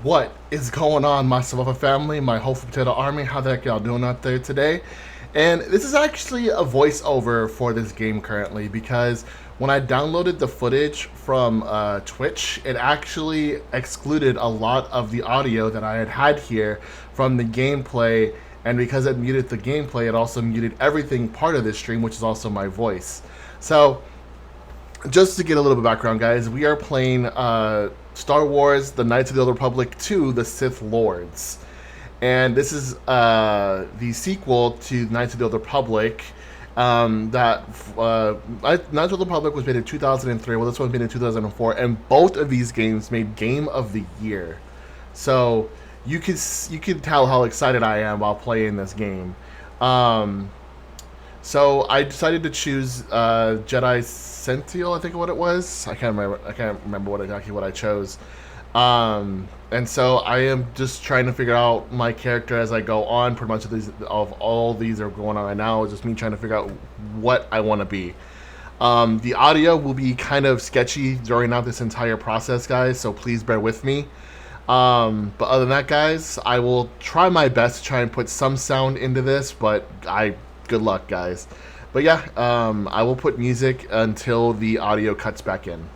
What is going on, my Savafa family, my Hopeful Potato Army? How the heck y'all doing out there today? And this is actually a voiceover for this game currently because when I downloaded the footage from Twitch, it actually excluded a lot of the audio that I had here from the gameplay, and because it muted the gameplay, it also muted everything part of this stream, which is also my voice. So, just to get a little bit of background, guys, we are playing Star Wars: The Knights of the Old Republic 2: The Sith Lords. And this is the sequel to Knights of the Old Republic. Knights of the Old Republic was made in 2003. Well, this one was made in 2004, and both of these games made Game of the Year. So you can tell how excited I am while playing this game. So I decided to choose Jedi Sentinel, I think what it was. I can't remember exactly what I chose. And so I am just trying to figure out my character as I go on. Pretty much of all these are going on right now. It's just me trying to figure out what I want to be. The audio will be kind of sketchy during out this entire process, guys, so please bear with me. But other than that, guys, I will try my best to try and put some sound into this, but good luck, guys. But yeah, I will put music until the audio cuts back in.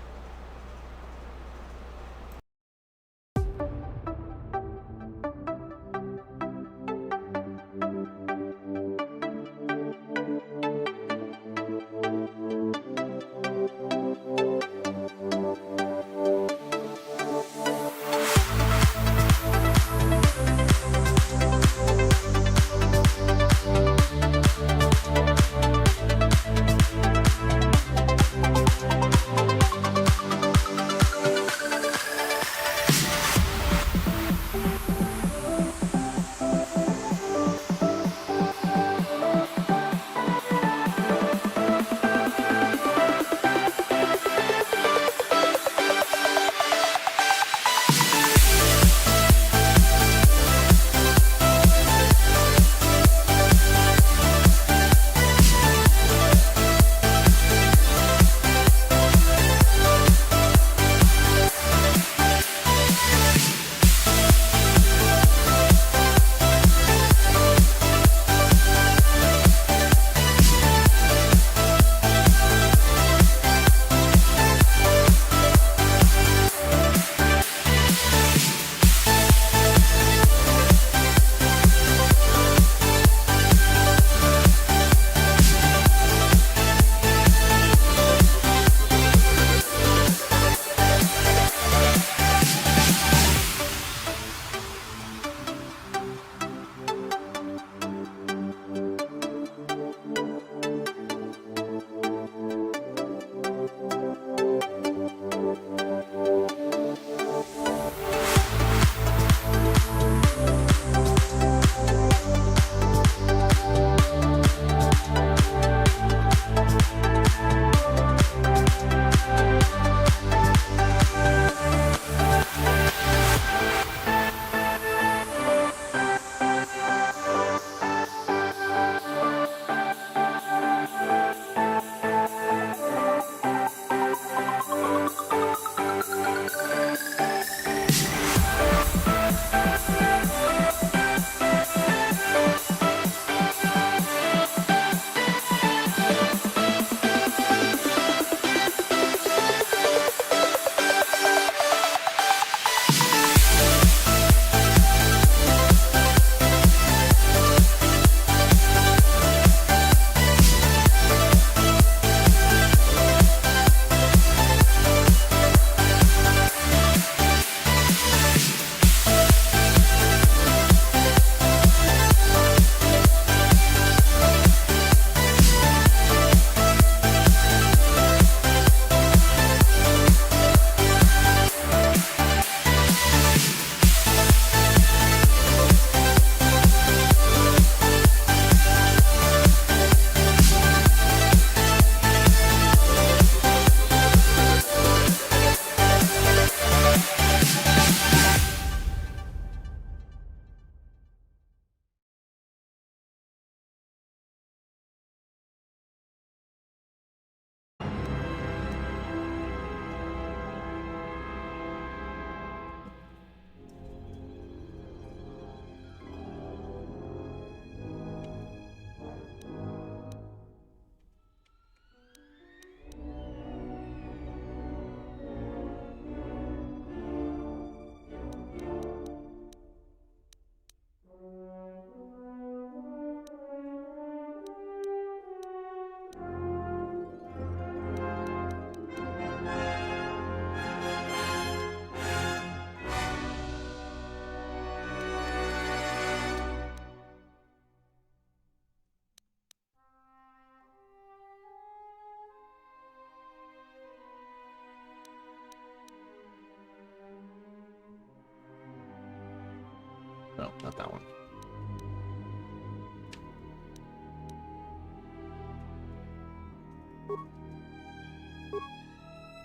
Not that one.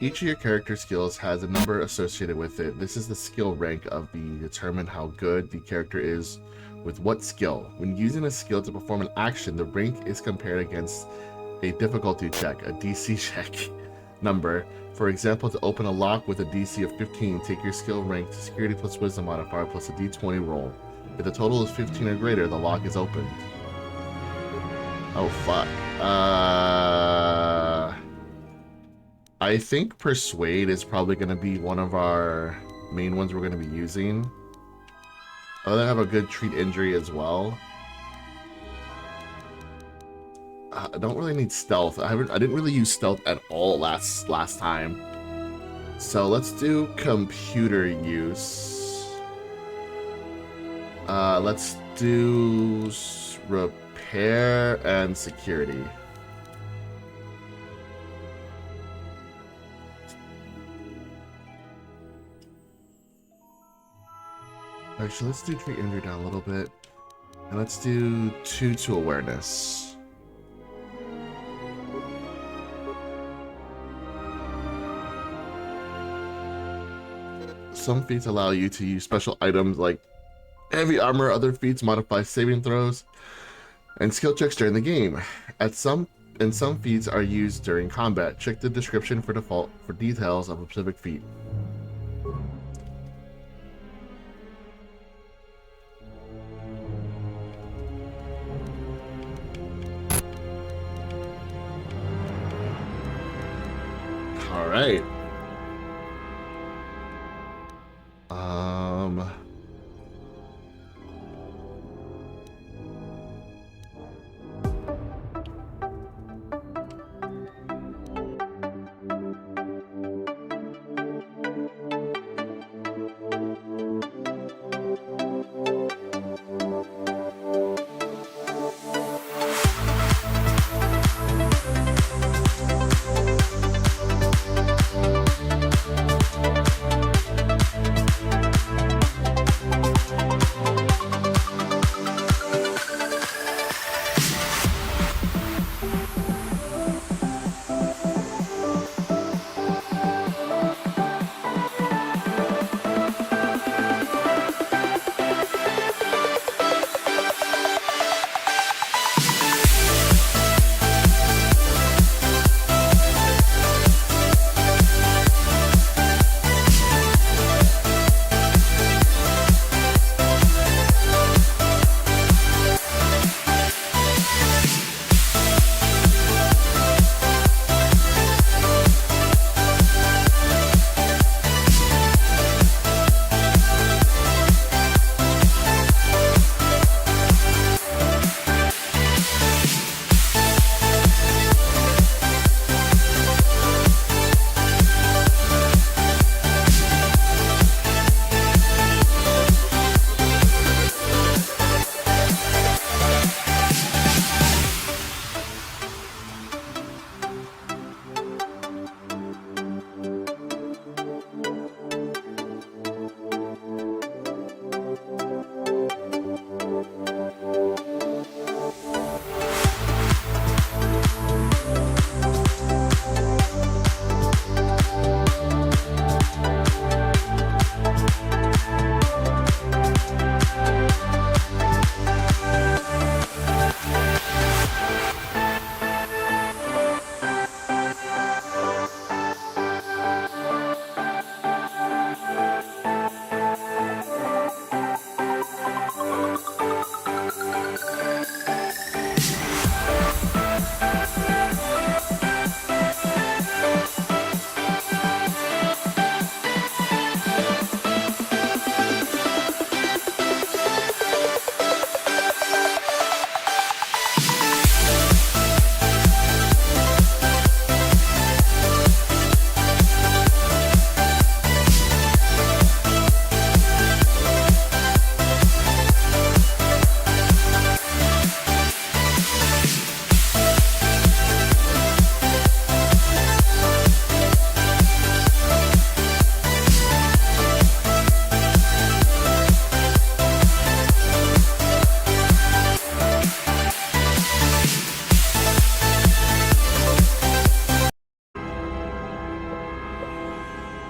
Each of your character skills has a number associated with it. This is the skill rank of the determine how good the character is with what skill. When using a skill to perform an action, the rank is compared against a difficulty check, a DC check number. For example, to open a lock with a DC of 15, take your skill rank to security plus wisdom modifier plus a d20 roll. If the total is 15 or greater, the lock is opened. Oh, fuck. I think Persuade is probably going to be one of our main ones we're going to be using. Oh, they have a good treat injury as well. I don't really need stealth. I didn't really use stealth at all last time. So let's do computer use. Let's do repair and security. Actually, let's do treat injury down a little bit. And let's do 2 to awareness. Some feats allow you to use special items like heavy armor. Other feats modify saving throws and skill checks during the game. Some feats are used during combat. Check the description for details of a specific feat. All right.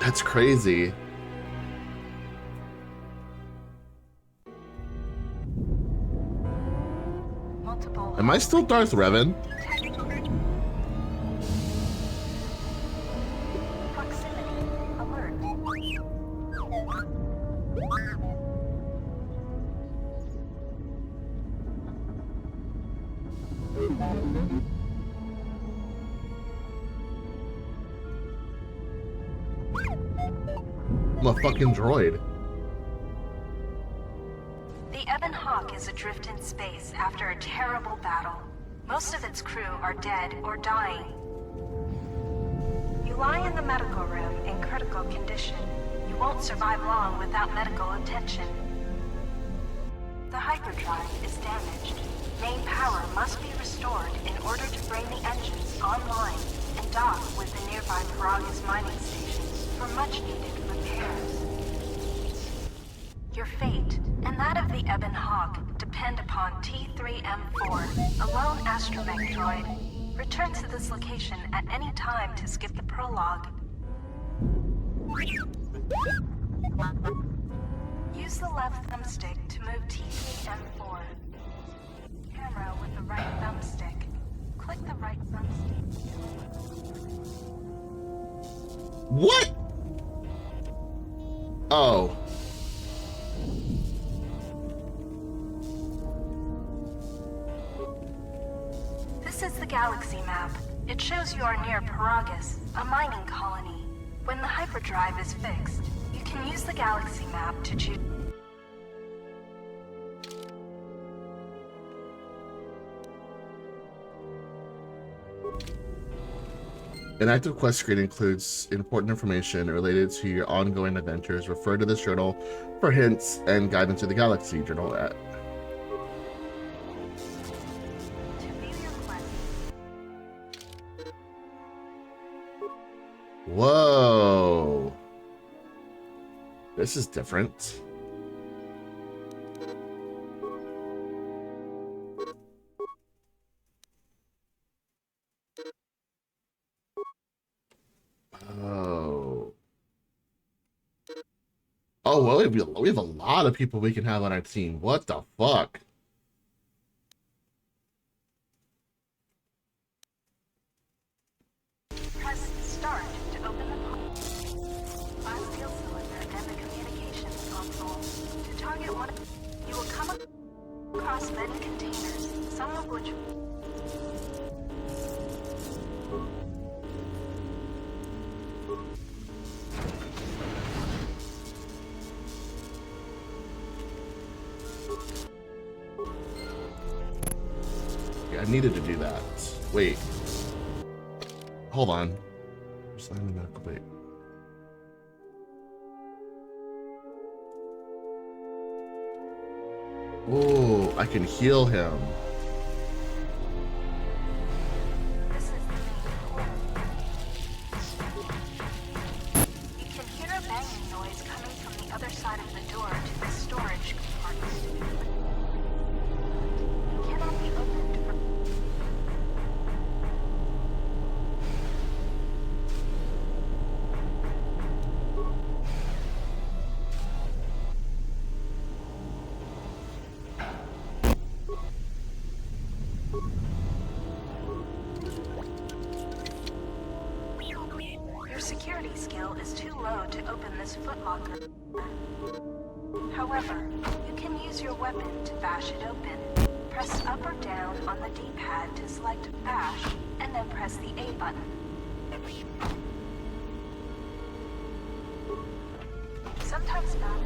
That's crazy. Am I still Darth Revan? Proximity alert. I'm a fucking droid. The Ebon Hawk is adrift in space after a terrible battle. Most of its crew are dead or dying. You lie in the medical room in critical condition. You won't survive long without medical attention. The hyperdrive is damaged. Main power must be restored in order to bring the engines online and dock with the nearby Paragus mining stations for much-needed repairs. Your fate and that of the Ebon Hawk depend upon T3M4, a lone astromech droid. Return to this location at any time to skip the prologue. Use the left thumbstick to move T3M4. Camera with the right thumbstick. Click the right thumbstick. What? Oh. This is the galaxy map. It shows you are near Paragus, a mining colony. When the hyperdrive is fixed, you can use the galaxy map to choose. An active quest screen includes important information related to your ongoing adventures. Refer to this journal for hints and guidance to the galaxy journal at. Whoa. This is different. Oh. Oh, well, we have a lot of people we can have on our team. What the fuck? Press start to open the glass steel cylinder and the communications console. To target one, you will come across many containers, some of which I needed to do that. Wait. Hold on. Sign the medical wait. Oh, I can heal him. this is the main core. You can hear a banging noise coming from the other side of the door to the storage compartment. It cannot be opened for Your security skill is too low to open this footlocker. However, you can use your weapon to bash it open. Press up or down on the D-pad to select bash, and then press the A button. Sometimes not.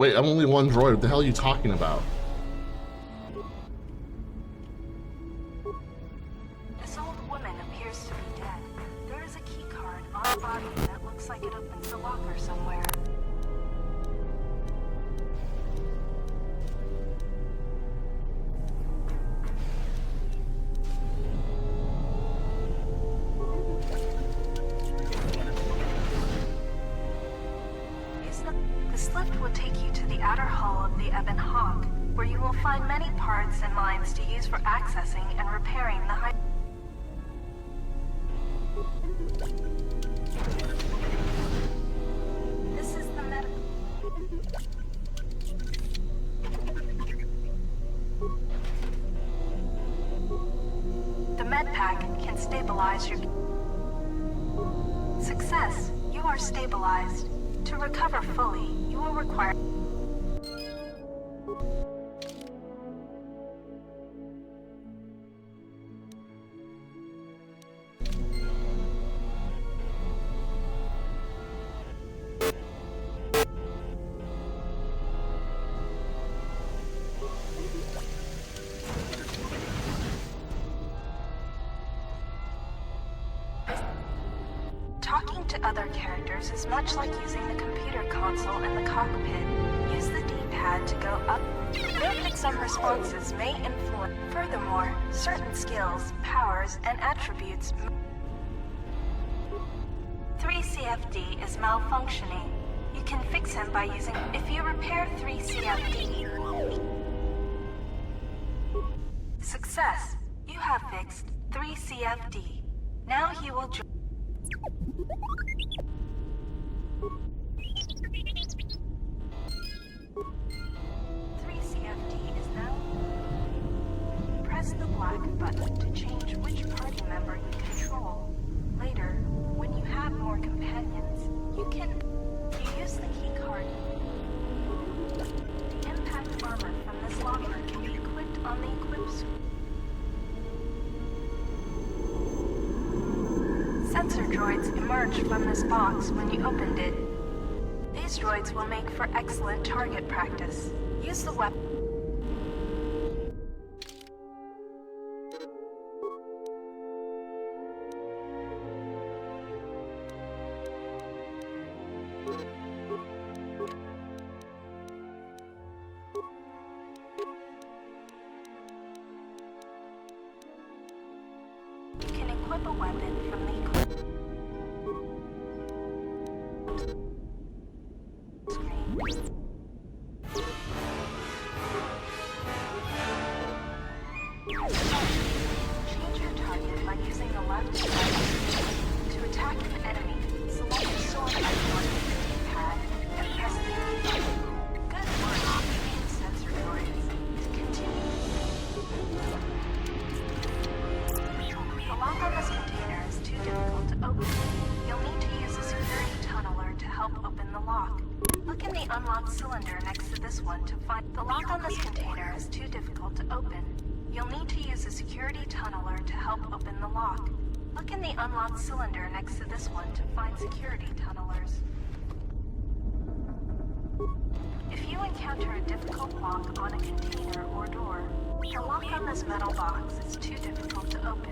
Wait, I'm only one droid. What the hell are you talking about? This old woman appears to be dead. There is a key card on the body that looks like it opens the locker somewhere. This lift will take you to the outer hull of the Ebon Hawk, where you will find many parts and lines to use for accessing and repairing the This is the medical. The med pack can stabilize your success. You are stabilized. To recover fully, you will require Talking to other characters is much like using the computer console in the cockpit. Use the D-pad to go up. Note that some responses may influence. Furthermore, certain skills, powers, and attributes. 3CFD is malfunctioning. You can fix him by using. If you repair 3CFD. Success. You have fixed 3CFD. Now he will join. 3CFD is now. Press the black button to change which party member you control. Later, when you have more companions, you use the key card. The impact armor from this locker can be equipped on the equip suit. Sensor droids emerged from this box when you opened it. These droids will make for excellent target practice. Use the weapon. You can equip a weapon from the screen. Change your target by using the left and right. To attack an enemy, select the sword icon with the D-pad and press the key. Good work, sensor droids. To continue. The lock on this container is too difficult to open. You'll need to use a security tunneler to help open the lock. Look in the unlocked cylinder next to this one to find the lock on this container is too difficult to open. You'll need to use a security tunneler to help open the lock. Look in the unlocked cylinder next to this one to find security tunnelers. If you encounter a difficult lock on a container or door, the lock on this metal box is too difficult to open.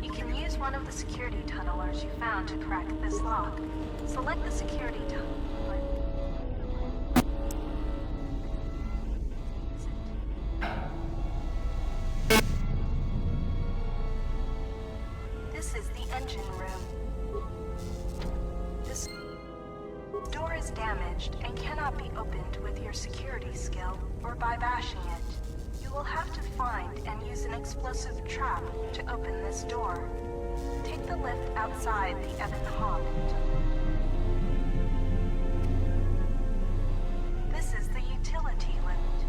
You can use one of the security tunnelers you found to crack this lock. Select the security tunneler. This is the engine room. This door is damaged and cannot be opened with your security skill or by bashing it. You will have to find and use an explosive trap to open this door. Take the lift outside the Ebon Hawk. This is the utility lift.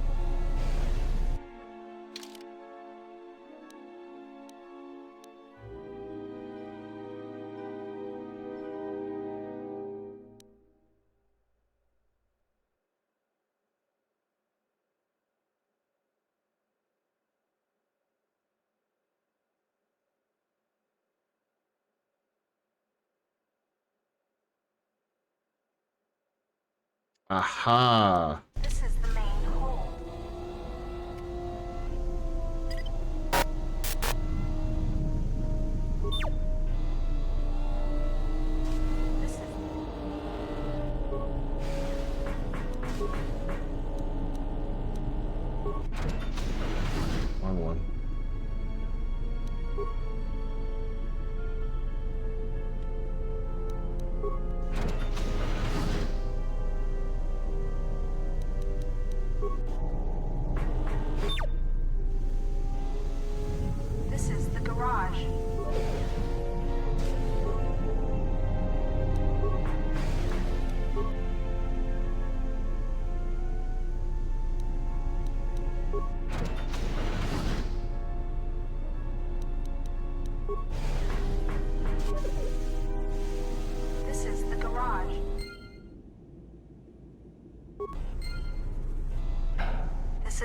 Aha. This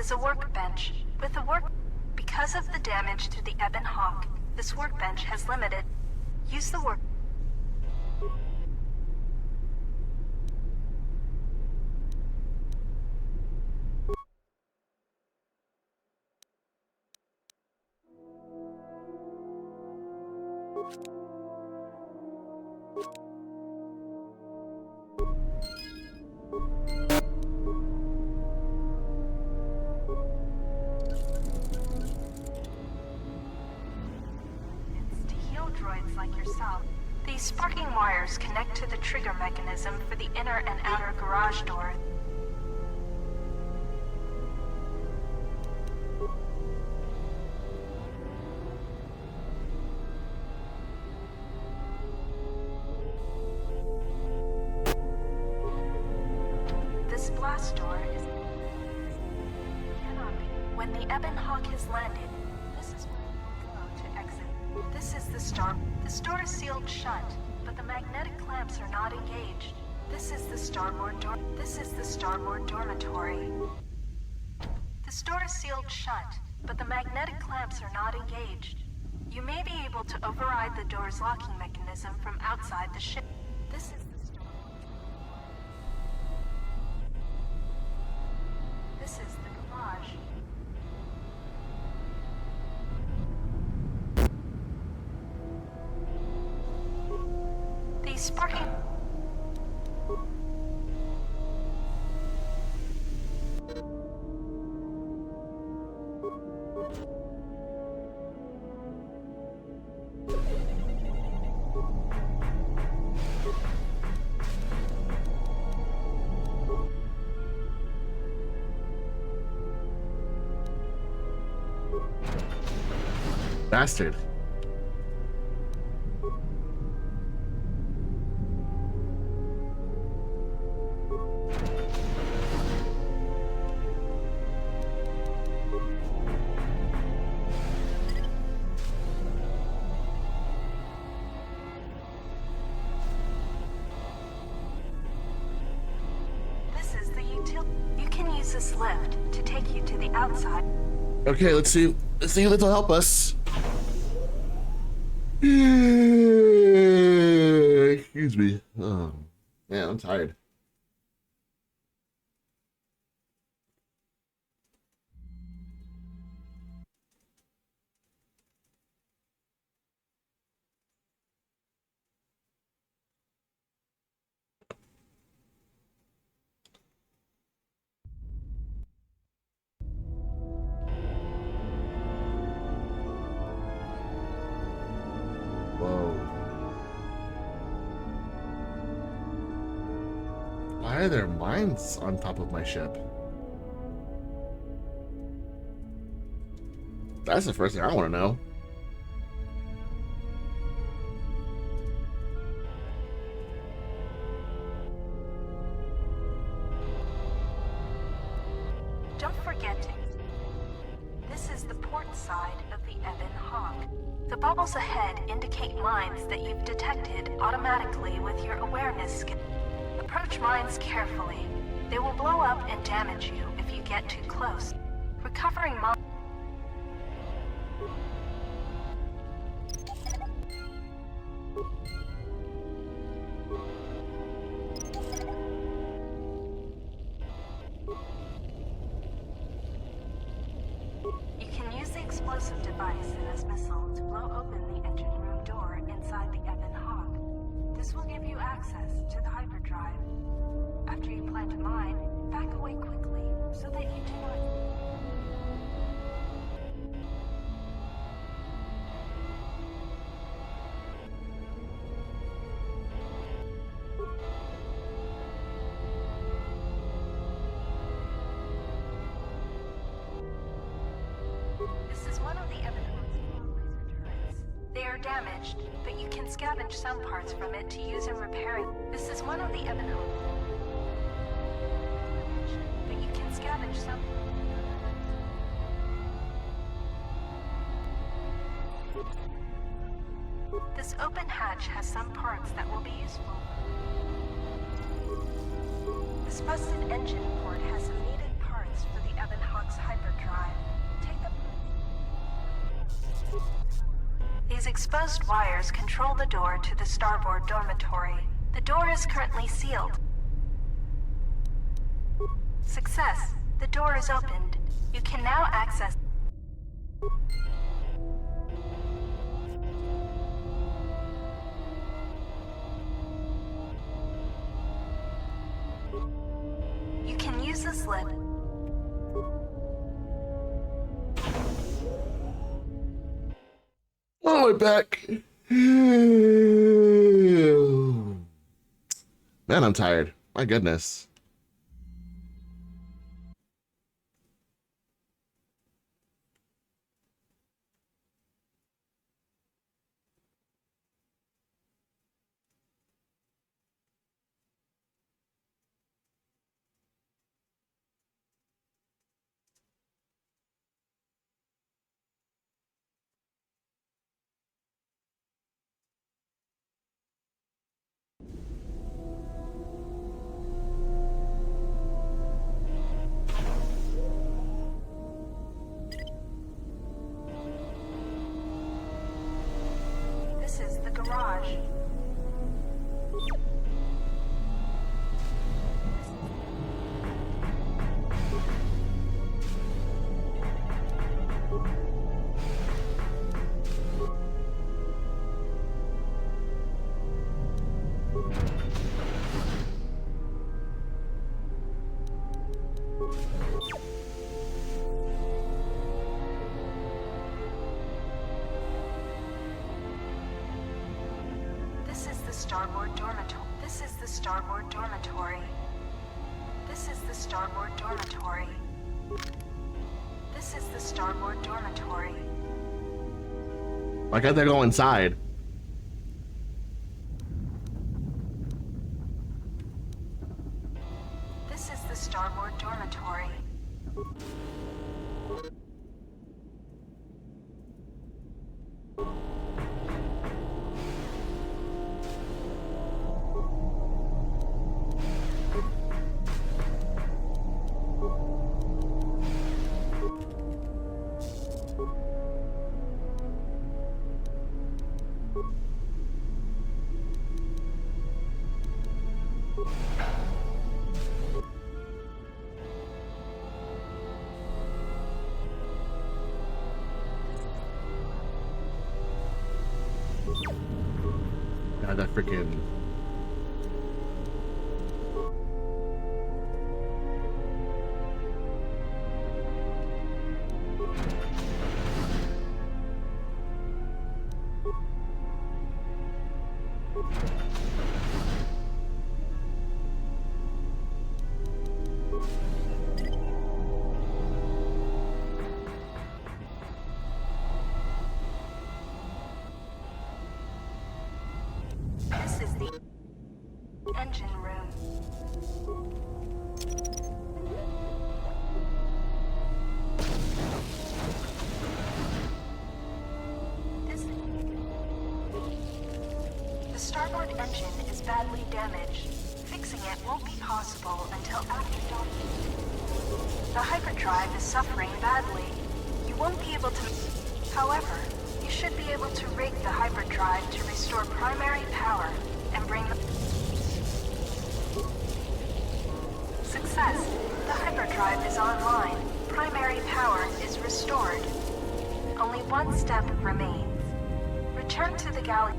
is a workbench. Because of the damage to the Ebon Hawk, this workbench has limited. Use the work. To heal droids like yourself. These sparking wires connect to the trigger mechanism for the inner and outer garage door. This blast door is cannot be. When the Ebon Hawk has landed, this is where it will go to exit. This is the star. This door is sealed shut, but the magnetic clamps are not engaged. This is the starboard door. This is the starboard dormitory. This door is sealed shut, but the magnetic clamps are not engaged. You may be able to override the door's locking mechanism from outside the ship. This is the starboard. This is the garage. These sparking... Bastard. This is the utility. You can use this lift to take you to the outside. Okay, let's see. Let's see if this will help us. Excuse me. Oh, man, I'm tired. Whoa. Why are there mines on top of my ship? That's the first thing I want to know. Don't forget it. This is the port side of the Ebon Hawk. The bubbles ahead indicate mines that you've detected automatically with your awareness skill. Approach mines carefully. They will blow up and damage you if you get too close. Recovering mines. You can use the explosive device in this missile to blow open the engine room door inside the Ebon Hawk. This will give you access to the hyperdrive. After you plant a mine, back away quickly so that you do not... This is one of the Ebon Hawk's laser turrets. They are damaged, but you can scavenge some parts from it to use in repairing. This is one of the Ebon Hawk. But you can scavenge some. This open hatch has some parts that will be useful. This busted engine port has some needed parts for the Ebon Hawk's hyper. exposed wires control the door to the starboard dormitory. The door is currently sealed. Success. The door is opened. You can now access... You can use the slip. Oh, we're back. Man, I'm tired. My goodness. This is the garage. This is the starboard dormitory. This is the starboard dormitory. This is the starboard dormitory. This is the starboard dormitory. Why can't they go inside? This is the starboard dormitory. God, that freaking. This is the engine room. The starboard engine is badly damaged. Fixing it won't be possible until after dawn. The hyperdrive is suffering badly. You won't be able to... However, you should be able to rig the hyperdrive to restore primary power and bring the... Success! The hyperdrive is online. Primary power is restored. Only one step remains. Return to the galley.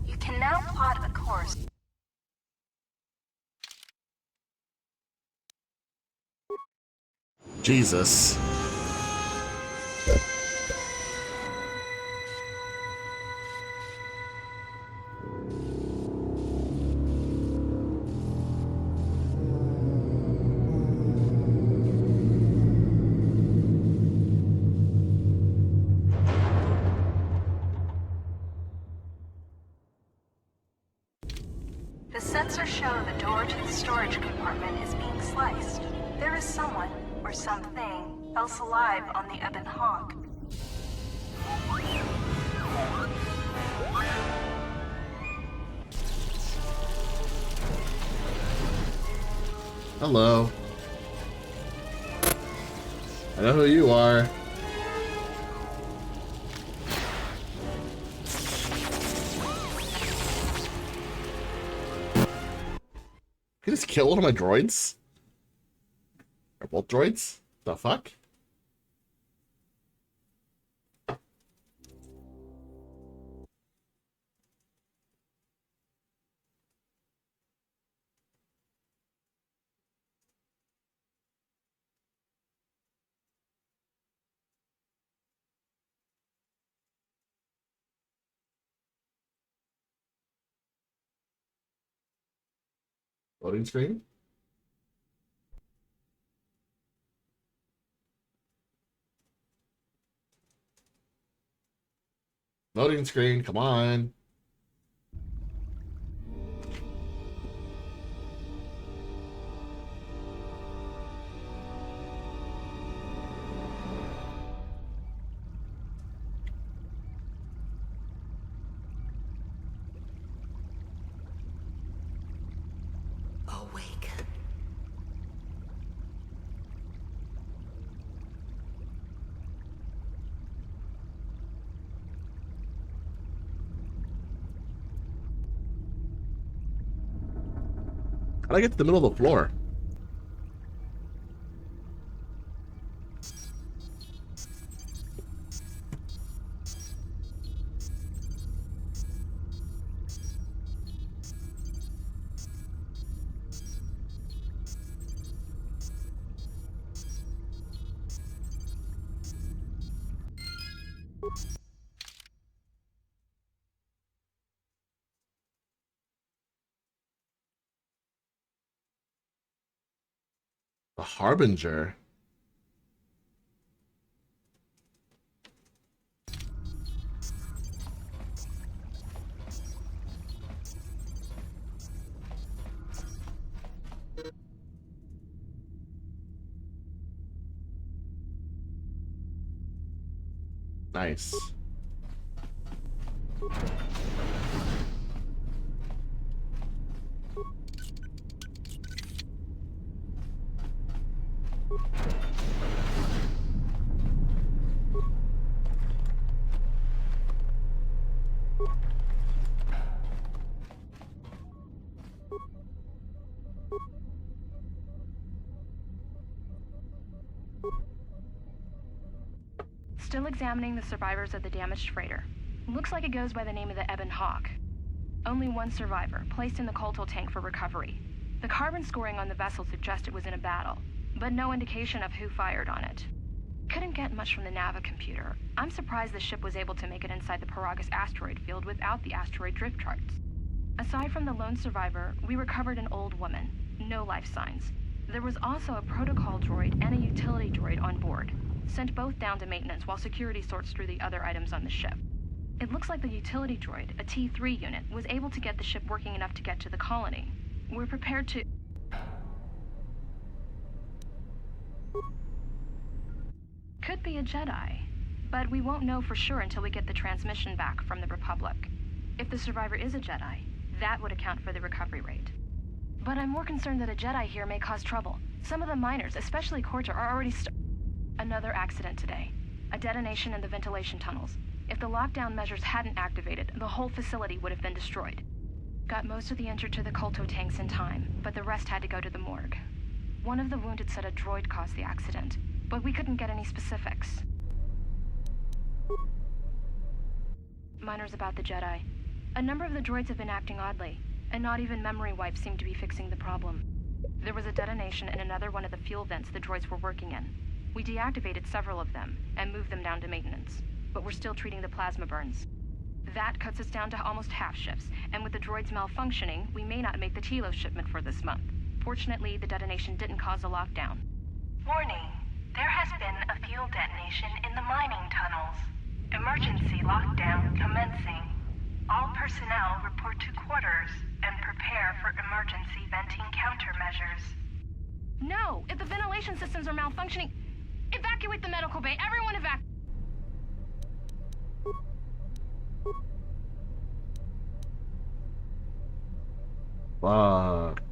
You can now plot a course. Jesus. The sensors show the door to the storage compartment is being sliced. There is someone, or something else alive on the Ebon Hawk. Hello. I know who you are. You just kill one of my droids? Or both droids? The fuck? Loading screen? Loading screen, come on. Awaken. How'd I get to the middle of the floor? The Harbinger. Nice. Still examining the survivors of the damaged freighter. Looks like it goes by the name of the Ebon Hawk. Only one survivor, placed in the Colto tank for recovery. The carbon scoring on the vessel suggests it was in a battle, but no indication of who fired on it. Couldn't get much from the Nava computer. I'm surprised the ship was able to make it inside the Paragus asteroid field without the asteroid drift charts. Aside from the lone survivor, we recovered an old woman. No life signs. There was also a protocol droid and a utility droid on board. Sent both down to maintenance while security sorts through the other items on the ship. It looks like the utility droid, a T3 unit, was able to get the ship working enough to get to the colony. We're prepared to... Could be a Jedi, but we won't know for sure until we get the transmission back from the Republic. If the survivor is a Jedi, that would account for the recovery rate. But I'm more concerned that a Jedi here may cause trouble. Some of the miners, especially Corta, are already Another accident today. A detonation in the ventilation tunnels. If the lockdown measures hadn't activated, the whole facility would have been destroyed. Got most of the injured to the Colto tanks in time, but the rest had to go to the morgue. One of the wounded said a droid caused the accident, but we couldn't get any specifics. Miners about the Jedi. A number of the droids have been acting oddly, and not even memory wipes seem to be fixing the problem. There was a detonation in another one of the fuel vents the droids were working in. We deactivated several of them and moved them down to maintenance, but we're still treating the plasma burns. That cuts us down to almost half shifts, and with the droids malfunctioning, we may not make the Telos shipment for this month. Fortunately, the detonation didn't cause a lockdown. Warning. There has been a fuel detonation in the mining tunnels. Emergency lockdown commencing. All personnel report to quarters and prepare for emergency venting countermeasures. No, if the ventilation systems are malfunctioning, evacuate the medical bay. Everyone evacuate. Fuck.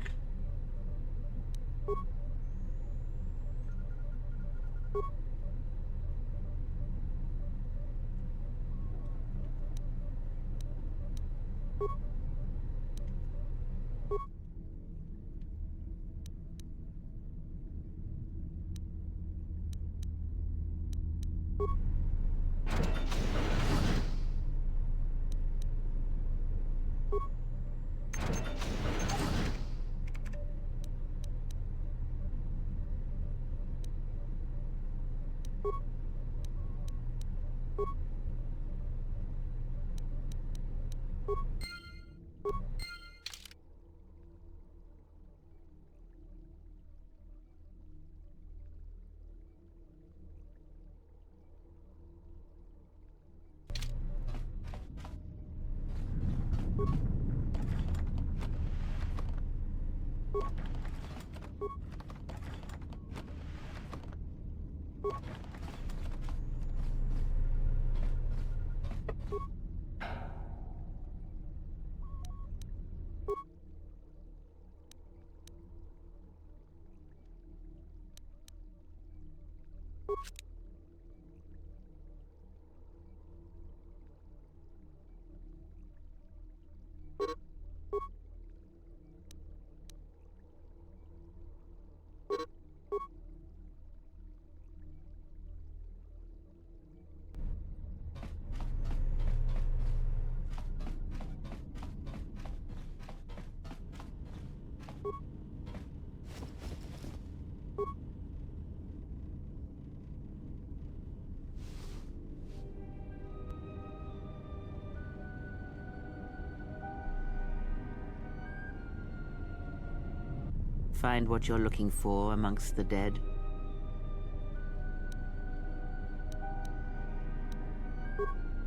Find what you're looking for amongst the dead?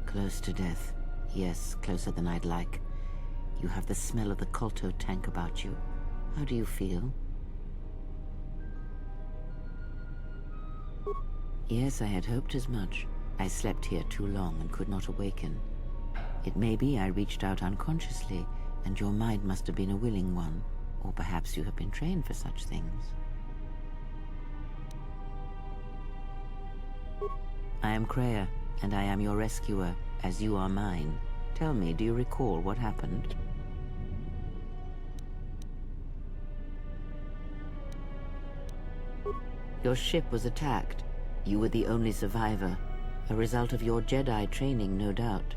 Close to death. Yes, closer than I'd like. You have the smell of the Kolto tank about you. How do you feel? Yes, I had hoped as much. I slept here too long and could not awaken. It may be I reached out unconsciously, and your mind must have been a willing one. Or perhaps you have been trained for such things. I am Kreia, and I am your rescuer, as you are mine. Tell me, do you recall what happened? Your ship was attacked. You were the only survivor. A result of your Jedi training, no doubt.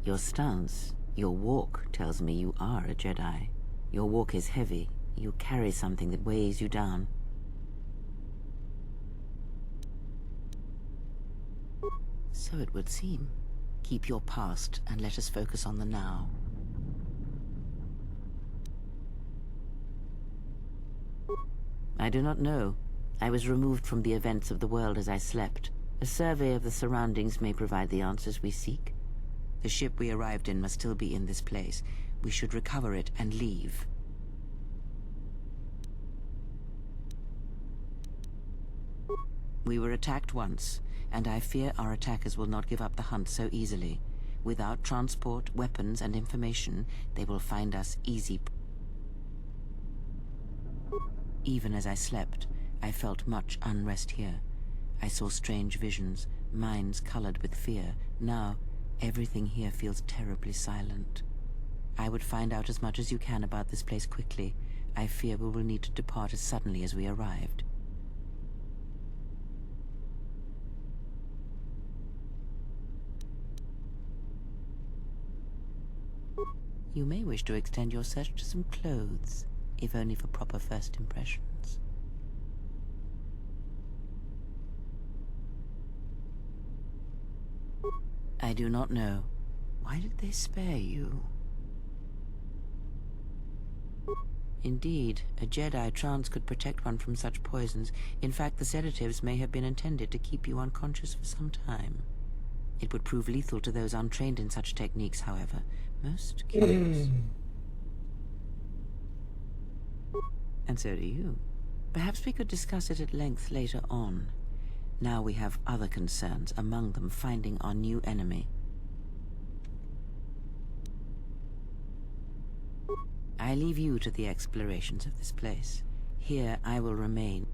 Your stance, your walk tells me you are a Jedi. Your walk is heavy. You carry something that weighs you down. So it would seem. Keep your past and let us focus on the now. I do not know. I was removed from the events of the world as I slept. A survey of the surroundings may provide the answers we seek. The ship we arrived in must still be in this place. We should recover it and leave. We were attacked once, and I fear our attackers will not give up the hunt so easily. Without transport, weapons, and information, they will find us easy. Even as I slept, I felt much unrest here. I saw strange visions, minds colored with fear. Now, everything here feels terribly silent. I would find out as much as you can about this place quickly. I fear we will need to depart as suddenly as we arrived. You may wish to extend your search to some clothes, if only for proper first impressions. I do not know. Why did they spare you? Indeed, a Jedi trance could protect one from such poisons. In fact, the sedatives may have been intended to keep you unconscious for some time. It would prove lethal to those untrained in such techniques, however. Most curious. And so do you. Perhaps we could discuss it at length later on. Now we have other concerns, among them finding our new enemy. I leave you to the explorations of this place. Here I will remain.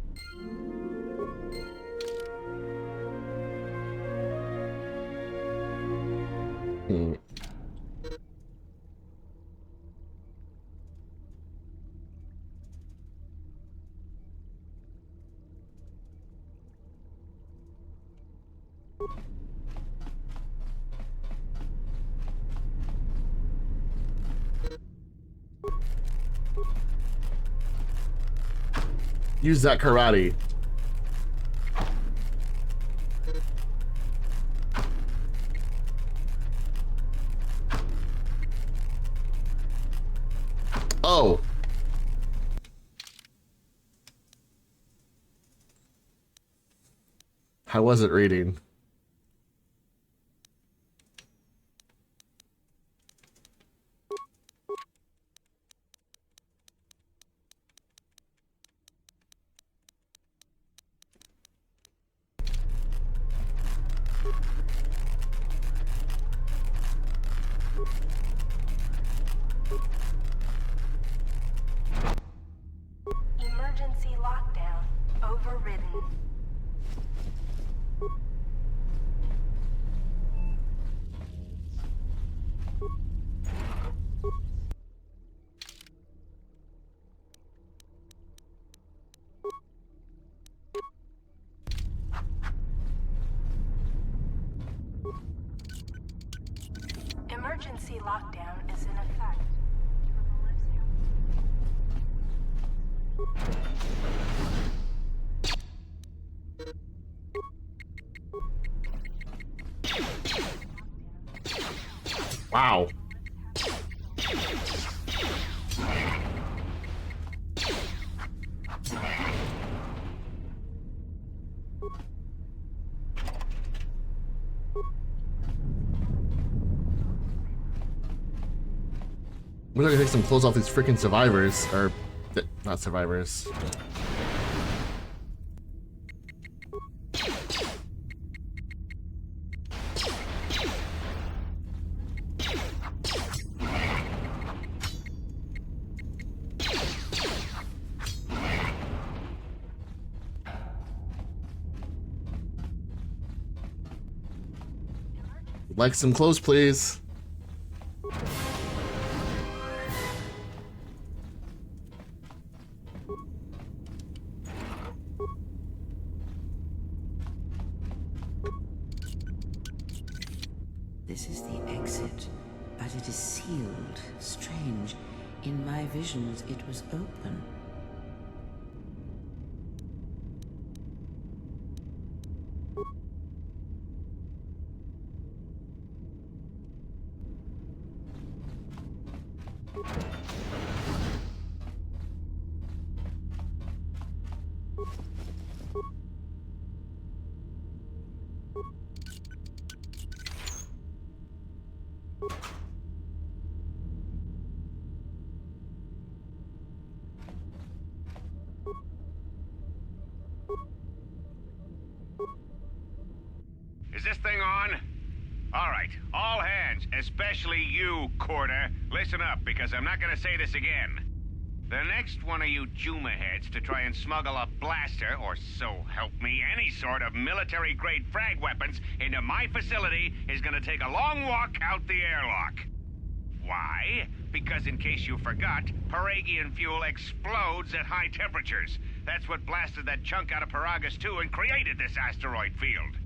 Use that karate. Oh. I wasn't reading. Emergency lockdown overridden. Emergency lockdown is in effect. Wow. We're gonna take some clothes off these freaking survivors, or not survivors. Like some clothes, please. This is the exit, but it is sealed. Strange. In my visions, it was open. Is this thing on? All right, all hands, especially you, Corder, listen up, because I'm not gonna say this again. The next one of you Juma heads to try and smuggle a blaster, or so help me, any sort of military-grade frag weapons into my facility is gonna take a long walk out the airlock. Why? Because in case you forgot, Paragian fuel explodes at high temperatures. That's what blasted that chunk out of Paragus 2 and created this asteroid field.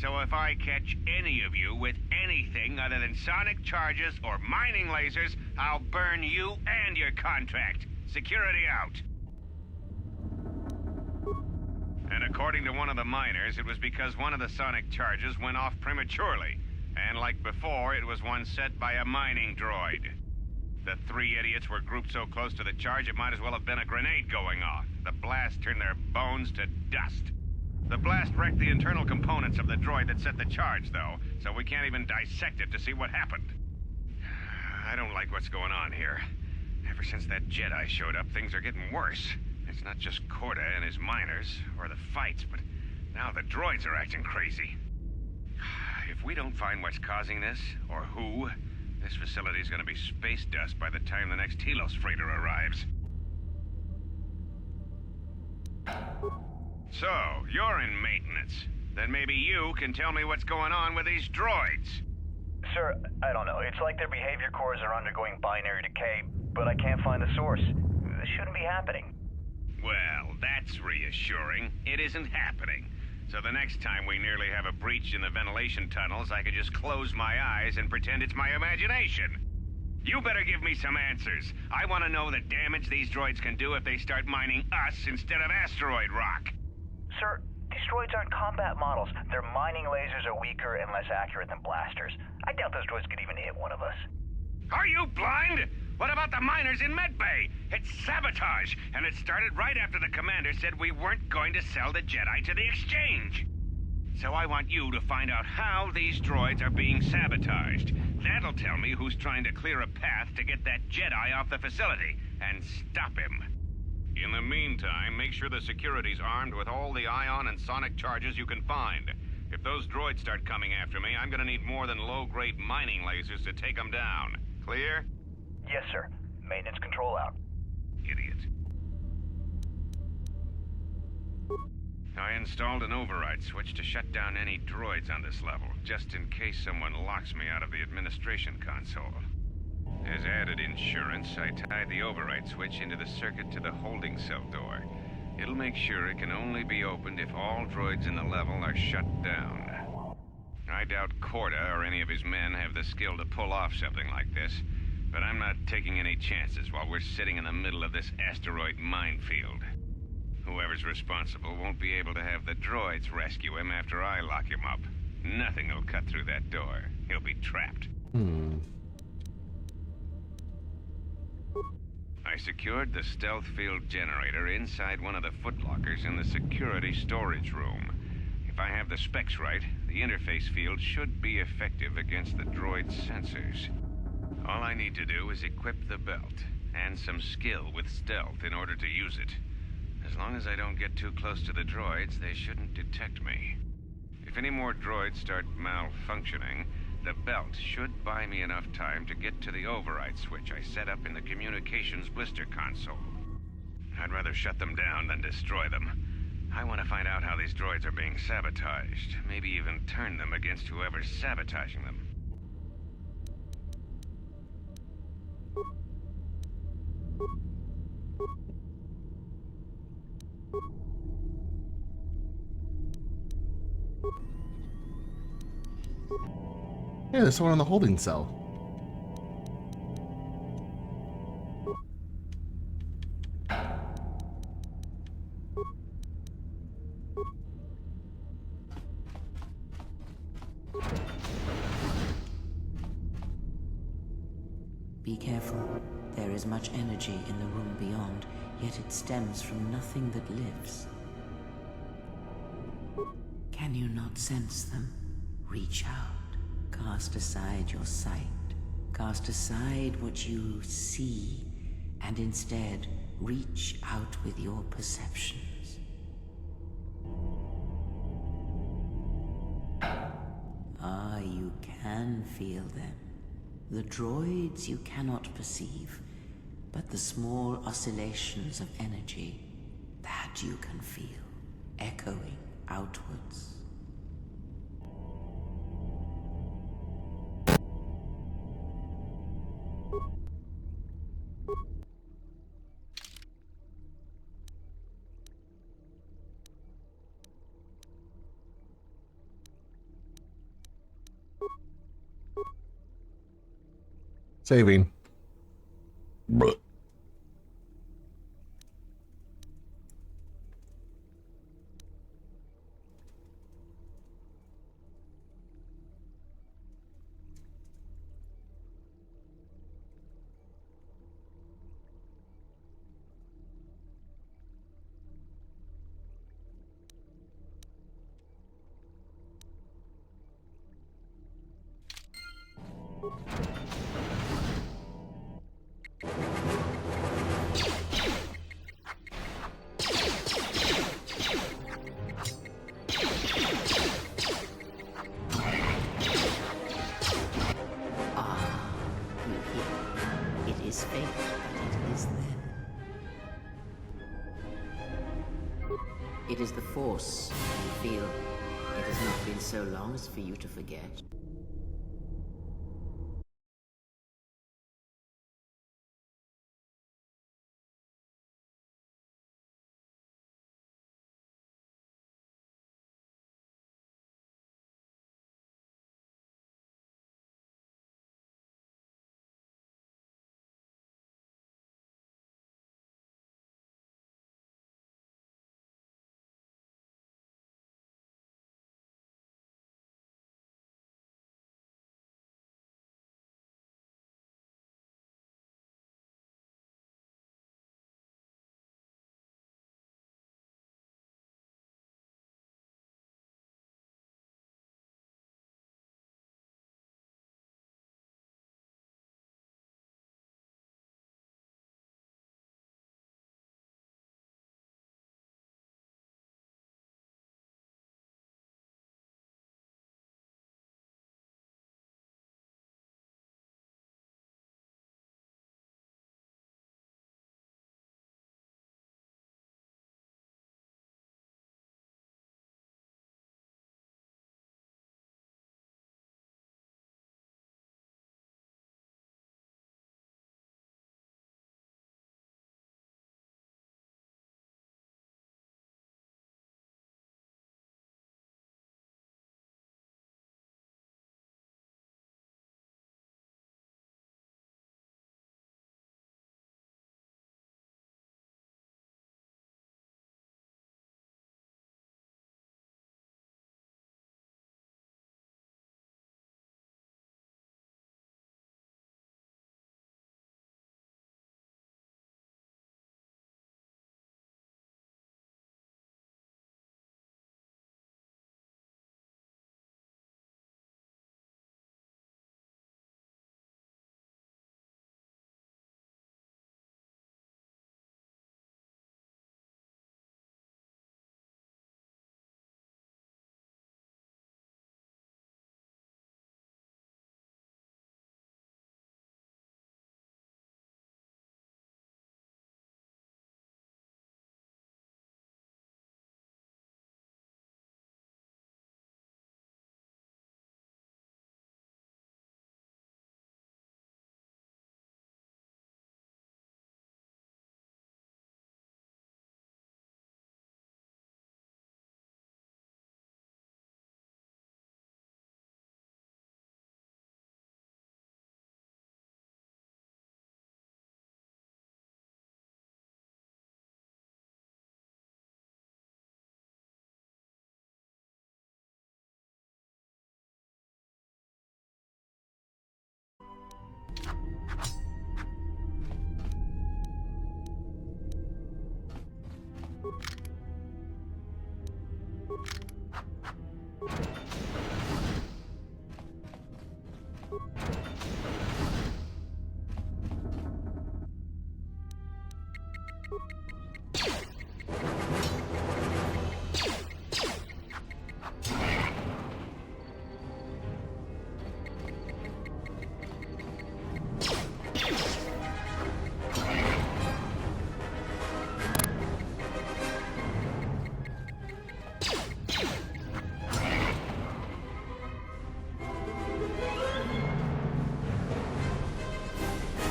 So if I catch any of you with anything other than sonic charges or mining lasers, I'll burn you and your contract. Security out. And according to one of the miners, it was because one of the sonic charges went off prematurely. And like before, it was one set by a mining droid. The three idiots were grouped so close to the charge, it might as well have been a grenade going off. The blast turned their bones to dust. The blast wrecked the internal components of the droid that set the charge, though, so we can't even dissect it to see what happened. I don't like what's going on here. Ever since that Jedi showed up, things are getting worse. It's not just Corda and his miners, or the fights, but now the droids are acting crazy. If we don't find what's causing this, or who, this facility's gonna be space dust by the time the next Telos freighter arrives. So, you're in maintenance. Then maybe you can tell me what's going on with these droids. Sir, I don't know. It's like their behavior cores are undergoing binary decay, but I can't find the source. This shouldn't be happening. Well, that's reassuring. It isn't happening. So the next time we nearly have a breach in the ventilation tunnels, I could just close my eyes and pretend it's my imagination. You better give me some answers. I want to know the damage these droids can do if they start mining us instead of asteroid rock. Sir, these droids aren't combat models. Their mining lasers are weaker and less accurate than blasters. I doubt those droids could even hit one of us. Are you blind? What about the miners in Medbay? It's sabotage, and it started right after the commander said we weren't going to sell the Jedi to the exchange. So I want you to find out how these droids are being sabotaged. That'll tell me who's trying to clear a path to get that Jedi off the facility, and stop him. In the meantime, make sure the security's armed with all the ion and sonic charges you can find. If those droids start coming after me, I'm gonna need more than low-grade mining lasers to take them down. Clear? Yes, sir. Maintenance control out. Idiot. I installed an override switch to shut down any droids on this level, just in case someone locks me out of the administration console. As added insurance, I tied the override switch into the circuit to the holding cell door. It'll make sure it can only be opened if all droids in the level are shut down. I doubt Corda or any of his men have the skill to pull off something like this, but I'm not taking any chances while we're sitting in the middle of this asteroid minefield. Whoever's responsible won't be able to have the droids rescue him after I lock him up. Nothing will cut through that door. He'll be trapped. I secured the stealth field generator inside one of the footlockers in the security storage room. If I have the specs right, the interface field should be effective against the droid's sensors. All I need to do is equip the belt, and some skill with stealth in order to use it. As long as I don't get too close to the droids, they shouldn't detect me. If any more droids start malfunctioning, the belt should buy me enough time to get to the override switch I set up in the communications blister console. I'd rather shut them down than destroy them. I want to find out how these droids are being sabotaged, maybe even turn them against whoever's sabotaging them. Yeah, there's someone on the holding cell. Be careful. There is much energy in the room beyond, yet it stems from nothing that lives. Can you not sense them? Reach out. Cast aside your sight. Cast aside what you see, and instead reach out with your perceptions. Ah, you can feel them. The droids you cannot perceive, but the small oscillations of energy, that you can feel, echoing outwards. Saving. Bruh. here. It is fate, but it is there. It is the Force, you feel. It has not been so long as for you to forget.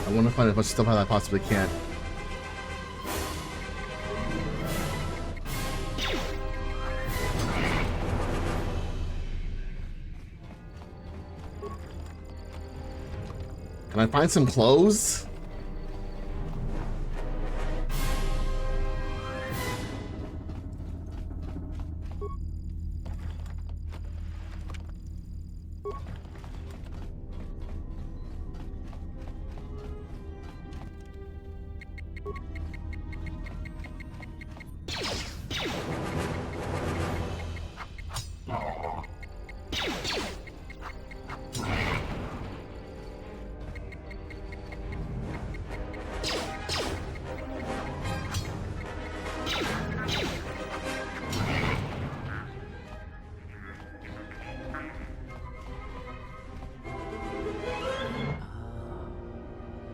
I want to find as much stuff as I possibly can. Can I find some clothes?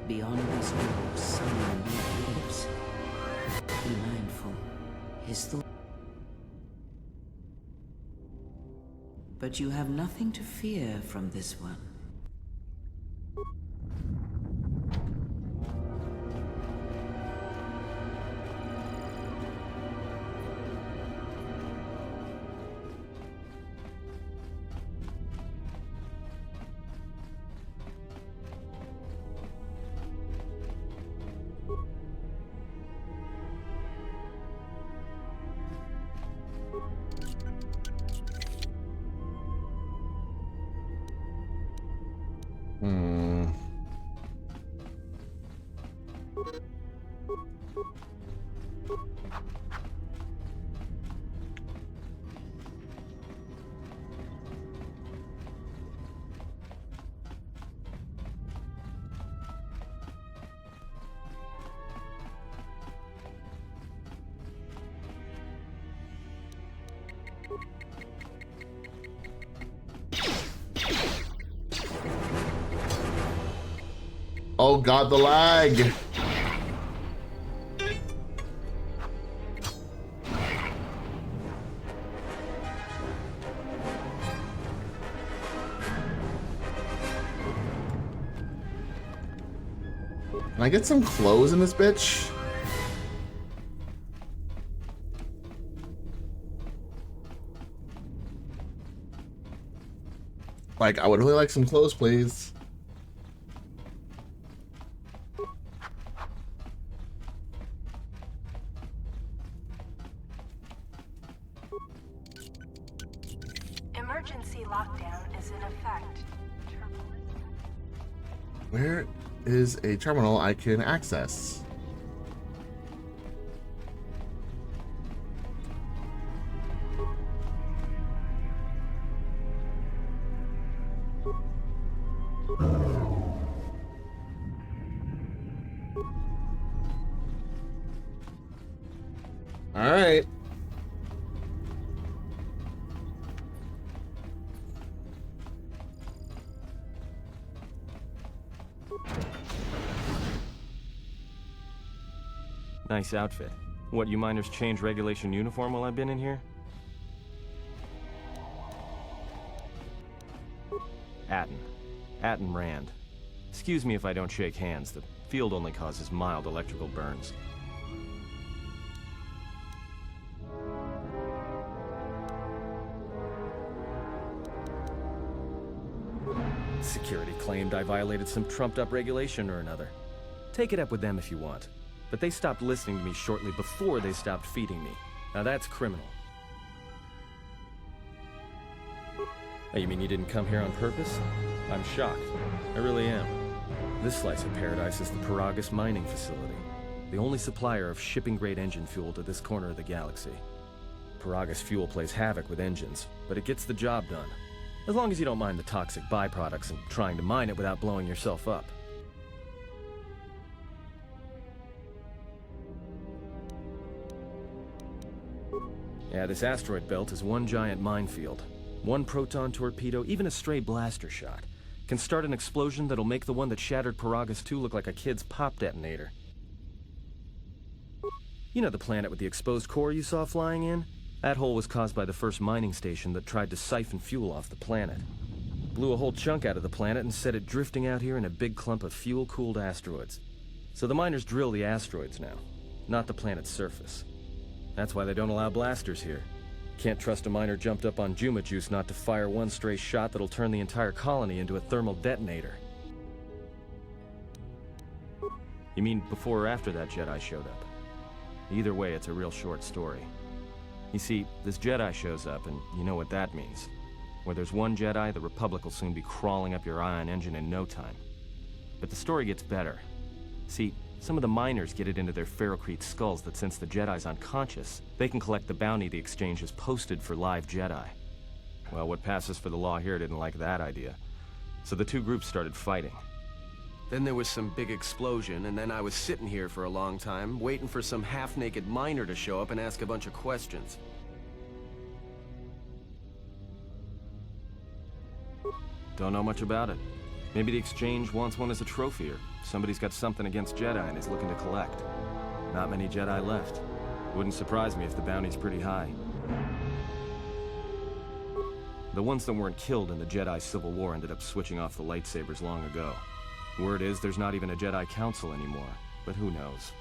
Beyond this door, someone yet lives. Be mindful. His thought. But you have nothing to fear from this one. Oh god, the lag! Can I get some clothes in this bitch? Like, I would really like some clothes, please. Emergency lockdown is in effect. Where is a terminal I can access? All right. Nice outfit. What, you miners change regulation uniform while I've been in here? Atten Rand. Excuse me if I don't shake hands. The field only causes mild electrical burns. Security claimed I violated some trumped-up regulation or another. Take it up with them if you want. But they stopped listening to me shortly before they stopped feeding me. Now that's criminal. Oh, you mean you didn't come here on purpose? I'm shocked. I really am. This slice of paradise is the Paragus mining facility, the only supplier of shipping-grade engine fuel to this corner of the galaxy. Paragus fuel plays havoc with engines, but it gets the job done. As long as you don't mind the toxic byproducts and trying to mine it without blowing yourself up. Yeah, this asteroid belt is one giant minefield. One proton torpedo, even a stray blaster shot, can start an explosion that'll make the one that shattered Paragus 2 look like a kid's pop detonator. You know the planet with the exposed core you saw flying in? That hole was caused by the first mining station that tried to siphon fuel off the planet. Blew a whole chunk out of the planet and set it drifting out here in a big clump of fuel-cooled asteroids. So the miners drill the asteroids now, not the planet's surface. That's why they don't allow blasters here. Can't trust a miner jumped up on Juma juice not to fire one stray shot that'll turn the entire colony into a thermal detonator. You mean before or after that Jedi showed up? Either way, it's a real short story. You see, this Jedi shows up, and you know what that means. Where there's one Jedi, the Republic will soon be crawling up your ion engine in no time. But the story gets better. See, some of the miners get it into their ferrocrete skulls that since the Jedi's unconscious, they can collect the bounty the exchange has posted for live Jedi. Well, what passes for the law here didn't like that idea. So the two groups started fighting. Then there was some big explosion, and then I was sitting here for a long time, waiting for some half-naked miner to show up and ask a bunch of questions. Don't know much about it. Maybe the exchange wants one as a trophy or Somebody's got something against Jedi and is looking to collect. Not many Jedi left. Wouldn't surprise me if the bounty's pretty high. The ones that weren't killed in the Jedi Civil War ended up switching off the lightsabers long ago. Word is there's not even a Jedi Council anymore, but who knows?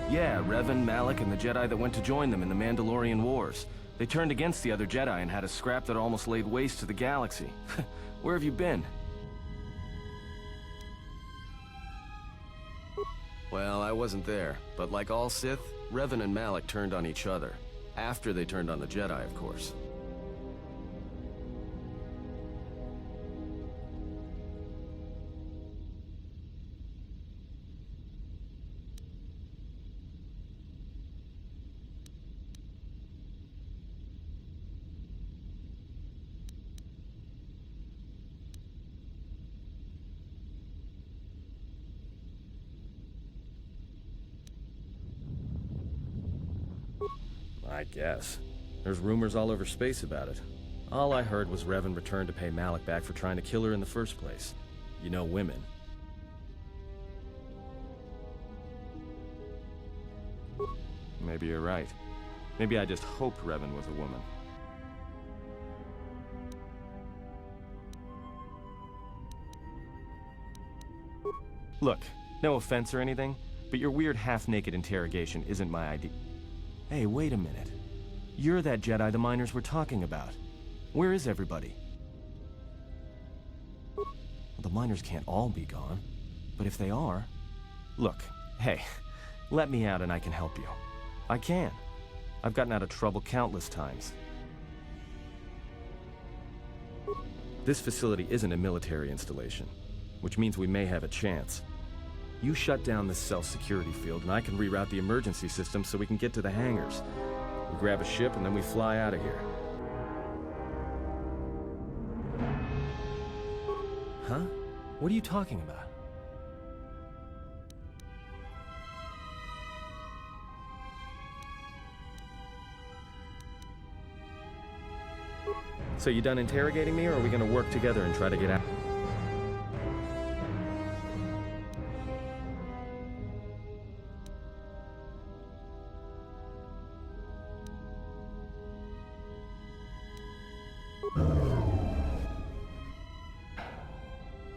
Yeah, Revan, Malak, and the Jedi that went to join them in the Mandalorian Wars. They turned against the other Jedi and had a scrap that almost laid waste to the galaxy. Where have you been? Well, I wasn't there, but like all Sith, Revan and Malak turned on each other. After they turned on the Jedi, of course. I guess. There's rumors all over space about it. All I heard was Revan returned to pay Malak back for trying to kill her in the first place. You know women. Maybe you're right. Maybe I just hoped Revan was a woman. Look, no offense or anything, but your weird half-naked interrogation isn't my idea. Hey, wait a minute. You're that Jedi the miners were talking about. Where is everybody? Well, the miners can't all be gone. But if they are... Look, hey, let me out and I can help you. I can. I've gotten out of trouble countless times. This facility isn't a military installation, which means we may have a chance. You shut down this cell security field and I can reroute the emergency system so we can get to the hangars. We grab a ship and then we fly out of here. Huh? What are you talking about? So you done interrogating me, or are we gonna work together and try to get out?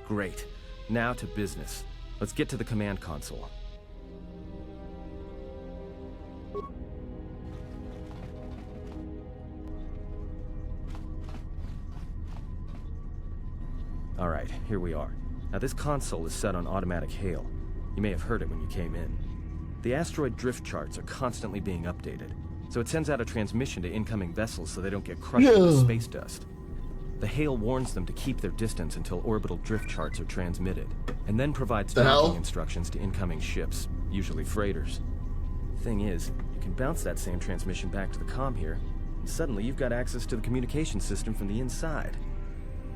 Great. Now to business. Let's get to the command console. Alright, here we are. Now this console is set on automatic hail. You may have heard it when you came in. The asteroid drift charts are constantly being updated, so it sends out a transmission to incoming vessels so they don't get crushed with space dust. The hail warns them to keep their distance until orbital drift charts are transmitted, and then provides docking instructions to incoming ships, usually freighters. Thing is, you can bounce that same transmission back to the comm here, and suddenly you've got access to the communication system from the inside.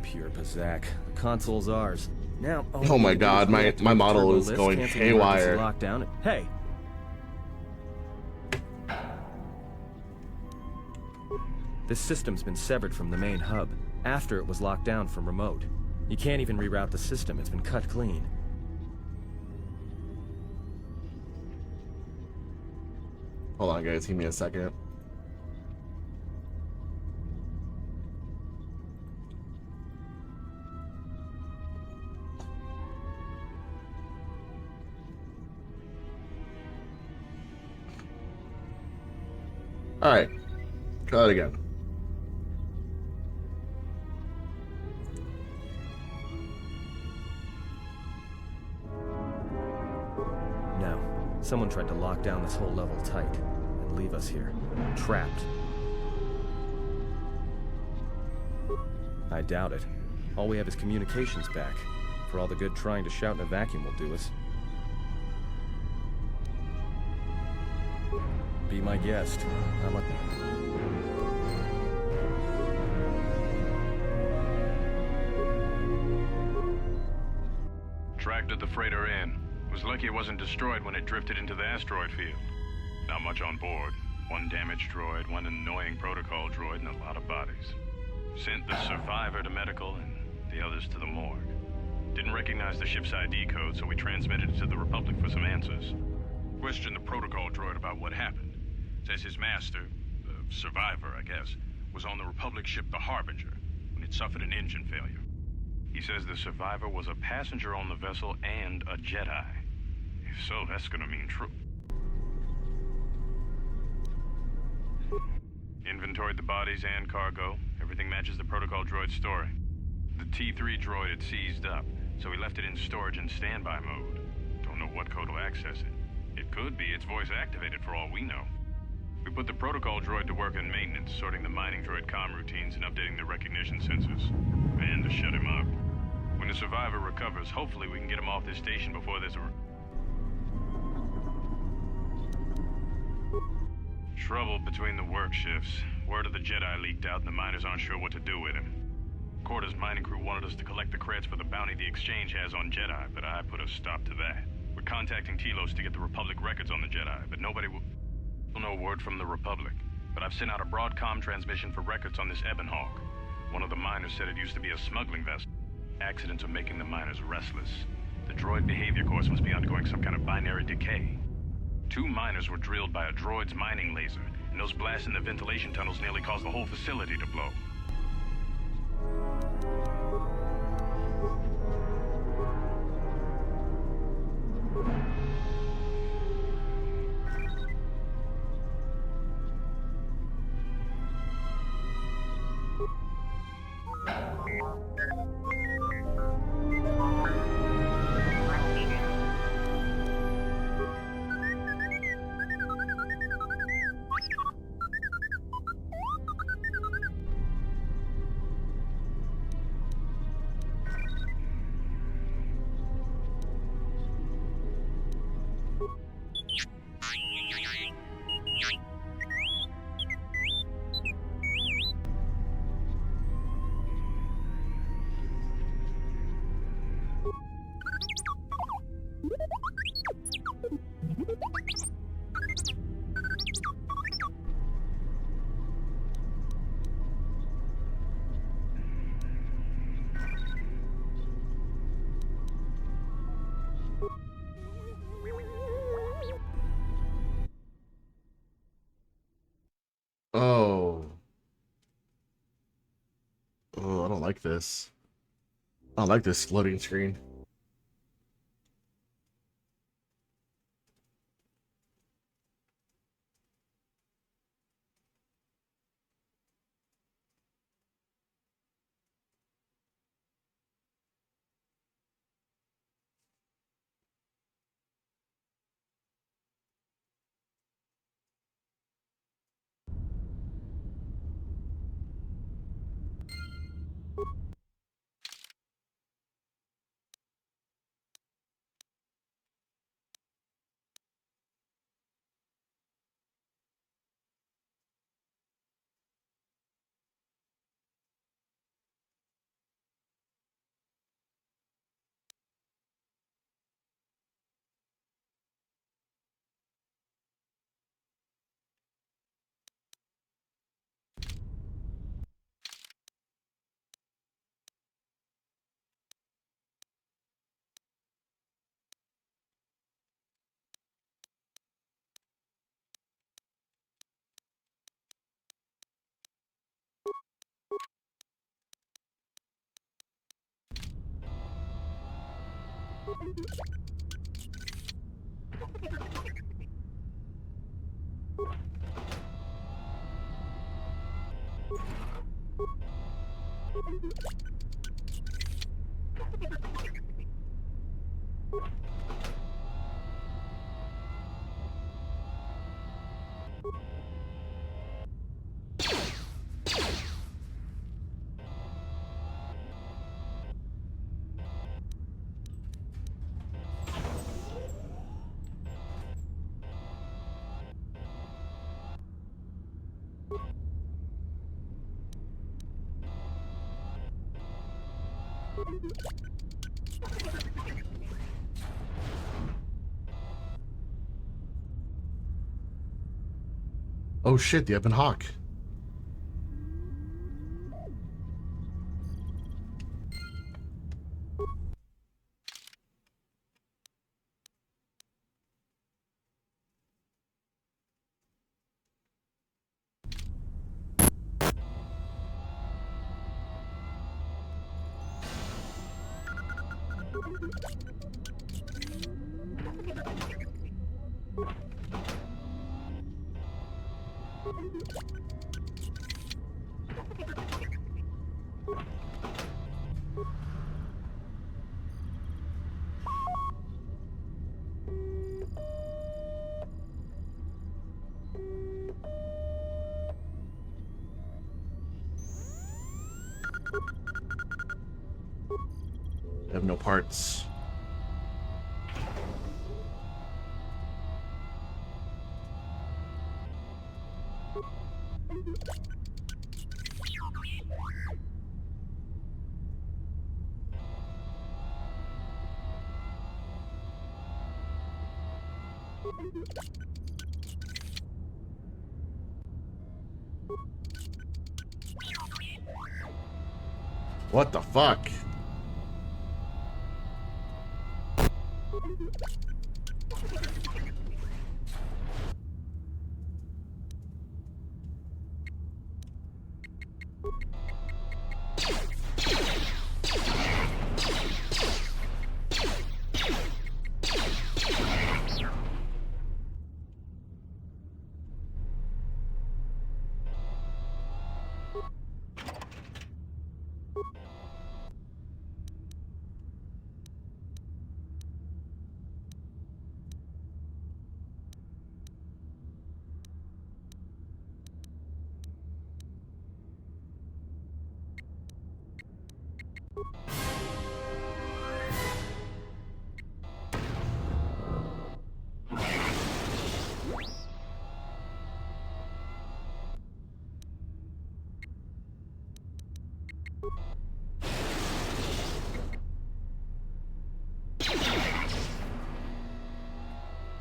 Pure Pazak. The console's ours. Now, oh my god, my model is going haywire. Lockdown. Hey! This system's been severed from the main hub, after it was locked down from remote. You can't even reroute the system, it's been cut clean. Hold on guys, give me a second. Alright, try that again. No, someone tried to lock down this whole level tight and leave us here, trapped. I doubt it. All we have is communications back. For all the good trying to shout in a vacuum will do us. Be my guest. Tracked the freighter in. Was lucky it wasn't destroyed when it drifted into the asteroid field. Not much on board. One damaged droid, one annoying protocol droid, and a lot of bodies. Sent the survivor to medical and the others to the morgue. Didn't recognize the ship's ID code, so we transmitted it to the Republic for some answers. Questioned the protocol droid about what happened. Says his master, the survivor, I guess, was on the Republic ship the Harbinger when it suffered an engine failure. He says the survivor was a passenger on the vessel and a Jedi. If so, that's gonna mean true. Inventoried the bodies and cargo. Everything matches the protocol droid's story. The T3 droid had seized up, so we left it in storage and standby mode. Don't know what code will access it. It could be it's voice activated for all we know. We put the protocol droid to work in maintenance, sorting the mining droid comm routines and updating the recognition sensors. And to shut him up. When the survivor recovers, hopefully we can get him off this station before there's a... Trouble between the work shifts. Word of the Jedi leaked out and the miners aren't sure what to do with him. Quarter's mining crew wanted us to collect the creds for the bounty the Exchange has on Jedi, but I put a stop to that. We're contacting Telos to get the Republic records on the Jedi, but nobody will... No word from the Republic. But I've sent out a broadcom transmission for records on this Ebon Hawk. One of the miners said it used to be a smuggling vessel. Accidents are making the miners restless. The droid behavior course must be undergoing some kind of binary decay. 2 miners were drilled by a droid's mining laser, and those blasts in the ventilation tunnels nearly caused the whole facility to blow. Oh. Oh, I don't like this. I don't like this loading screen. shit, the Ebon Hawk. I have no parts. What the fuck?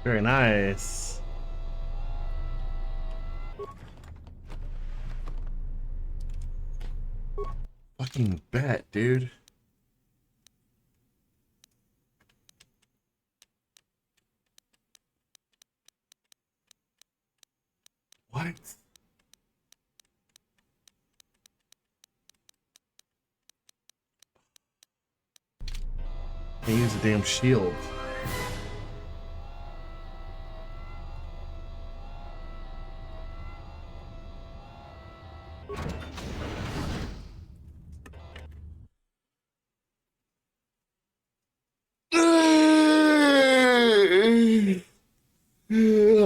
Very nice. Fucking bet, dude. What? Can't use a damn shield.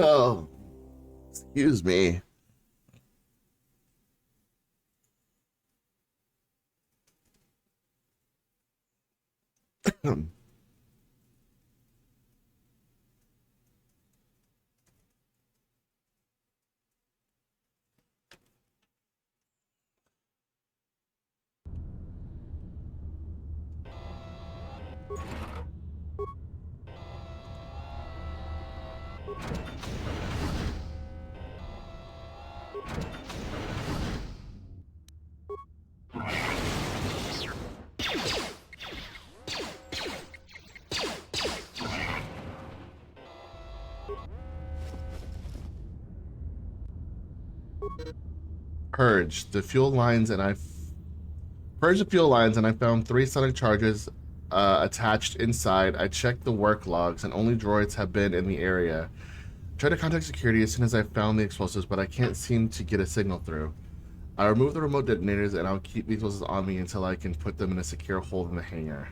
Oh, excuse me. Purged the fuel lines, and I purged the fuel lines, and I found 3 sonic charges attached inside. I checked the work logs, and only droids have been in the area. Tried to contact security as soon as I found the explosives, but I can't seem to get a signal through. I removed the remote detonators, and I'll keep these explosives on me until I can put them in a secure hold in the hangar.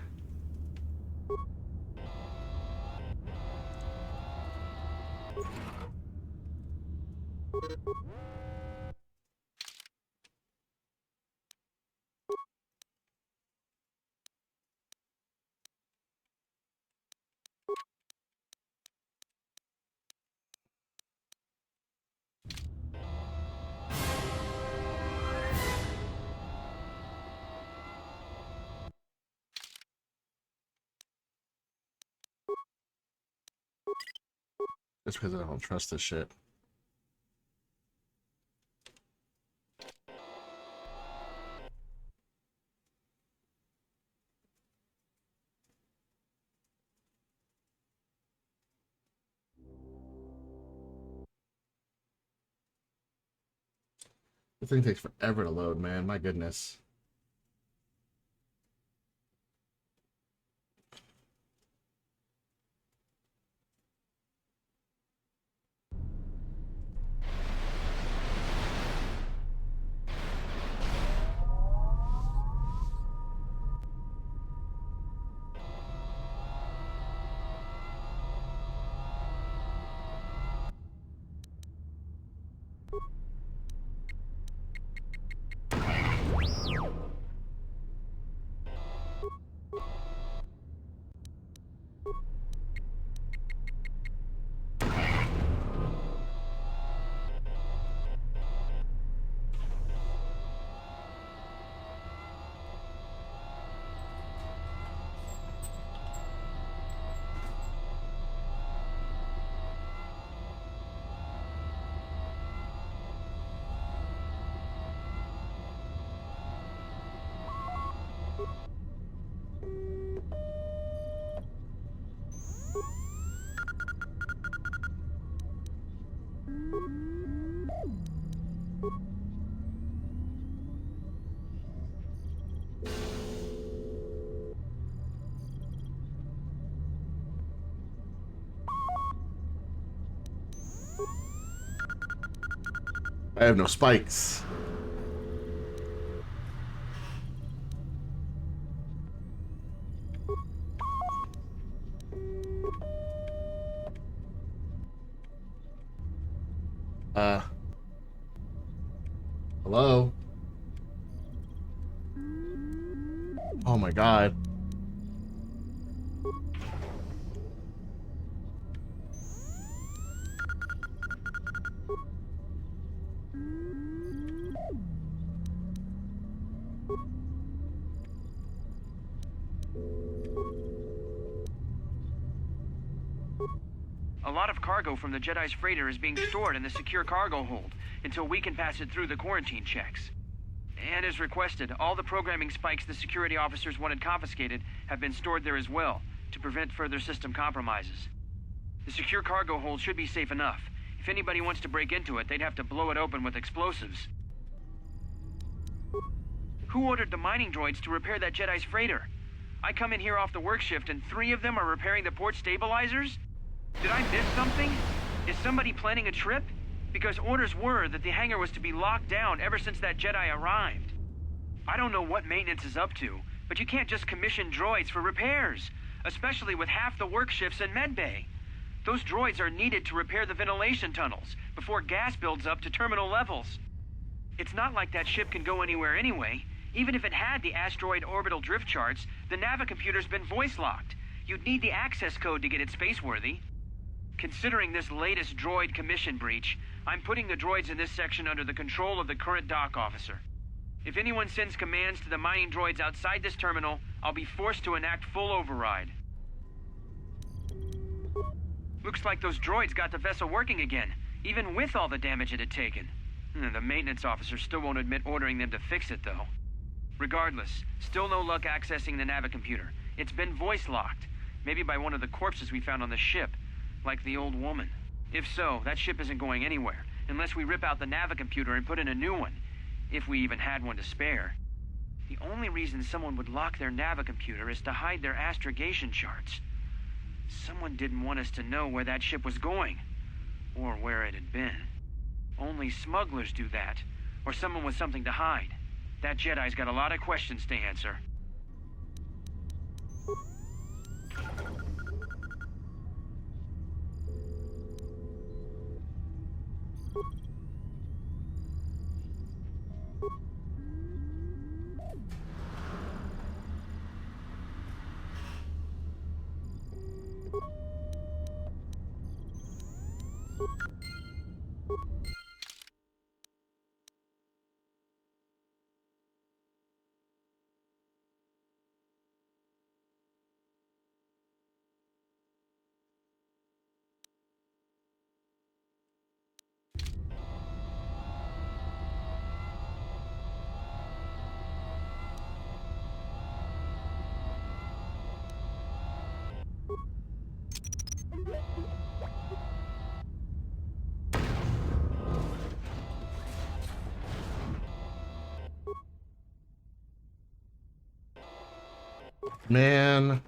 Just because I don't trust this shit. This thing takes forever to load, man. My goodness. I have no spikes. Hello? Oh my god. A lot of cargo from the Jedi's freighter is being stored in the secure cargo hold until we can pass it through the quarantine checks. And as requested, all the programming spikes the security officers wanted confiscated have been stored there as well, to prevent further system compromises. The secure cargo hold should be safe enough. If anybody wants to break into it, they'd have to blow it open with explosives. Who ordered the mining droids to repair that Jedi's freighter? I come in here off the work shift and 3 of them are repairing the port stabilizers? Did I miss something? Is somebody planning a trip? Because orders were that the hangar was to be locked down ever since that Jedi arrived. I don't know what maintenance is up to, but you can't just commission droids for repairs, especially with half the work shifts in medbay. Those droids are needed to repair the ventilation tunnels before gas builds up to terminal levels. It's not like that ship can go anywhere anyway. Even if it had the asteroid orbital drift charts, the navicomputer's been voice-locked. You'd need the access code to get it spaceworthy. Considering this latest droid commission breach, I'm putting the droids in this section under the control of the current dock officer. If anyone sends commands to the mining droids outside this terminal, I'll be forced to enact full override. Looks like those droids got the vessel working again, even with all the damage it had taken. The maintenance officer still won't admit ordering them to fix it, though. Regardless, still no luck accessing the navicomputer. It's been voice-locked, maybe by one of the corpses we found on the ship. Like the old woman. If so, that ship isn't going anywhere, unless we rip out the navicomputer and put in a new one. If we even had one to spare. The only reason someone would lock their navicomputer is to hide their astrogation charts. Someone didn't want us to know where that ship was going. Or where it had been. Only smugglers do that. Or someone with something to hide. That Jedi's got a lot of questions to answer. Man.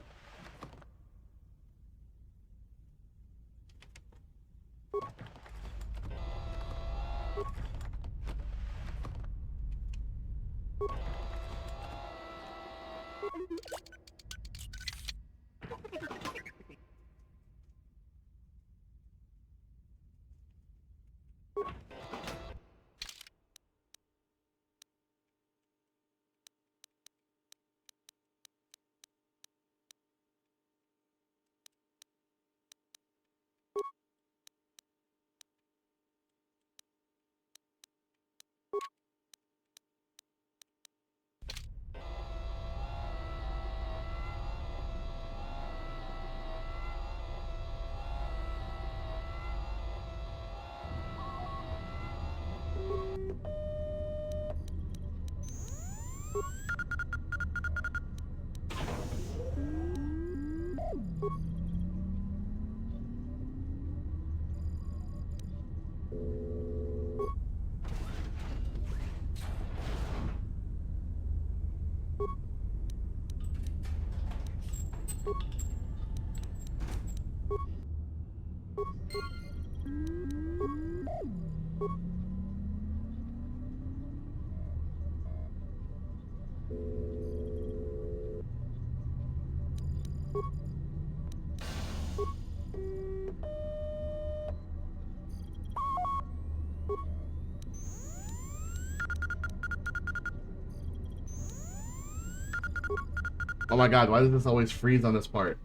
Oh my god, why does this always freeze on this part?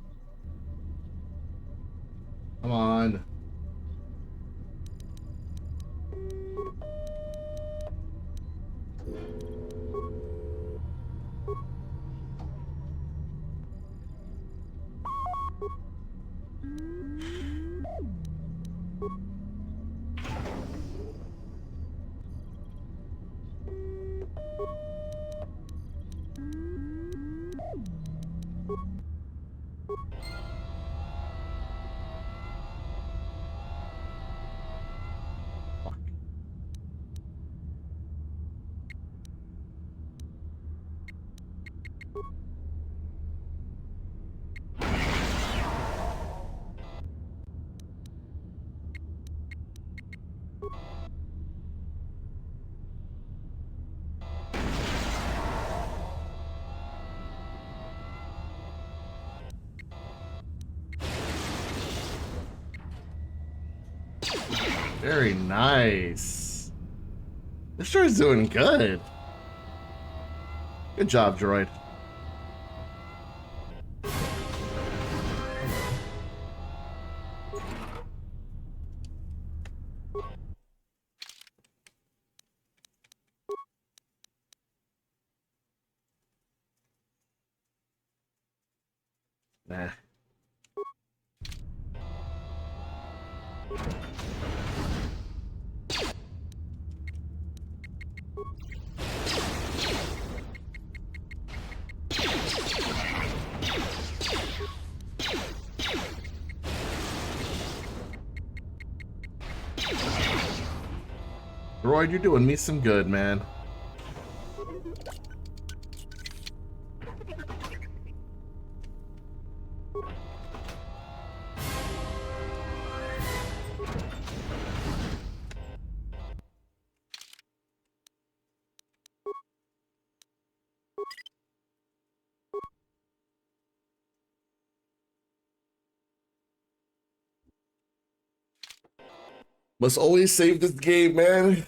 Come on. Very nice. This droid's doing good. Good job, droid. Nah. Droid, you're doing me some good, man. Must always save this game, man.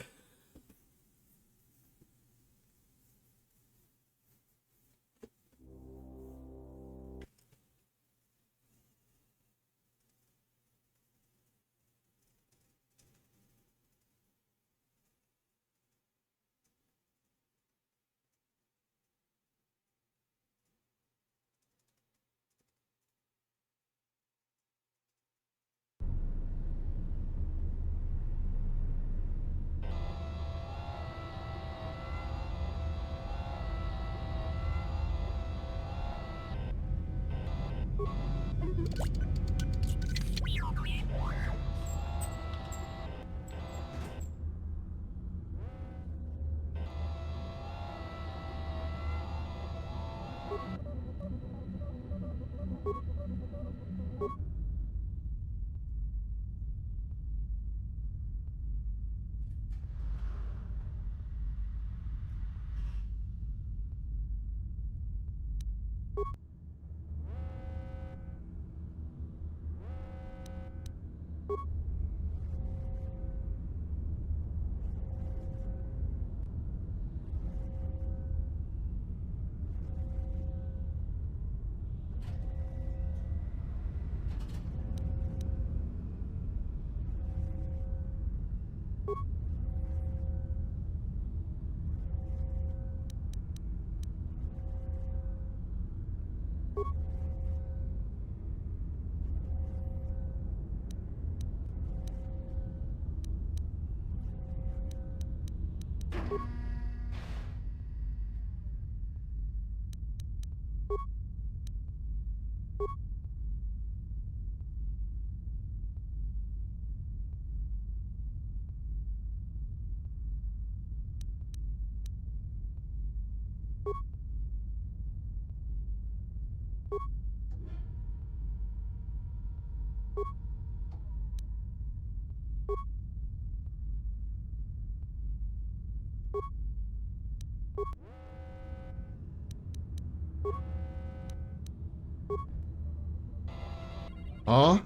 Huh?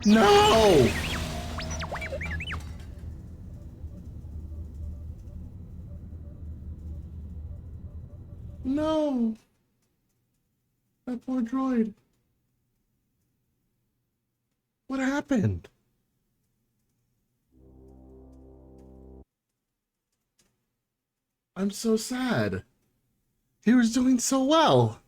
No! No! That poor droid. What happened? I'm so sad. He was doing so well.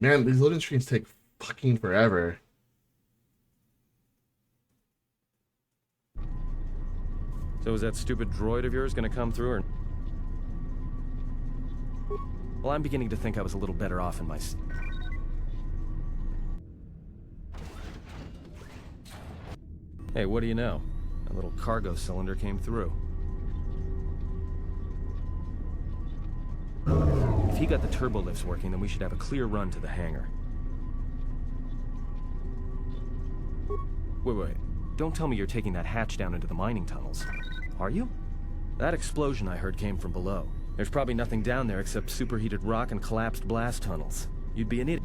Man, these loading screens take fucking forever. So is that stupid droid of yours gonna come through, or... Well, I'm beginning to think I was a little better off in my... Hey, what do you know? A little cargo cylinder came through. If he got the turbo lifts working, then we should have a clear run to the hangar. Wait. Don't tell me you're taking that hatch down into the mining tunnels. Are you? That explosion I heard came from below. There's probably nothing down there except superheated rock and collapsed blast tunnels. You'd be an idiot.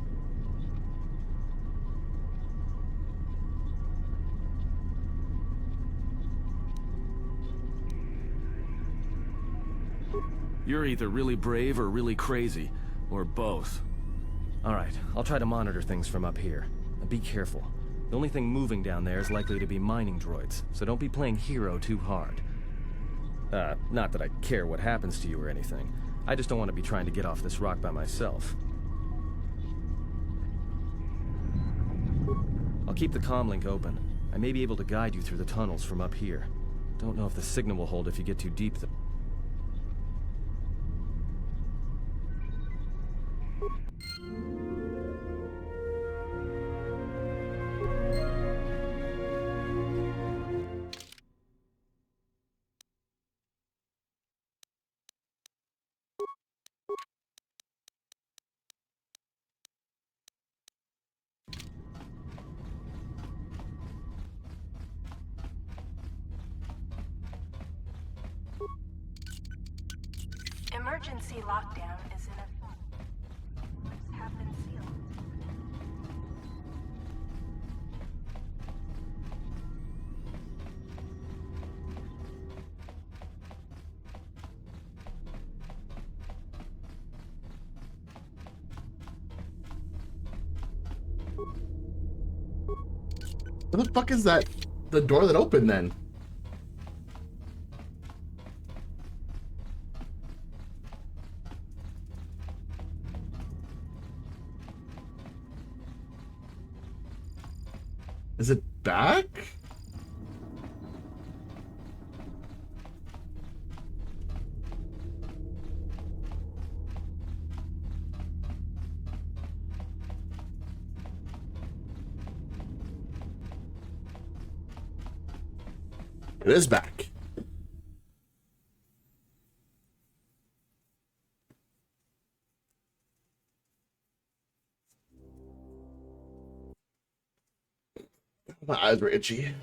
You're either really brave or really crazy, or both. Alright, I'll try to monitor things from up here. Now be careful. The only thing moving down there is likely to be mining droids, so don't be playing hero too hard. Not that I care what happens to you or anything. I just don't want to be trying to get off this rock by myself. I'll keep the comlink open. I may be able to guide you through the tunnels from up here. Don't know if the signal will hold if you get too deep though. Emergency lockdown is in effect. Doors have been sealed. What the fuck is that? The door that opened then? Is it back? It is back. My eyes were itchy.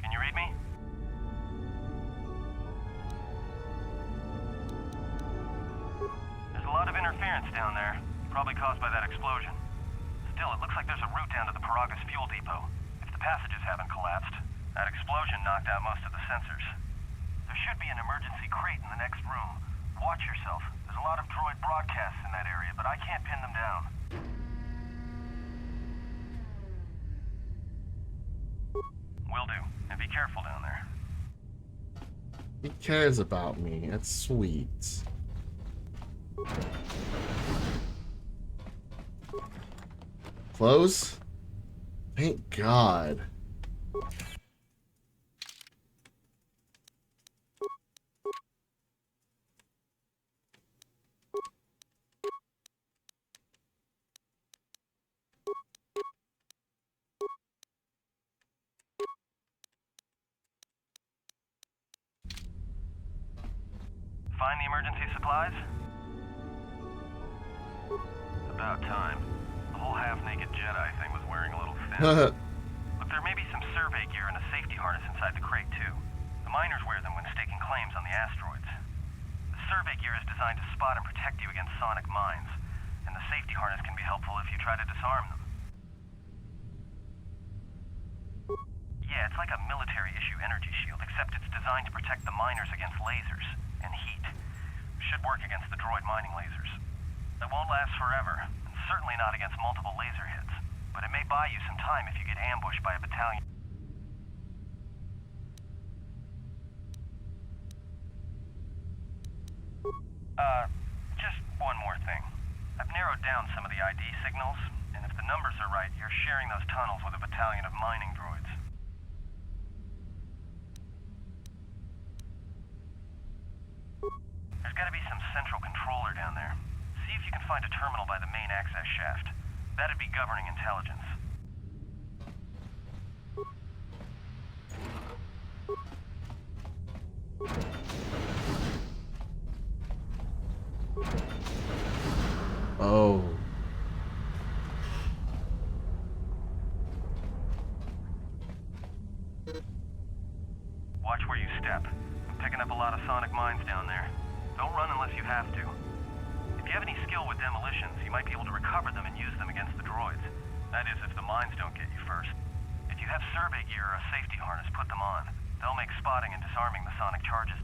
Can you read me? There's a lot of interference down there, probably caused by that explosion. Still, it looks like there's a route down to the Paragas fuel depot. If the passages haven't collapsed, that explosion knocked out most of the sensors. There should be an emergency crate in the next room. Watch yourself. There's a lot of droid broadcasts in that area, but I can't pin them down. Will do. And be careful down there. He cares about me. That's sweet. Close? Thank God. Find the emergency supplies? It's about time. The whole half-naked Jedi thing was wearing a little thin. Look, there may be some survey gear and a safety harness inside the crate, too. The miners wear them when staking claims on the asteroids. The survey gear is designed to spot and protect you against sonic mines, and the safety harness can be helpful if you try to disarm them. Yeah, it's like a military-issue energy shield, except it's designed to protect the miners against lasers and heat. Should work against the droid mining lasers. It won't last forever, and certainly not against multiple laser hits, but it may buy you some time if you get ambushed by a battalion. Just one more thing. I've narrowed down some of the ID signals, and if the numbers are right, you're sharing those tunnels with a battalion of mining droids. There's gotta be some central controller down there. See if you can find a terminal by the main access shaft. That'd be governing intelligence. Oh. Watch where you step. I'm picking up a lot of sonic mines down there. Don't run unless you have to. If you have any skill with demolitions, you might be able to recover them and use them against the droids. That is, if the mines don't get you first. If you have survey gear or a safety harness, put them on. They'll make spotting and disarming the sonic charges.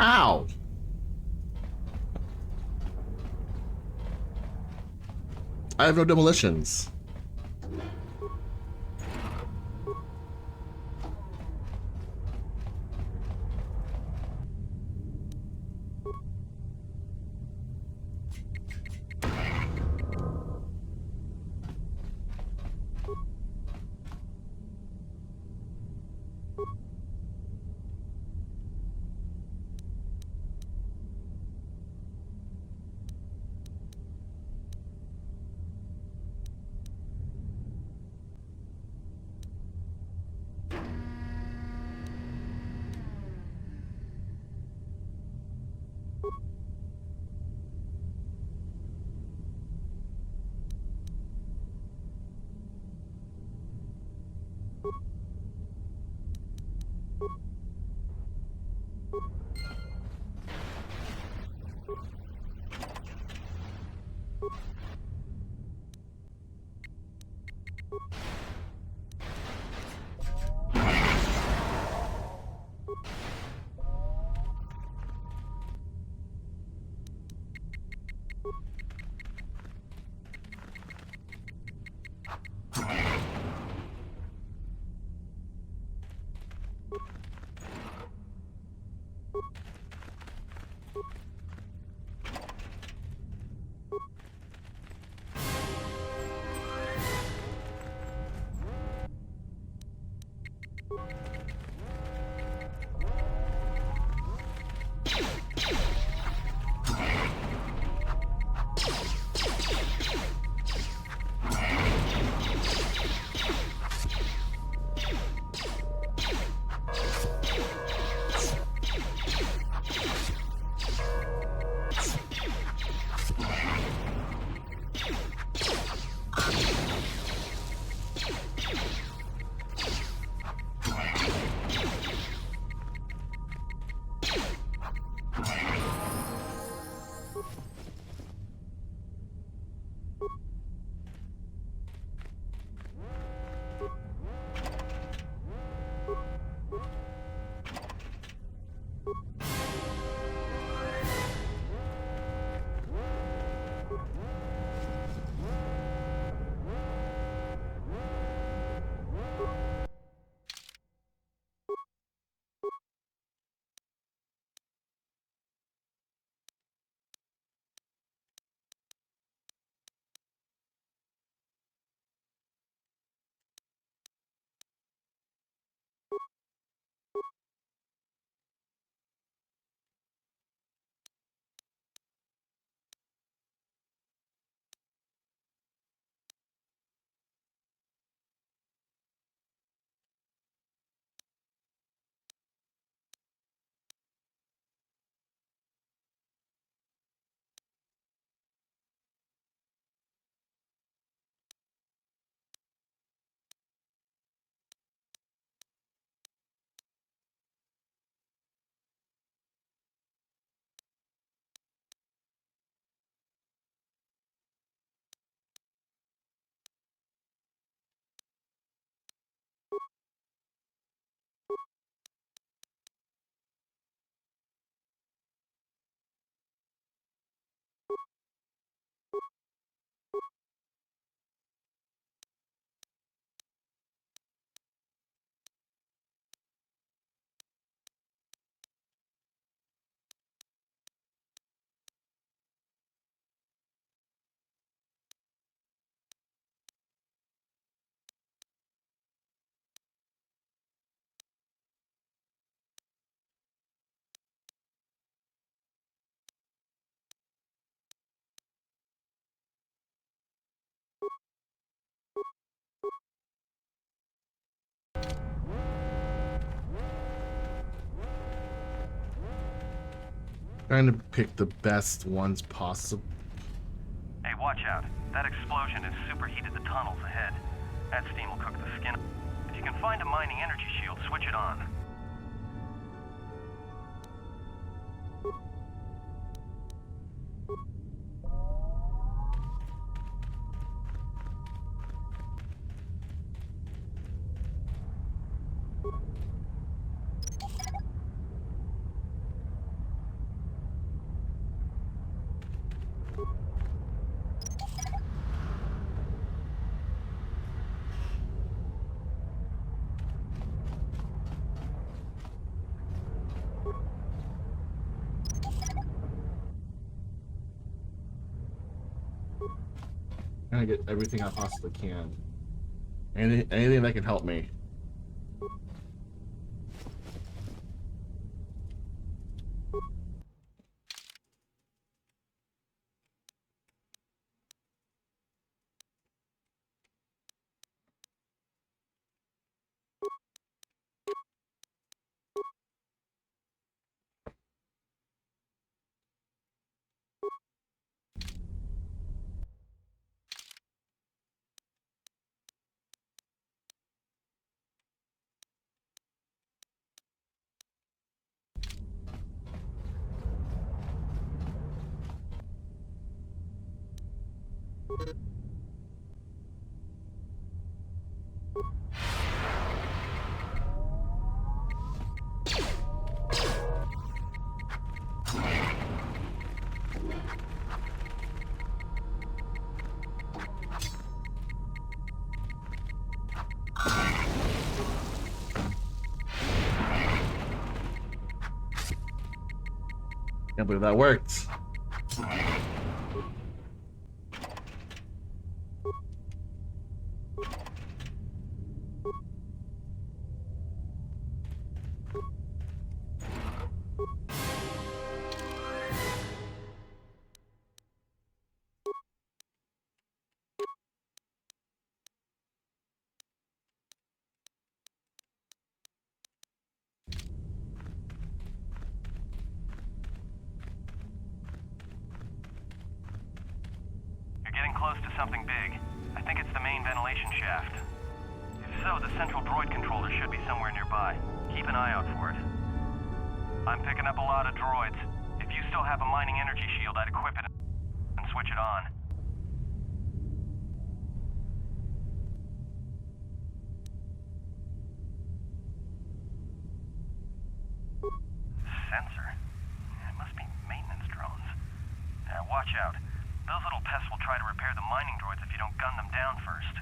Ow! I have no demolitions. Trying to pick the best ones possible. Hey, watch out. That explosion has superheated the tunnels ahead. That steam will cook the skin. If you can find a mining energy shield, switch it on. Trying to get everything I possibly can. Anything that can help me. Can't believe that worked. Close to something big. I think it's the main ventilation shaft. If so, the central droid controller should be somewhere nearby. Keep an eye out for it. I'm picking up a lot of droids. If you still have a mining energy shield, I'd equip it and switch it on. Sensor? It must be maintenance drones. Watch out. Those little pests will try to repair the mining droids if you don't gun them down first.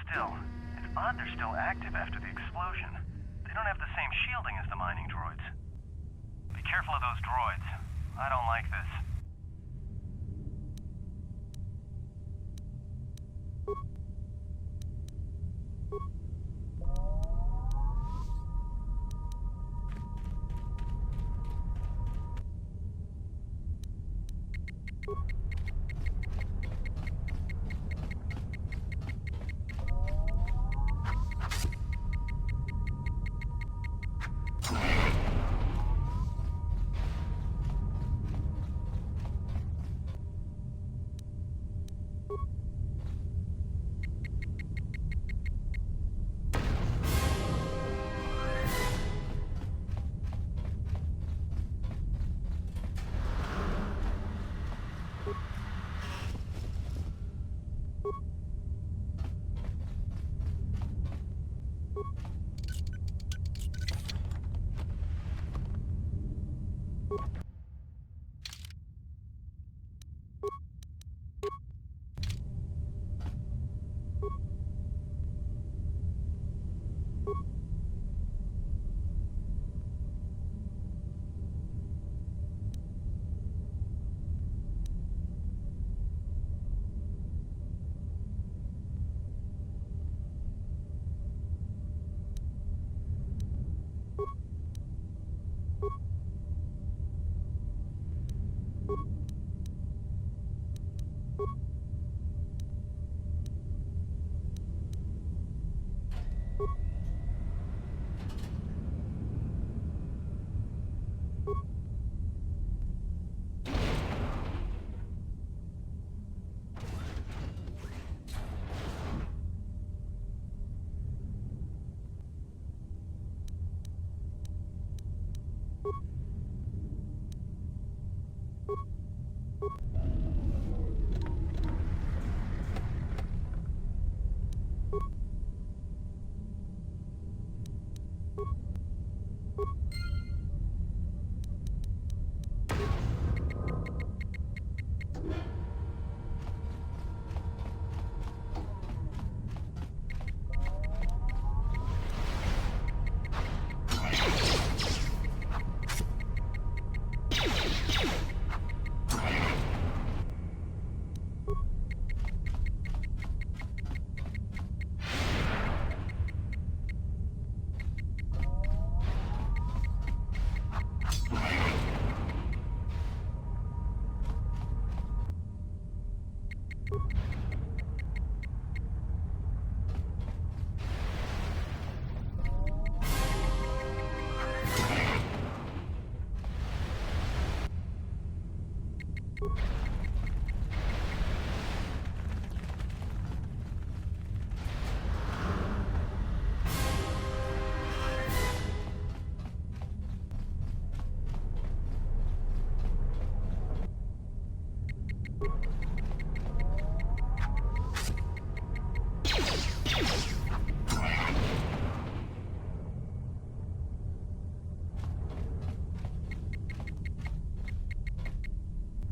Still, it's odd they're still active after the explosion. They don't have the same shielding as the mining droids. Be careful of those droids. I don't like this.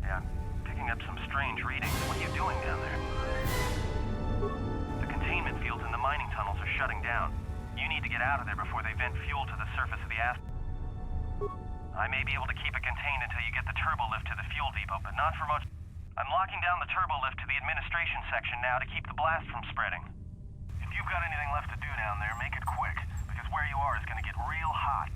Yeah, I'm picking up some strange readings. What are you doing down there? The containment fields in the mining tunnels are shutting down. You need to get out of there before they vent fuel to the surface of the I may be able to keep it contained until you get the turbo lift to the fuel depot, but not for much. I'm locking down the turbo lift to the administration section now to keep the blast from spreading. If you've got anything left to do down there, make it quick, because where you are is going to get real hot.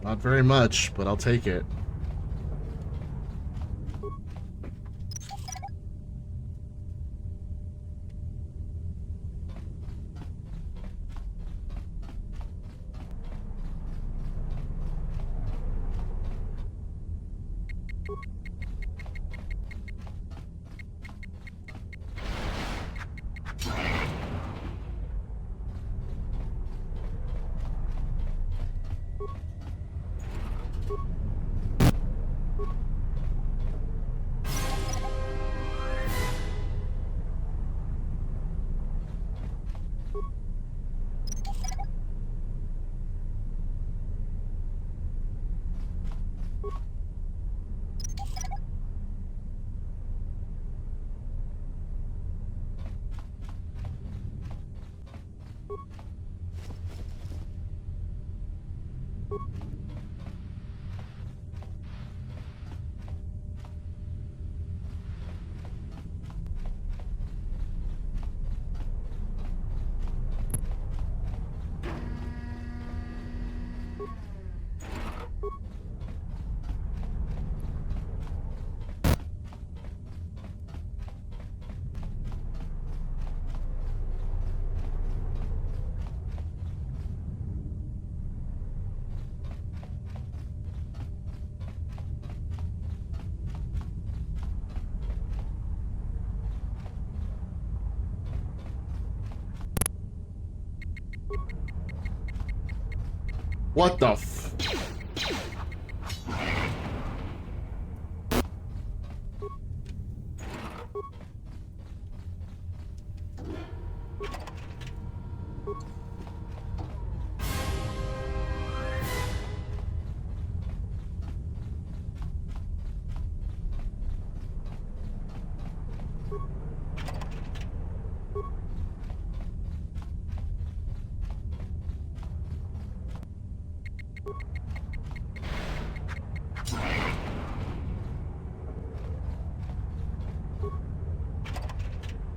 Not very much, but I'll take it. What the f...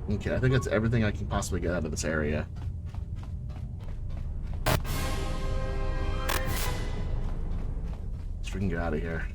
Okay, I think that's everything I can possibly get out of this area. Let's freaking get out of here.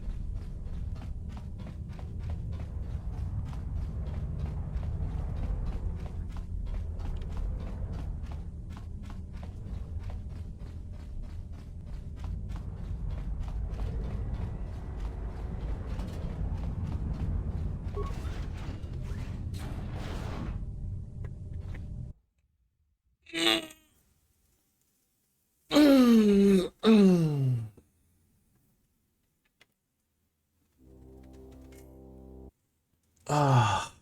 Ah,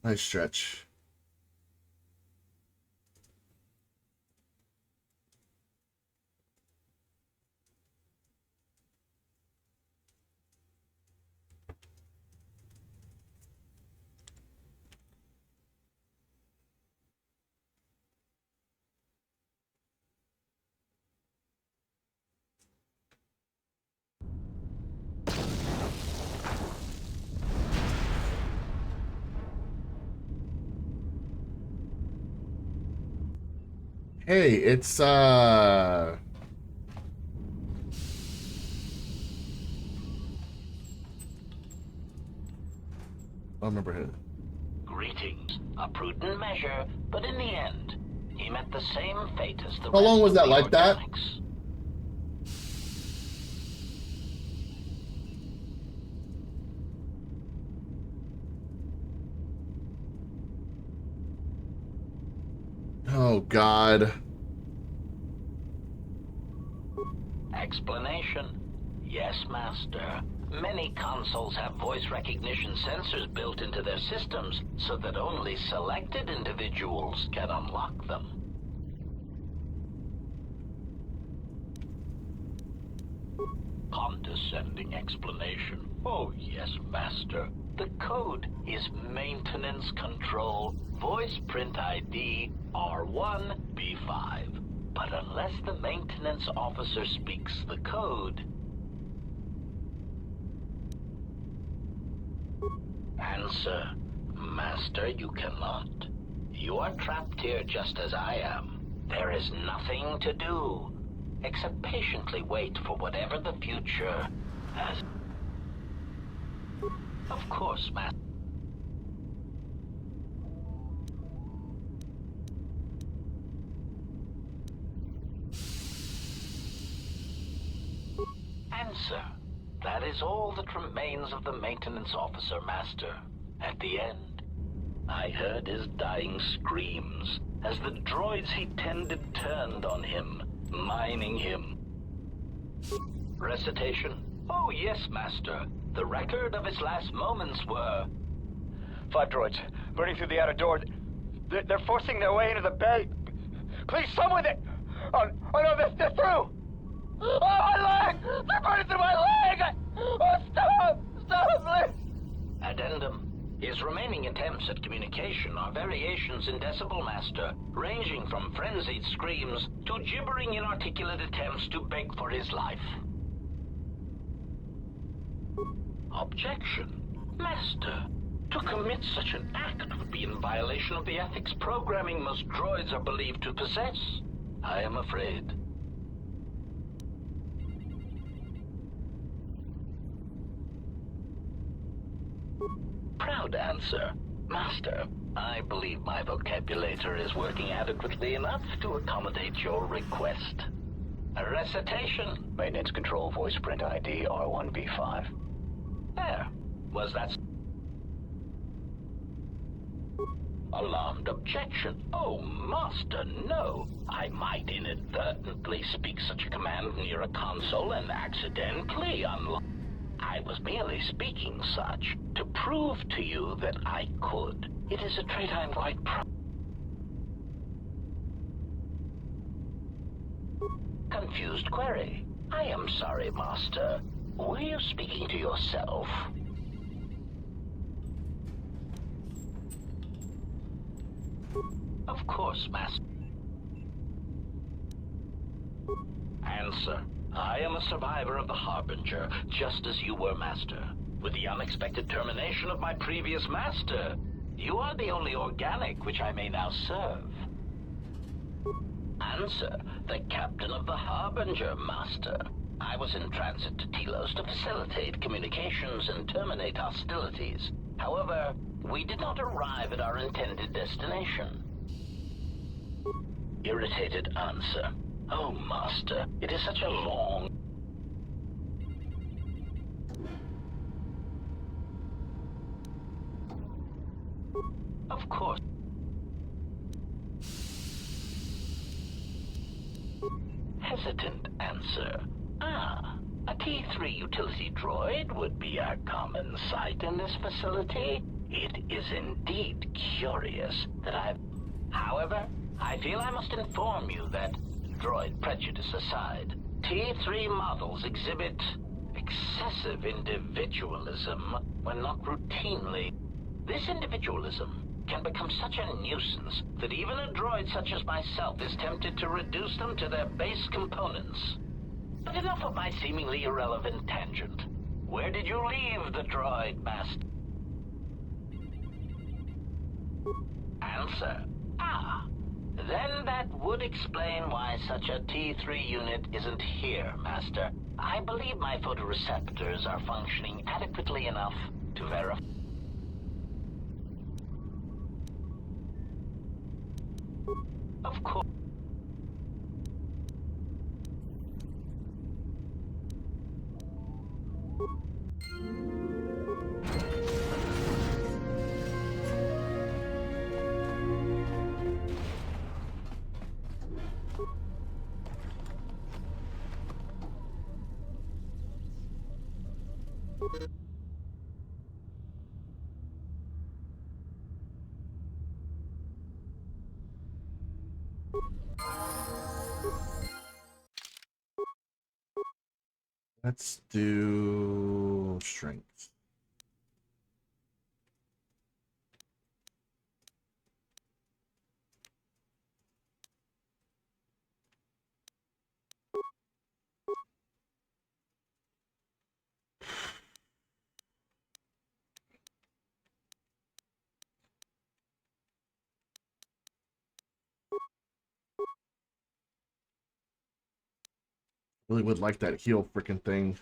nice stretch. Hey, it's I don't remember who. Greetings. A prudent measure, but in the end, he met the same fate as the How long rest was of that the like that? organics. Oh God. Explanation? Yes, Master. Many consoles have voice recognition sensors built into their systems so that only selected individuals can unlock them. Condescending explanation. Oh, yes, Master. The code is Maintenance Control Voice Print ID R1B5. But unless the maintenance officer speaks the code... Answer. Master, you cannot. You are trapped here just as I am. There is nothing to do, except patiently wait for whatever the future has. Of course, Master. Answer. That is all that remains of the maintenance officer, Master. At the end, I heard his dying screams as the droids he tended turned on him, mining him. Recitation? Oh, yes, Master. The record of his last moments were... 5 droids, burning through the outer door. They're forcing their way into the bay. Please, someone that... Oh no, they're through! Oh, my leg! They're burning through my leg! Oh, stop! Stop, please! Addendum. His remaining attempts at communication are variations in decibel, Master, ranging from frenzied screams to gibbering inarticulate attempts to beg for his life. Objection. Master, to commit such an act would be in violation of the ethics programming most droids are believed to possess. I am afraid. Proud answer. Master, I believe my vocabulator is working adequately enough to accommodate your request. A recitation. Maintenance Control Voice Print ID R1B5. There. Was that... Alarmed objection. Oh, Master, no. I might inadvertently speak such a command near a console and accidentally unlock. I was merely speaking such to prove to you that I could. It is a trait I'm quite proud. Confused query. I am sorry, Master. Were you speaking to yourself? Of course, Master. Answer. I am a survivor of the Harbinger, just as you were, Master. With the unexpected termination of my previous Master, you are the only organic which I may now serve. Answer. The captain of the Harbinger, Master. I was in transit to Telos to facilitate communications and terminate hostilities. However, we did not arrive at our intended destination. Irritated answer. Oh, Master, it is such a long... Of course. Hesitant answer. Ah, a T3 utility droid would be a common sight in this facility. It is indeed curious that I've... However, I feel I must inform you that, droid prejudice aside, T3 models exhibit excessive individualism when not routinely. This individualism can become such a nuisance that even a droid such as myself is tempted to reduce them to their base components. But enough of my seemingly irrelevant tangent. Where did you leave the droid, Master? Answer. Ah, then that would explain why such a T3 unit isn't here, Master. I believe my photoreceptors are functioning adequately enough to verify. Of course. Let's do strength. Really would like that heal freaking thing.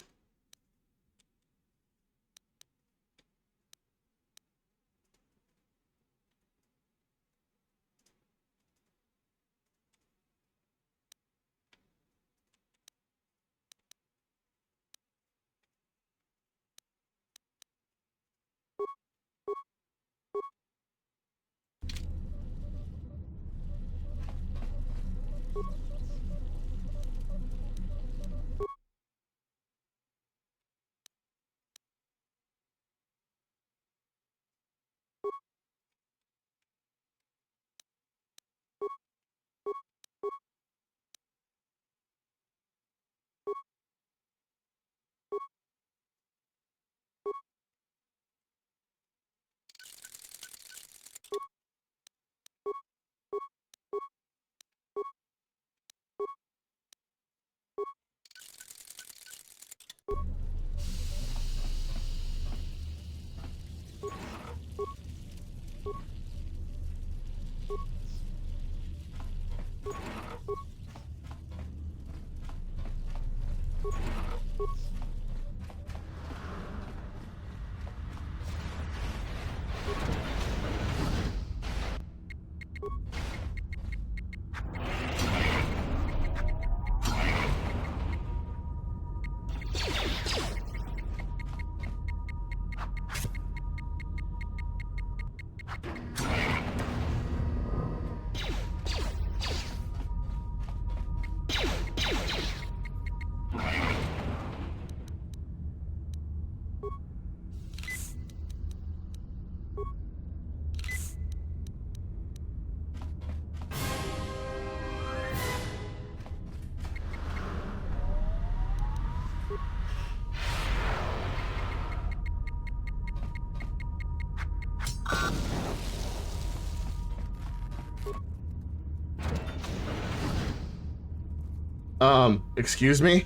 Excuse me?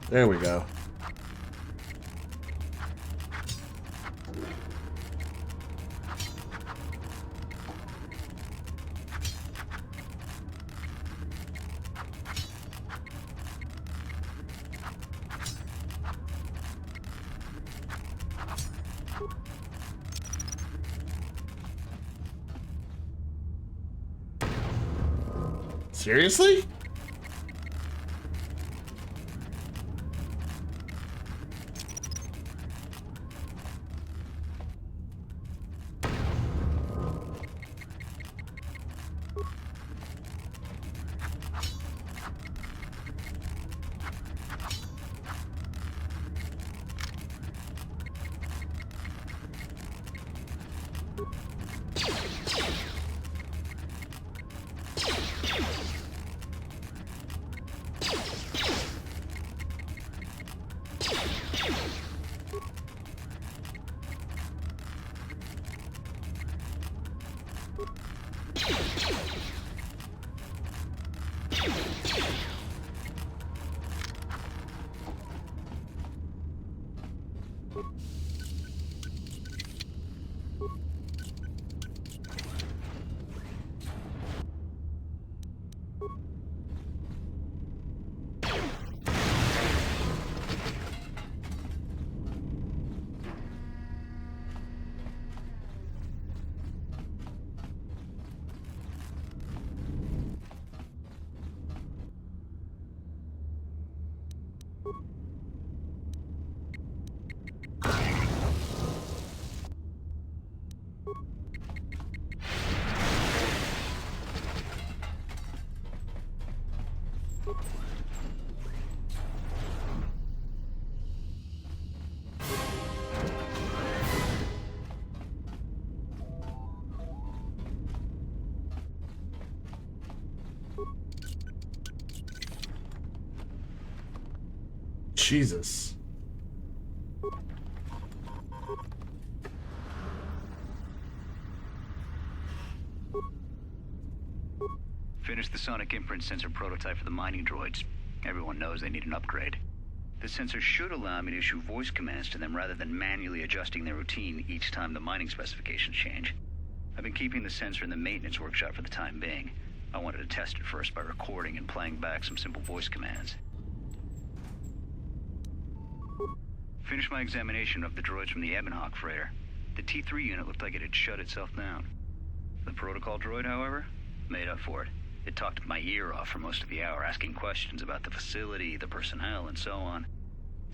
There we go. Seriously? Jesus. Finished the sonic imprint sensor prototype for the mining droids. Everyone knows they need an upgrade. The sensor should allow me to issue voice commands to them rather than manually adjusting their routine each time the mining specifications change. I've been keeping the sensor in the maintenance workshop for the time being. I wanted to test it first by recording and playing back some simple voice commands. Finished my examination of the droids from the Ebonhawk freighter. The T3 unit looked like it had shut itself down. The protocol droid, however, made up for it. It talked my ear off for most of the hour, asking questions about the facility, the personnel, and so on.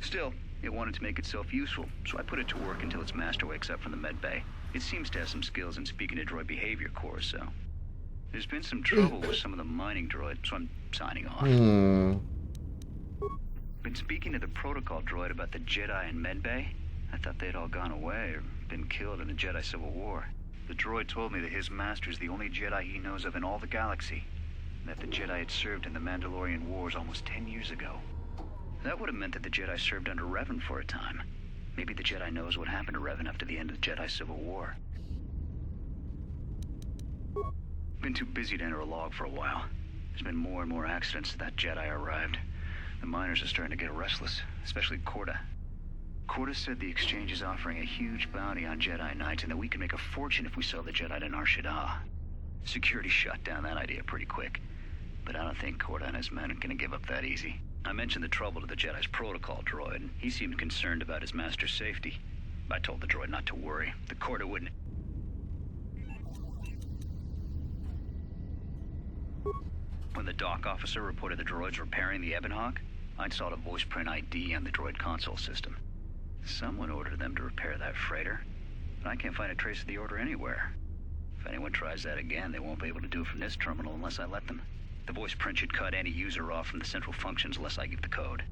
Still, it wanted to make itself useful, so I put it to work until its master wakes up from the med bay. It seems to have some skills in speaking to droid behavior cores, so... There's been some trouble with some of the mining droids, so I'm signing off. Been speaking to the protocol droid about the Jedi in medbay. I thought they'd all gone away or been killed in the Jedi Civil War. The droid told me that his master's the only Jedi he knows of in all the galaxy, and that the Jedi had served in the Mandalorian Wars almost 10 years ago. That would have meant that the Jedi served under Revan for a time. Maybe the Jedi knows what happened to Revan after the end of the Jedi Civil War. Been too busy to enter a log for a while. There's been more and more accidents since that Jedi arrived. The miners are starting to get restless, especially Corda. Corda said the exchange is offering a huge bounty on Jedi Knights and that we can make a fortune if we sell the Jedi to Nar Shaddaa. Security shut down that idea pretty quick, but I don't think Corda and his men are gonna give up that easy. I mentioned the trouble to the Jedi's protocol droid, and he seemed concerned about his master's safety. I told the droid not to worry. The Corda wouldn't... When the dock officer reported the droids repairing the Ebonhawk, I installed a voice print ID on the droid console system. Someone ordered them to repair that freighter, but I can't find a trace of the order anywhere. If anyone tries that again, they won't be able to do it from this terminal unless I let them. The voice print should cut any user off from the central functions unless I give the code.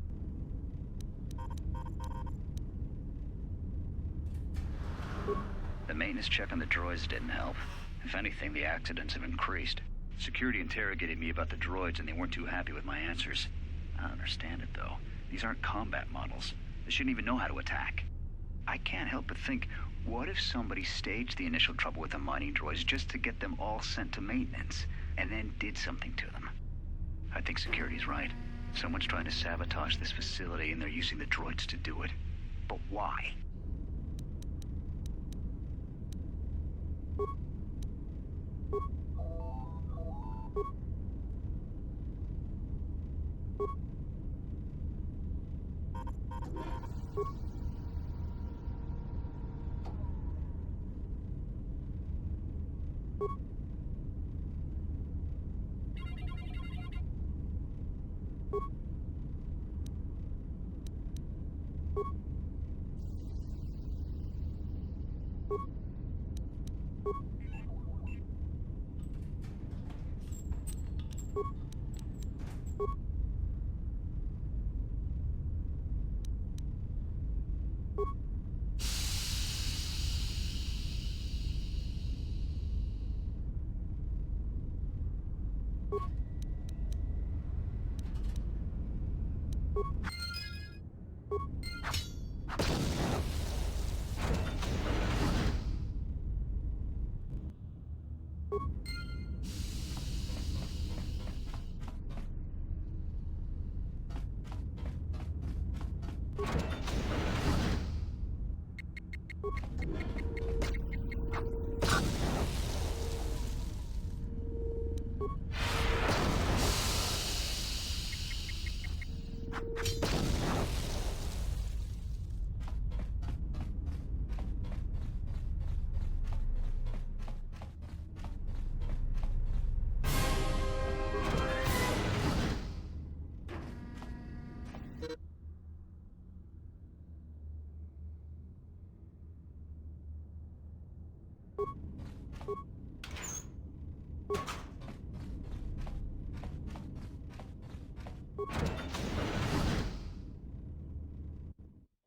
maintenance check on the droids didn't help. If anything, the accidents have increased. Security interrogated me about the droids, and they weren't too happy with my answers. I don't understand it, though. These aren't combat models. They shouldn't even know how to attack. I can't help but think, what if somebody staged the initial trouble with the mining droids just to get them all sent to maintenance, and then did something to them? I think security's right. Someone's trying to sabotage this facility, and they're using the droids to do it. But why?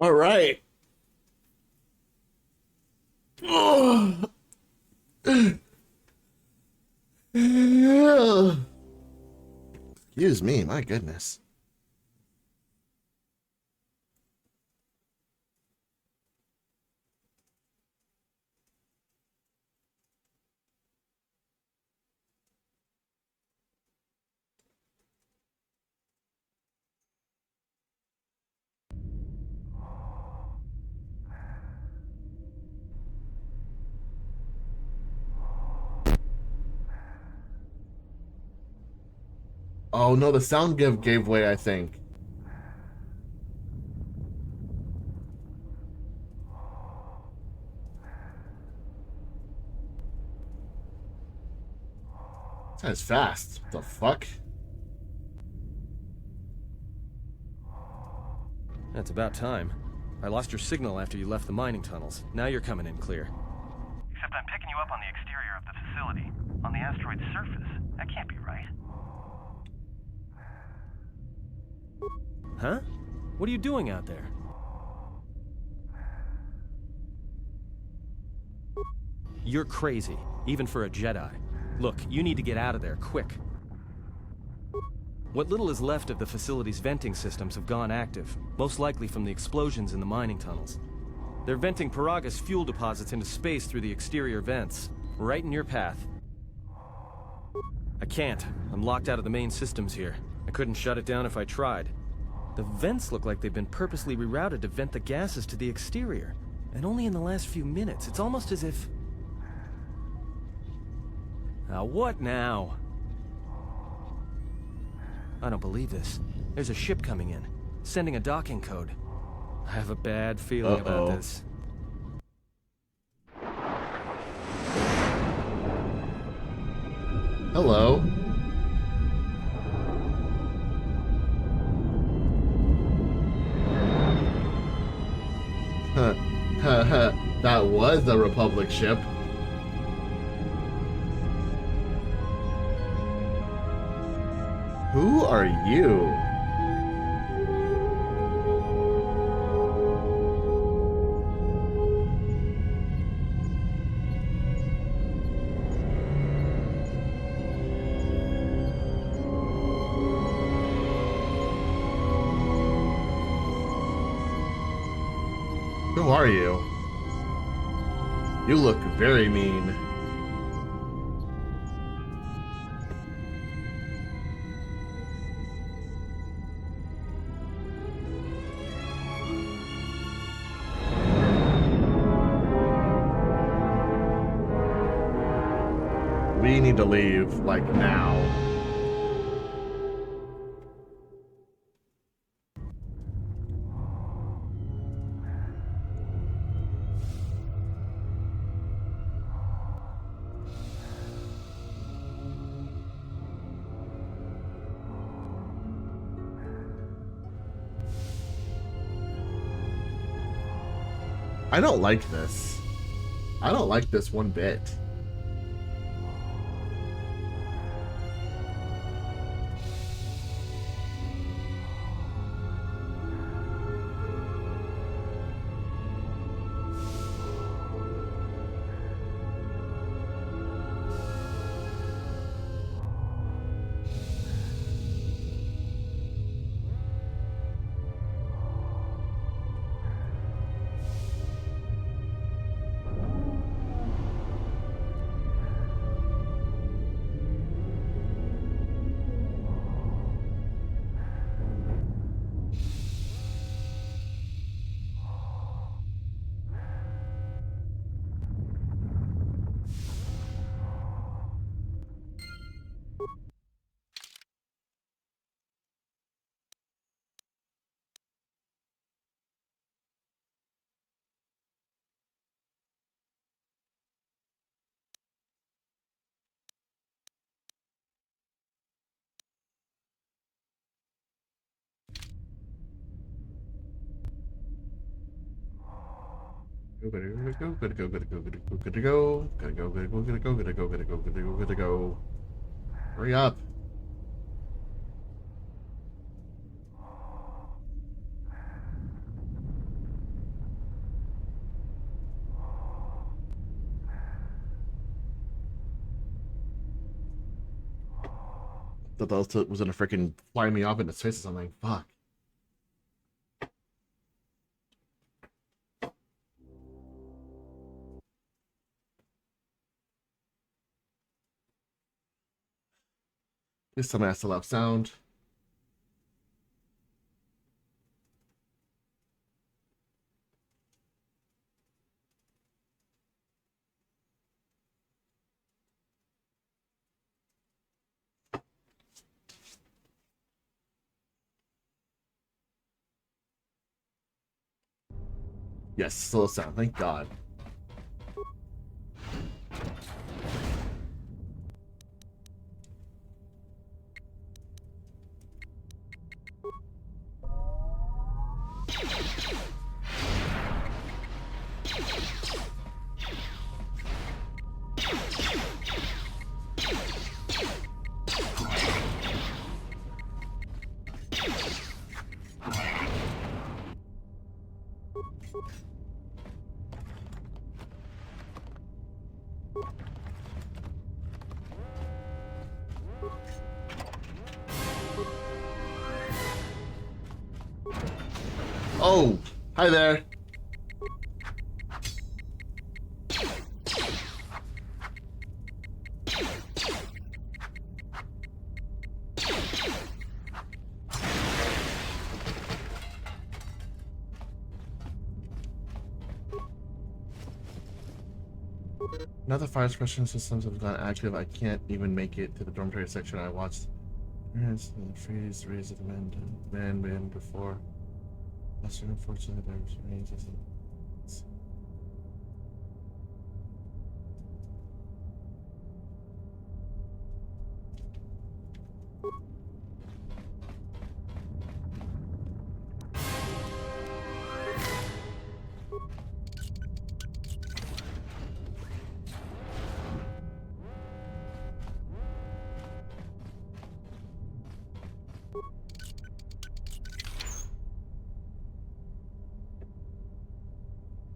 All right. Excuse me, my goodness. Oh no, the sound gave way, I think. That's fast. What the fuck? That's about time. I lost your signal after you left the mining tunnels. Now you're coming in clear. Except I'm picking you up on the exterior of the facility, on the asteroid's surface. That can't be right. Huh? What are you doing out there? You're crazy, even for a Jedi. Look, you need to get out of there, quick. What little is left of the facility's venting systems have gone active, most likely from the explosions in the mining tunnels. They're venting Paraga's fuel deposits into space through the exterior vents, right in your path. I can't. I'm locked out of the main systems here. I couldn't shut it down if I tried. The vents look like they've been purposely rerouted to vent the gases to the exterior. And only in the last few minutes. It's almost as if... Now, what now? I don't believe this. There's a ship coming in, sending a docking code. I have a bad feeling about this. Hello. That was the Republic ship. Who are you? are you? You look very mean. We need to leave, like, now. I don't like this. I don't like this one bit. Gotta go. Hurry up. Thought that was gonna freaking fly me off into space or something. Fuck. This time I still have sound. Yes, still sound. Thank God. Oh, hi there. Now the fire suppression systems have gone active. I can't even make it to the dormitory section. I watched the freeze raise of the man before. That's unfortunately there remains as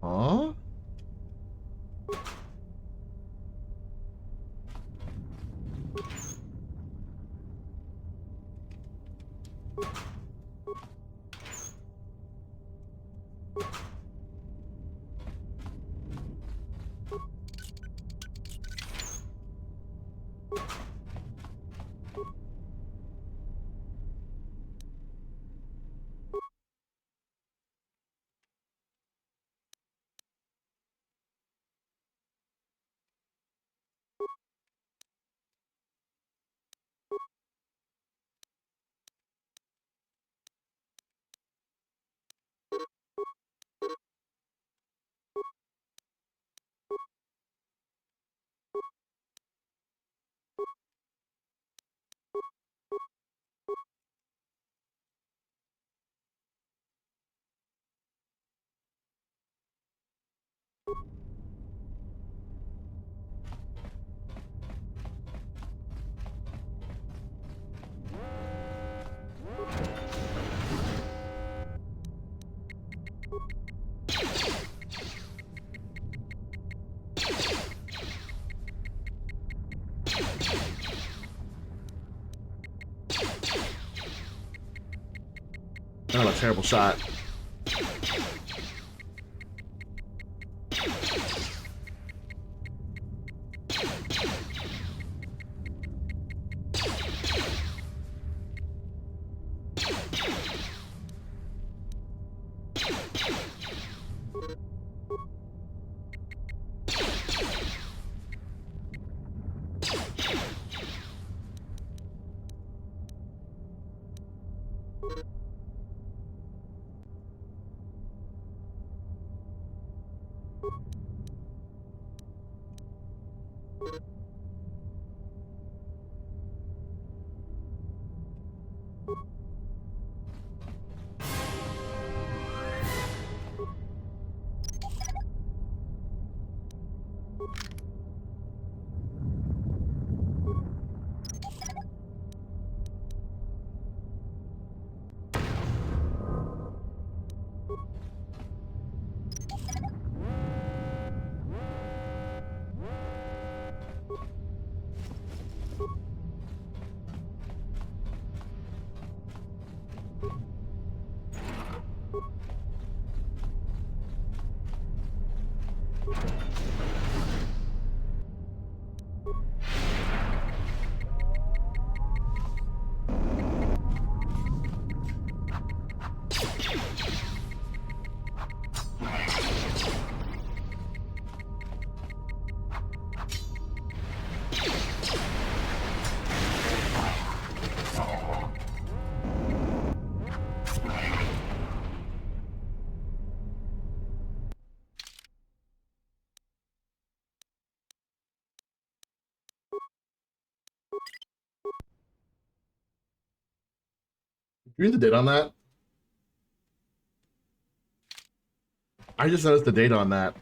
Huh? I got a terrible shot. You read the date on that? I just noticed the date on that.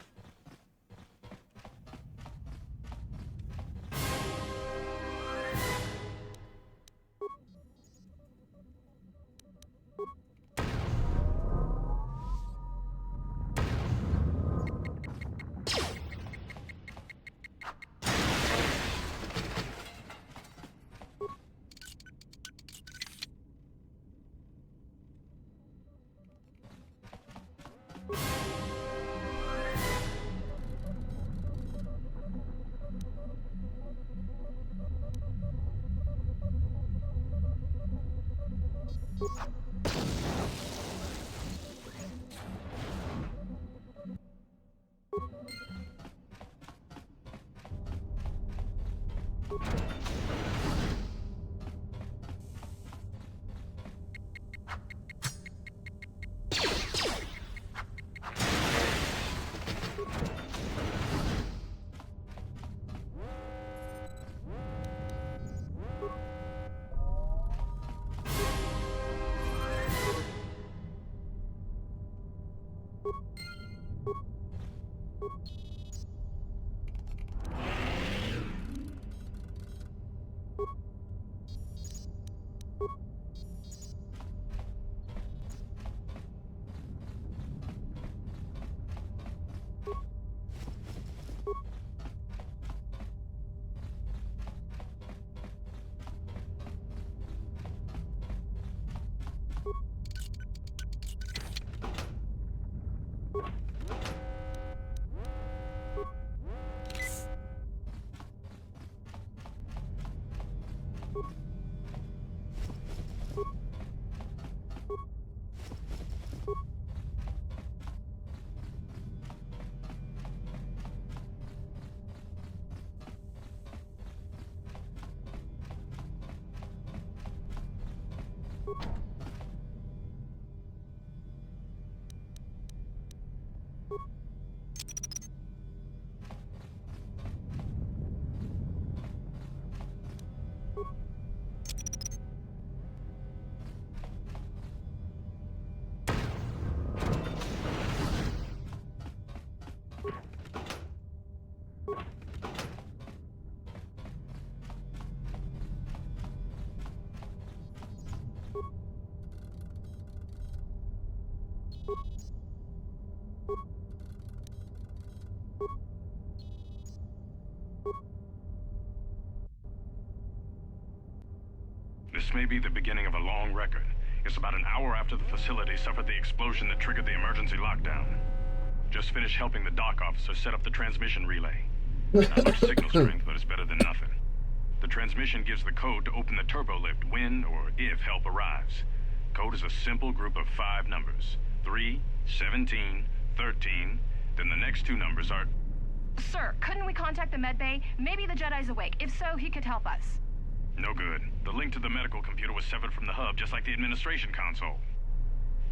This may be the beginning of a long record. It's about an hour after the facility suffered the explosion that triggered the emergency lockdown. Just finished helping the dock officer set up the transmission relay. Not much signal strength, but it's better than nothing. The transmission gives the code to open the turbo lift when or if help arrives. Code is a simple group of 5 numbers. 3, 17, 13. Then the next 2 numbers are... Sir, couldn't we contact the med bay? Maybe the Jedi's awake. If so, he could help us. No good. The link to the medical computer was severed from the hub, just like the administration console.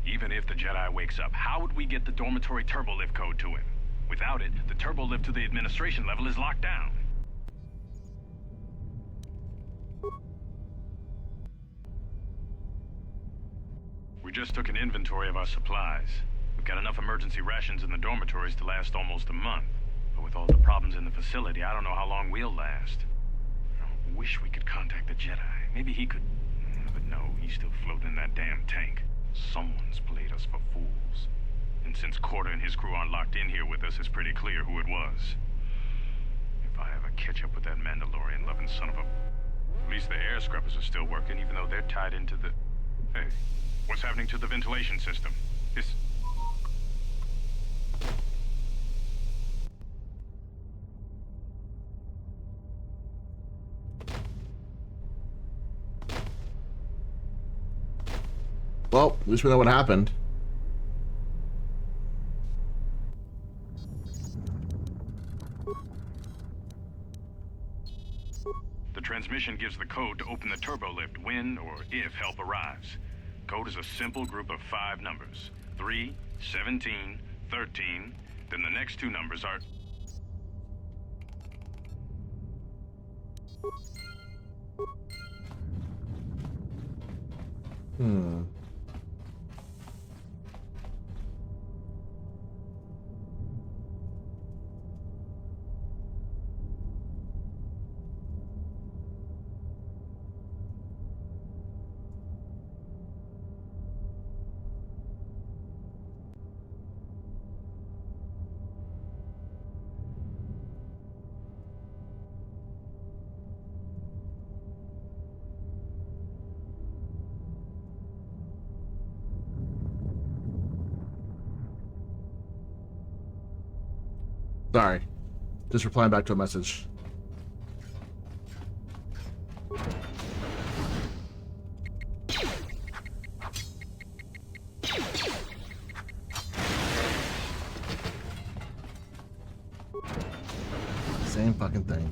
Even if the Jedi wakes up, how would we get the dormitory turbo lift code to him? Without it, the turbo lift to the administration level is locked down. We just took an inventory of our supplies. We've got enough emergency rations in the dormitories to last almost a month. But with all the problems in the facility, I don't know how long we'll last. I wish we could contact the Jedi. Maybe he could... But no, he's still floating in that damn tank. Someone's played us for fools. And since Corder and his crew aren't locked in here with us, it's pretty clear who it was. If I ever catch up with that Mandalorian-loving son of a... At least the air scrubbers are still working, even though they're tied into the... Hey, what's happening to the ventilation system? It's... Well, at least we know what happened. The transmission gives the code to open the turbo lift when or if help arrives. Code is a simple group of 5 numbers. 3, 17, 13. Then the next 2 numbers are... Sorry. Just replying back to a message. Same fucking thing.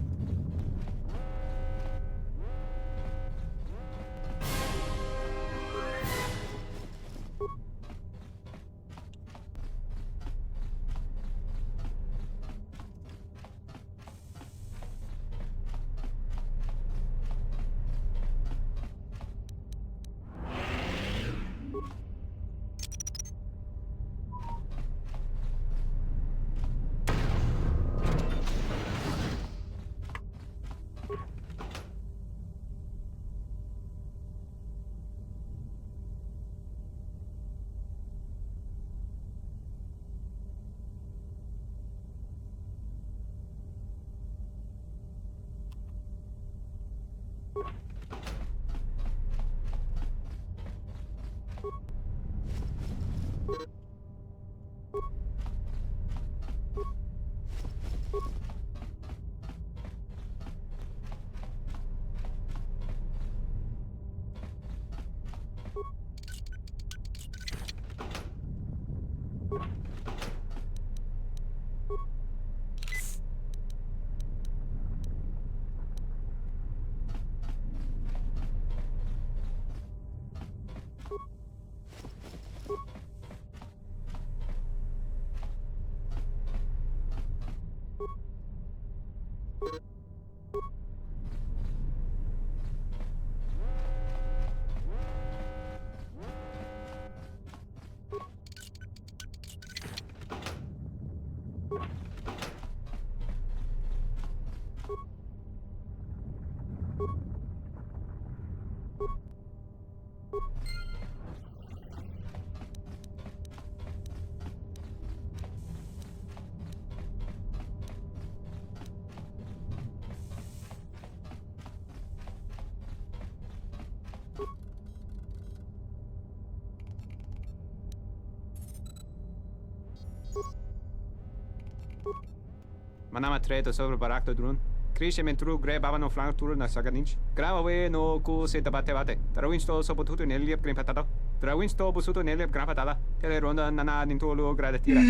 Manama treto sobre barakto drun. Krishe mentru gre bavano flank tour na saganich. Gravawe no ku se tabate bate. Trawinsto so potuto neliep green patata. Trawinsto busuto neliep gran patata. Tele ronda nana nintolo gradatira.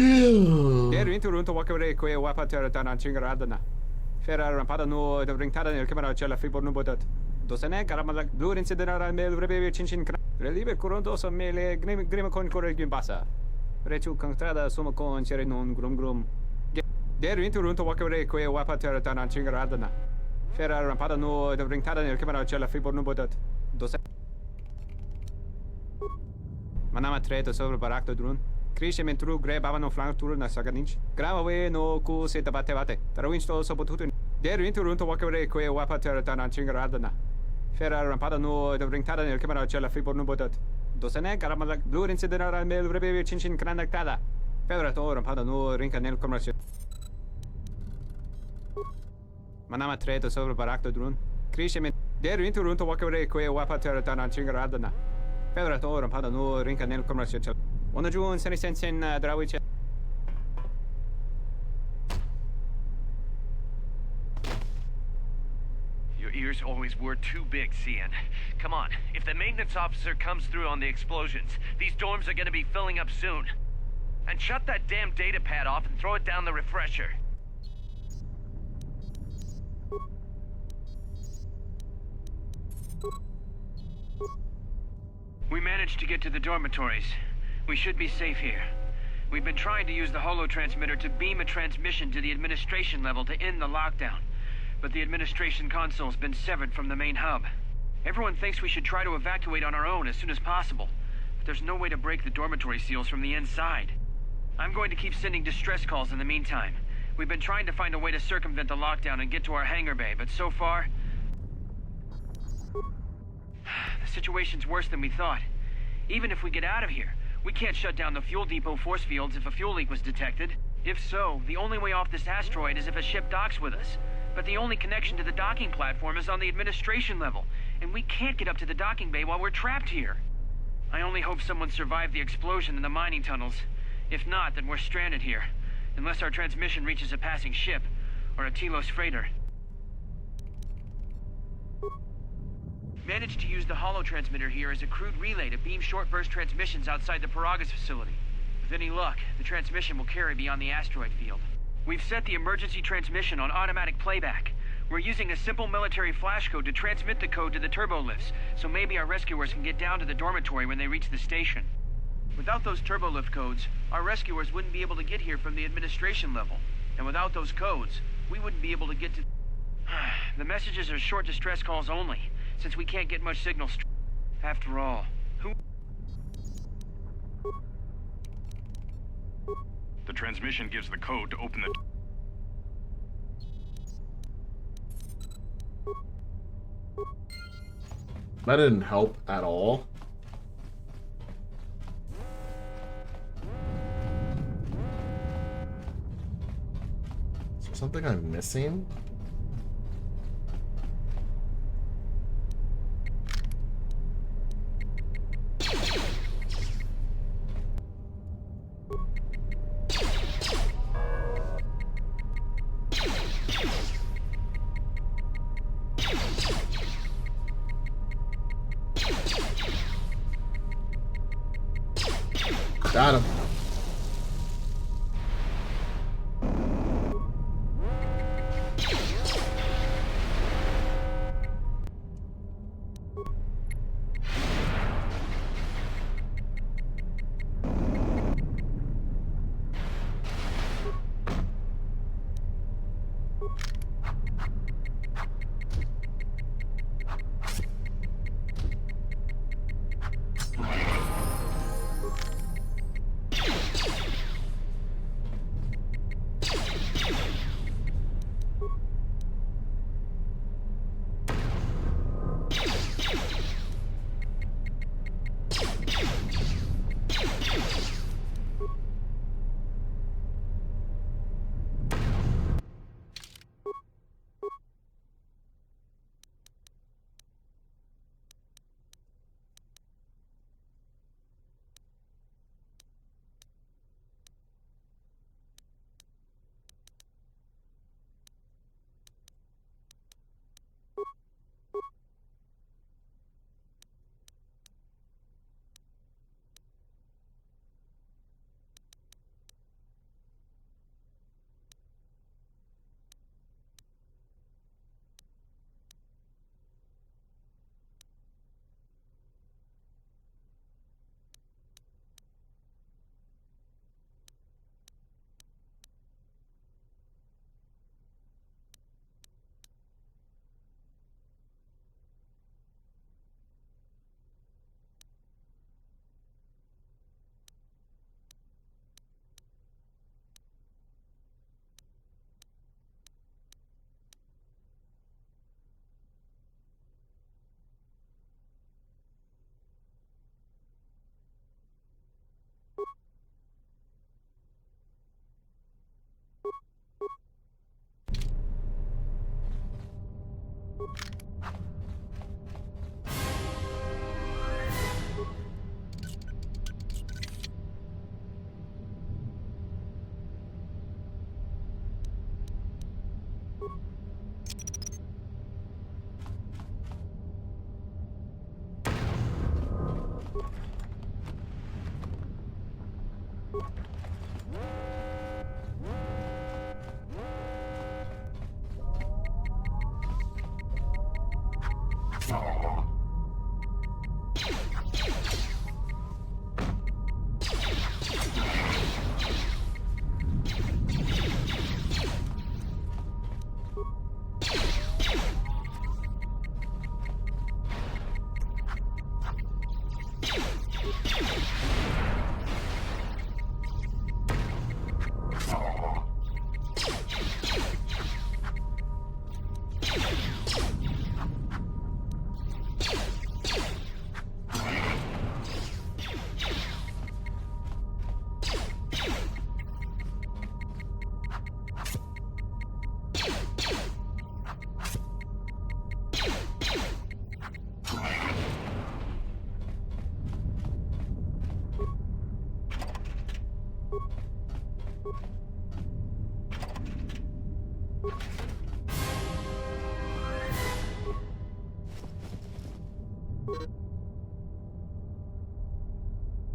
Der into runto wakere que wapa terra chingaradana. Ferra rampada no de ringtada nel camera cella fibor no botat. Dosene caramala blue incidera mel rebe chinchin. Relive coronto so mele grima con corregin basa. Rechu contrada somo con chere non grum. Der into runto wakere que wapa terra chingaradana. Ferra rampada no de ringtada nel camera cella fibor no botat. Dosene Manama treto sobre barakto drun. Krishe mentru gre bavano flank tour na saganich. Gravawe no ku se tabate bate. Trawinsto so potuto. Der into runto wakere que wapa terra chingaradana. Ferra rampada no de ringtada nel camera cella fibor no botat. Dosene caramala blue incidera mel rebe chinchin cranactada. Ferra to rampada no rinca nel commercio. Manama treto sobre barakto drun. Krishe der into runto wakere que wapa terra chingaradana. Ferra to rampada no rinca nel commercio. Ona jun seni sensen drawiche. Your ears always were too big, Cian. Come on, if the maintenance officer comes through on the explosions, these dorms are gonna be filling up soon. And shut that damn data pad off and throw it down the refresher. We managed to get to the dormitories. We should be safe here. We've been trying to use the holo transmitter to beam a transmission to the administration level to end the lockdown. But the administration console's been severed from the main hub. Everyone thinks we should try to evacuate on our own as soon as possible. But there's no way to break the dormitory seals from the inside. I'm going to keep sending distress calls in the meantime. We've been trying to find a way to circumvent the lockdown and get to our hangar bay, but so far... the situation's worse than we thought. Even if we get out of here, we can't shut down the fuel depot force fields if a fuel leak was detected. If so, the only way off this asteroid is if a ship docks with us. But the only connection to the docking platform is on the administration level, and we can't get up to the docking bay while we're trapped here. I only hope someone survived the explosion in the mining tunnels. If not, then we're stranded here, unless our transmission reaches a passing ship, or a Telos freighter. Managed to use the holo transmitter here as a crude relay to beam short-burst transmissions outside the Paragas facility. With any luck, the transmission will carry beyond the asteroid field. We've set the emergency transmission on automatic playback. We're using a simple military flash code to transmit the code to the turbo lifts, so maybe our rescuers can get down to the dormitory when they reach the station. Without those turbo lift codes, our rescuers wouldn't be able to get here from the administration level. And without those codes, we wouldn't be able to get to... The messages are short distress calls only, since we can't get much signal. After all, who... The transmission gives the code to open the... That didn't help at all. Is there something I'm missing? Got him.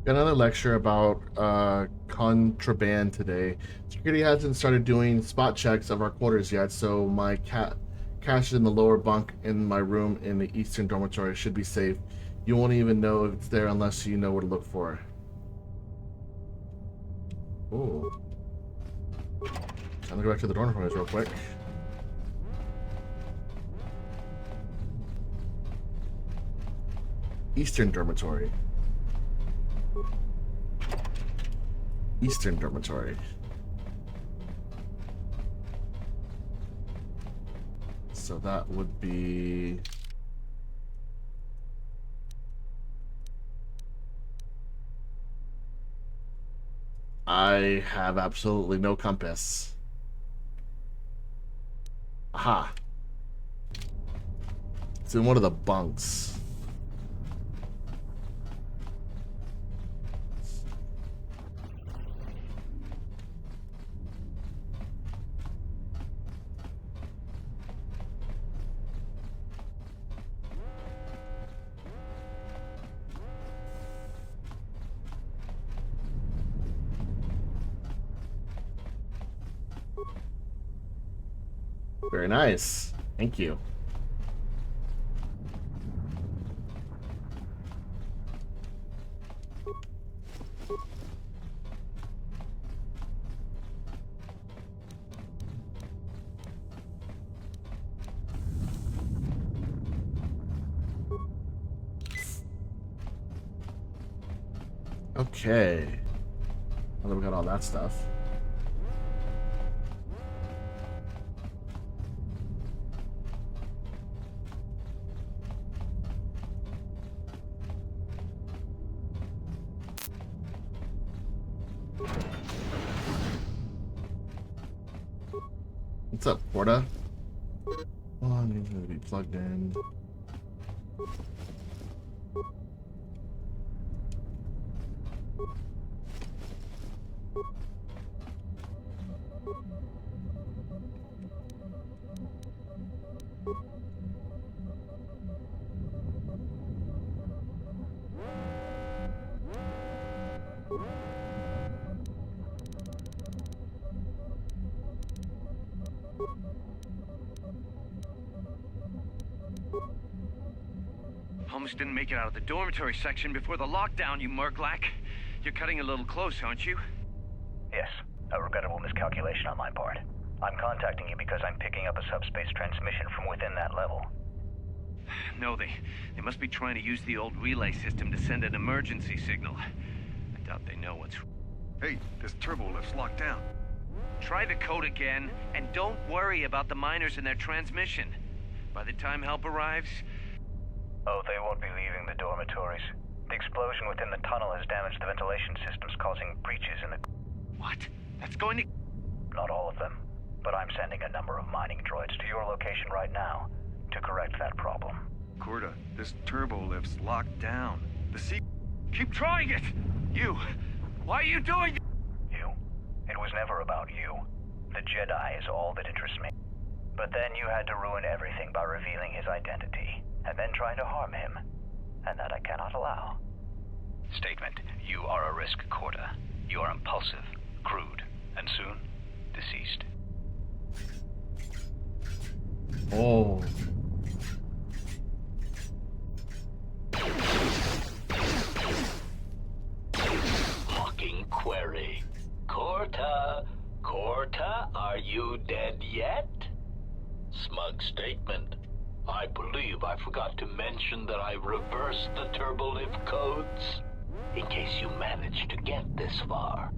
Got another lecture about contraband today. Security hasn't started doing spot checks of our quarters yet, so my cache in the lower bunk in my room in the eastern dormitory should be safe. You won't even know if it's there unless you know where to look for it. Ooh. Time to go back to the dormitories real quick. Eastern dormitory. Eastern dormitory. So that would be... I have absolutely no compass. Aha. It's in one of the bunks. Very nice. Thank you. Okay. Now that we got all that stuff. What's up, Porta? Oh, needs to be plugged in. Almost didn't make it out of the dormitory section before the lockdown, you Murglak. You're cutting a little close, aren't you? Yes, a regrettable miscalculation on my part. I'm contacting you because I'm picking up a subspace transmission from within that level. No, they must be trying to use the old relay system to send an emergency signal. I doubt they know what's... Hey, this turbo lift's locked down. Try the code again, and don't worry about the miners and their transmission. By the time help arrives... Oh, they won't be leaving the dormitories. The explosion within the tunnel has damaged the ventilation systems, causing breaches in the... What? That's going to... Not all of them, but I'm sending a number of mining droids to your location right now to correct that problem. Corda, this turbo lift's locked down. The sea... Keep trying it! You! Why are you doing it? You? It was never about you. The Jedi is all that interests me. But then you had to ruin everything by revealing his identity, and then trying to harm him. And that I cannot allow. Statement. You are a risk, Corda. You are impulsive, crude, and soon, deceased. Oh. Hawking query. Corta, are you dead yet? Smug statement. I believe I forgot to mention that I reversed the turbolift codes, in case you managed to get this far.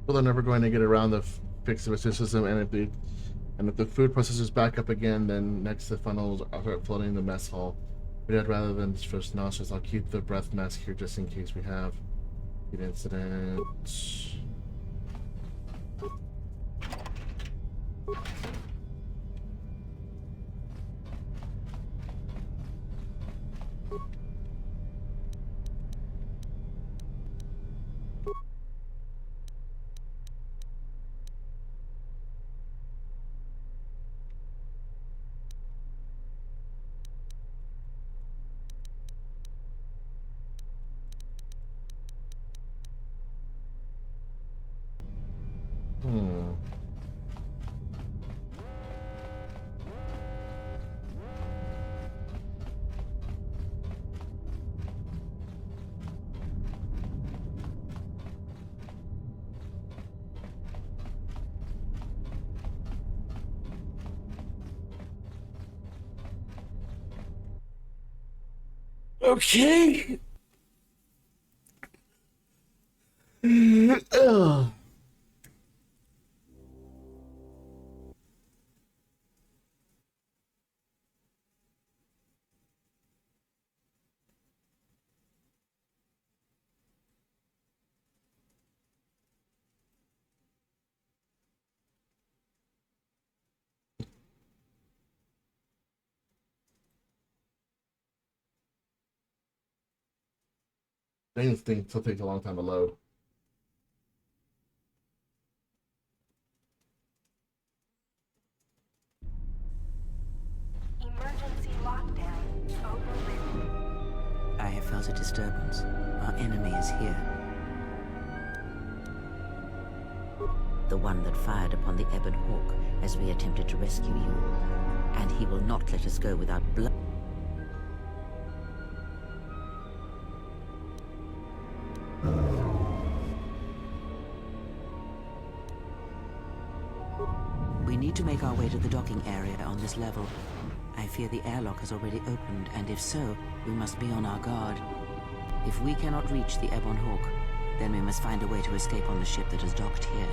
Well, they're never going to get around the fix of a system, and if the food processor's back up again, then next the funnels are start floating in the mess hall. But yet, rather than just nauseous, I'll keep the breath mask here just in case we have an incident. Hmm. Okay. Ugh. Things still takes a long time to load. Emergency lockdown overridden. I have felt a disturbance. Our enemy is here. The one that fired upon the Ebon Hawk as we attempted to rescue you. And he will not let us go without blood. We need to make our way to the docking area on this level. I fear the airlock has already opened, and if so, we must be on our guard. If we cannot reach the Ebon Hawk, then we must find a way to escape on the ship that is docked here.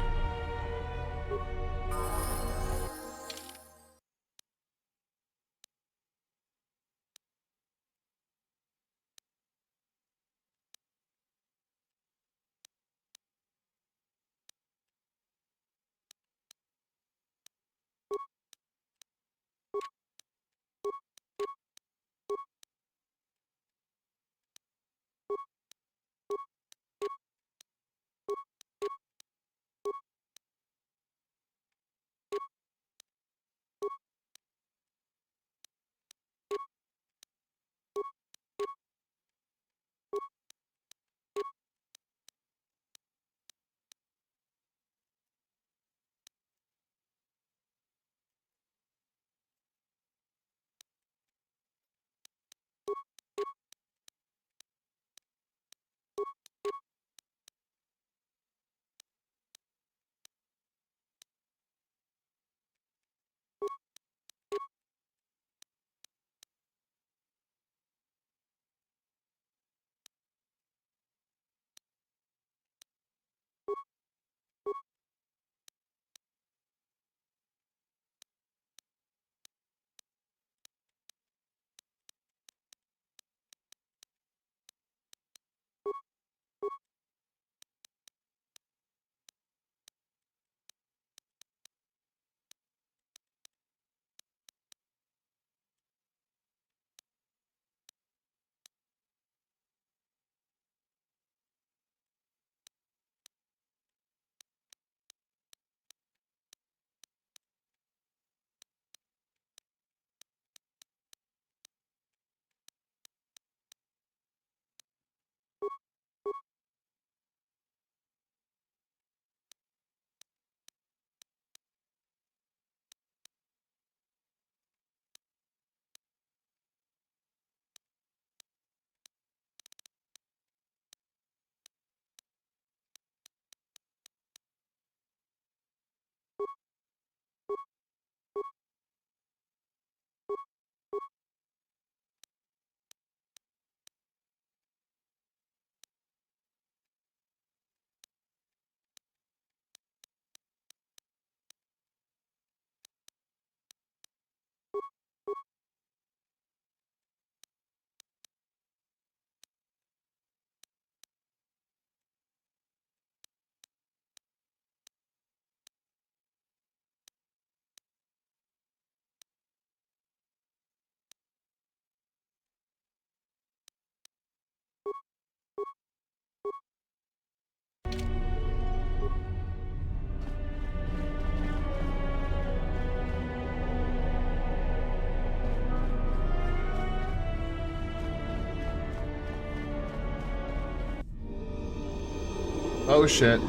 Oh shit.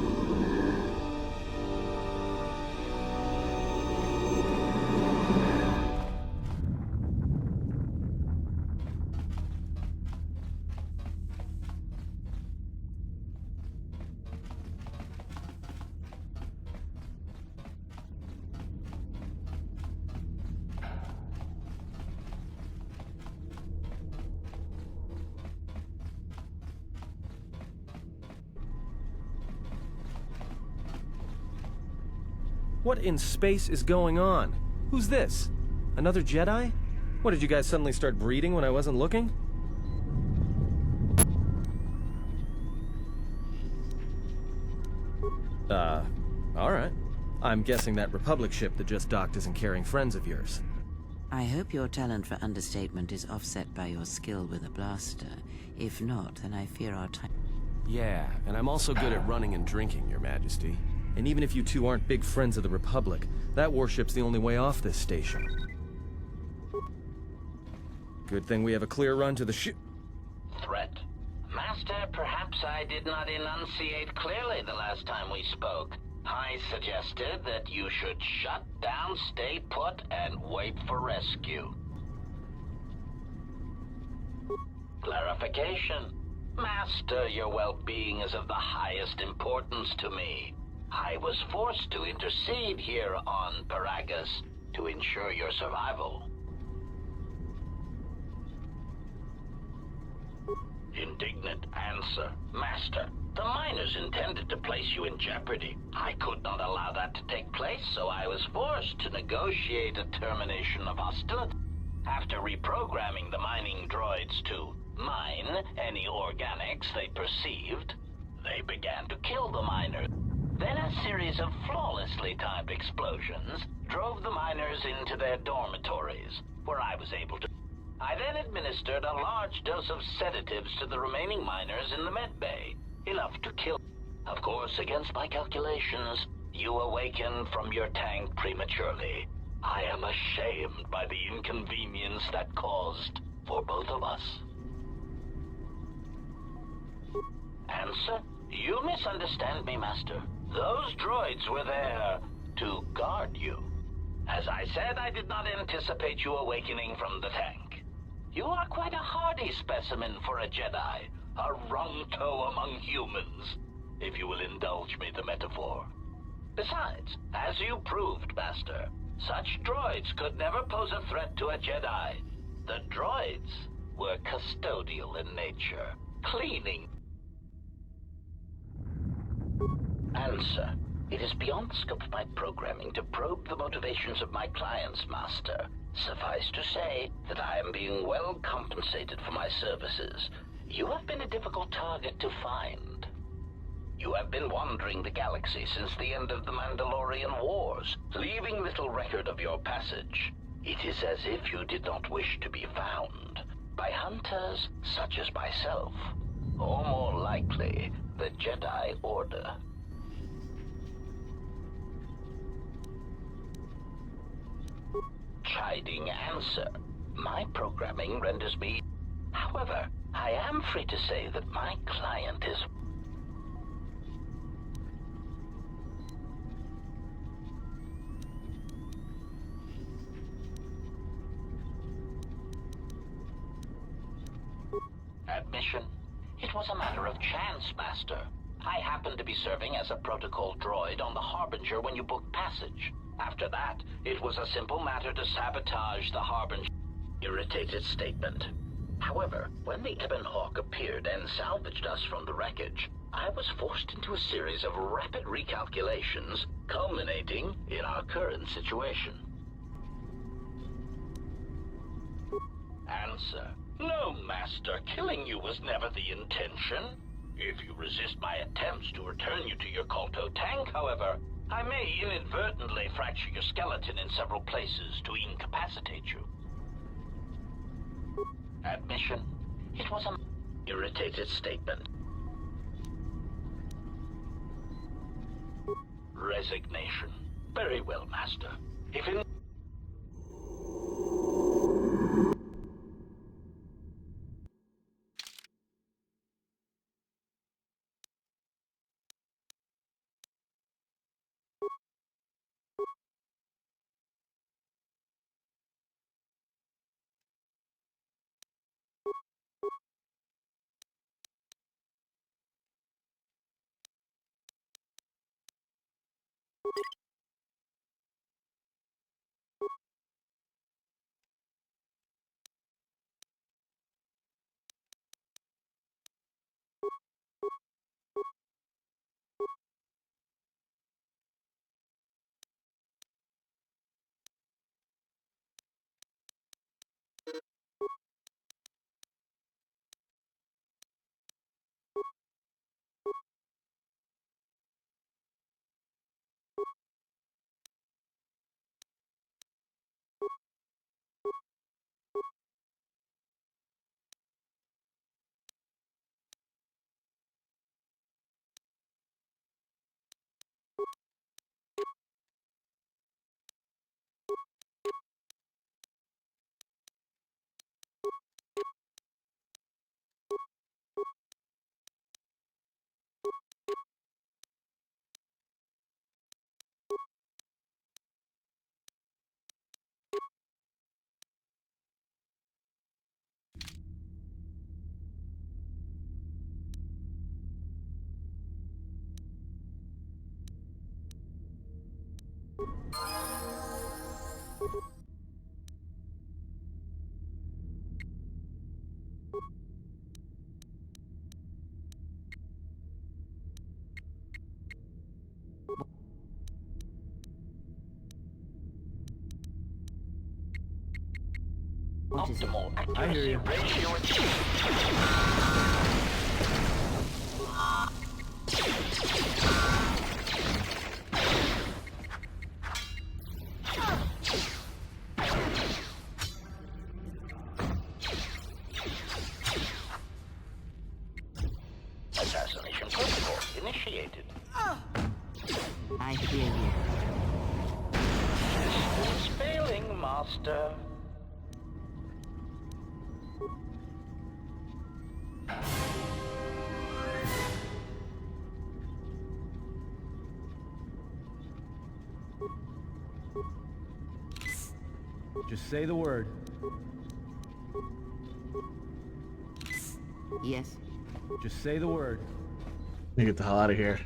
What in space is going on? Who's this? Another Jedi? What, did you guys suddenly start breeding when I wasn't looking? Alright. I'm guessing that Republic ship that just docked isn't carrying friends of yours. I hope your talent for understatement is offset by your skill with a blaster. If not, then I fear our time... Yeah, and I'm also good at running and drinking, Your Majesty. And even if you two aren't big friends of the Republic, that warship's the only way off this station. Good thing we have a clear run to the ship. Threat. Master, perhaps I did not enunciate clearly the last time we spoke. I suggested that you should shut down, stay put, and wait for rescue. Clarification. Master, your well-being is of the highest importance to me. I was forced to intercede here on Paragus to ensure your survival. Indignant answer. Master, the miners intended to place you in jeopardy. I could not allow that to take place, so I was forced to negotiate a termination of hostility. After reprogramming the mining droids to mine any organics they perceived, they began to kill the miners. Then a series of flawlessly timed explosions drove the miners into their dormitories, where I was able to... I then administered a large dose of sedatives to the remaining miners in the med bay, enough to kill. Of course, against my calculations, you awakened from your tank prematurely. I am ashamed by the inconvenience that caused for both of us. Answer? You misunderstand me, Master. Those droids were there to guard you. As I said, I did not anticipate you awakening from the tank. You are quite a hardy specimen for a Jedi, a rung-toe among humans, if you will indulge me the metaphor. Besides, as you proved, Master, such droids could never pose a threat to a Jedi. The droids were custodial in nature, cleaning. Answer. It is beyond the scope of my programming to probe the motivations of my clients, Master. Suffice to say that I am being well compensated for my services. You have been a difficult target to find. You have been wandering the galaxy since the end of the Mandalorian Wars, leaving little record of your passage. It is as if you did not wish to be found by hunters such as myself, or more likely, the Jedi Order. Chiding answer. My programming renders me... However, I am free to say that my client is... Admission. It was a matter of chance, Master. I happened to be serving as a protocol droid on the Harbinger when you booked passage. After that, it was a simple matter to sabotage the Harbinger. Irritated statement. However, when the Ebon Hawk appeared and salvaged us from the wreckage, I was forced into a series of rapid recalculations, culminating in our current situation. Answer. No, Master. Killing you was never the intention. If you resist my attempts to return you to your Kolto tank, however, I may inadvertently fracture your skeleton in several places to incapacitate you. Admission. It was an irritated statement. Resignation. Very well, Master. If in optimal I hear accuracy you. ratio achieved. Assassination protocol initiated. I hear you. Systems failing, Master. Just say the word. Yes. Just say the word. Let me get the hell out of here.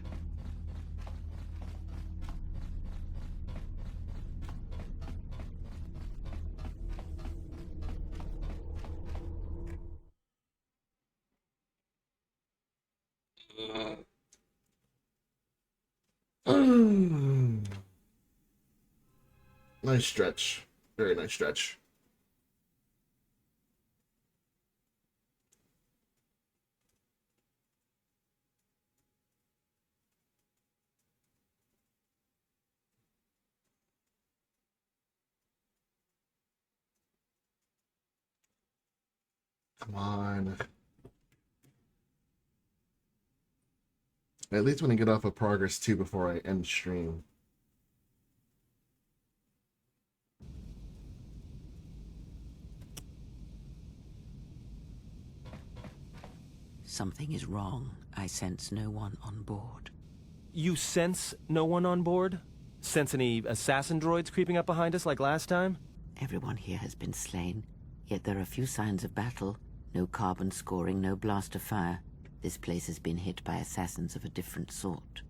Nice stretch. Very nice stretch. Come on. At least want to get off of progress too before I end stream. Something is wrong. I sense no one on board. You sense no one on board? Sense any assassin droids creeping up behind us like last time? Everyone here has been slain, yet there are few signs of battle. No carbon scoring, no blast of fire. This place has been hit by assassins of a different sort.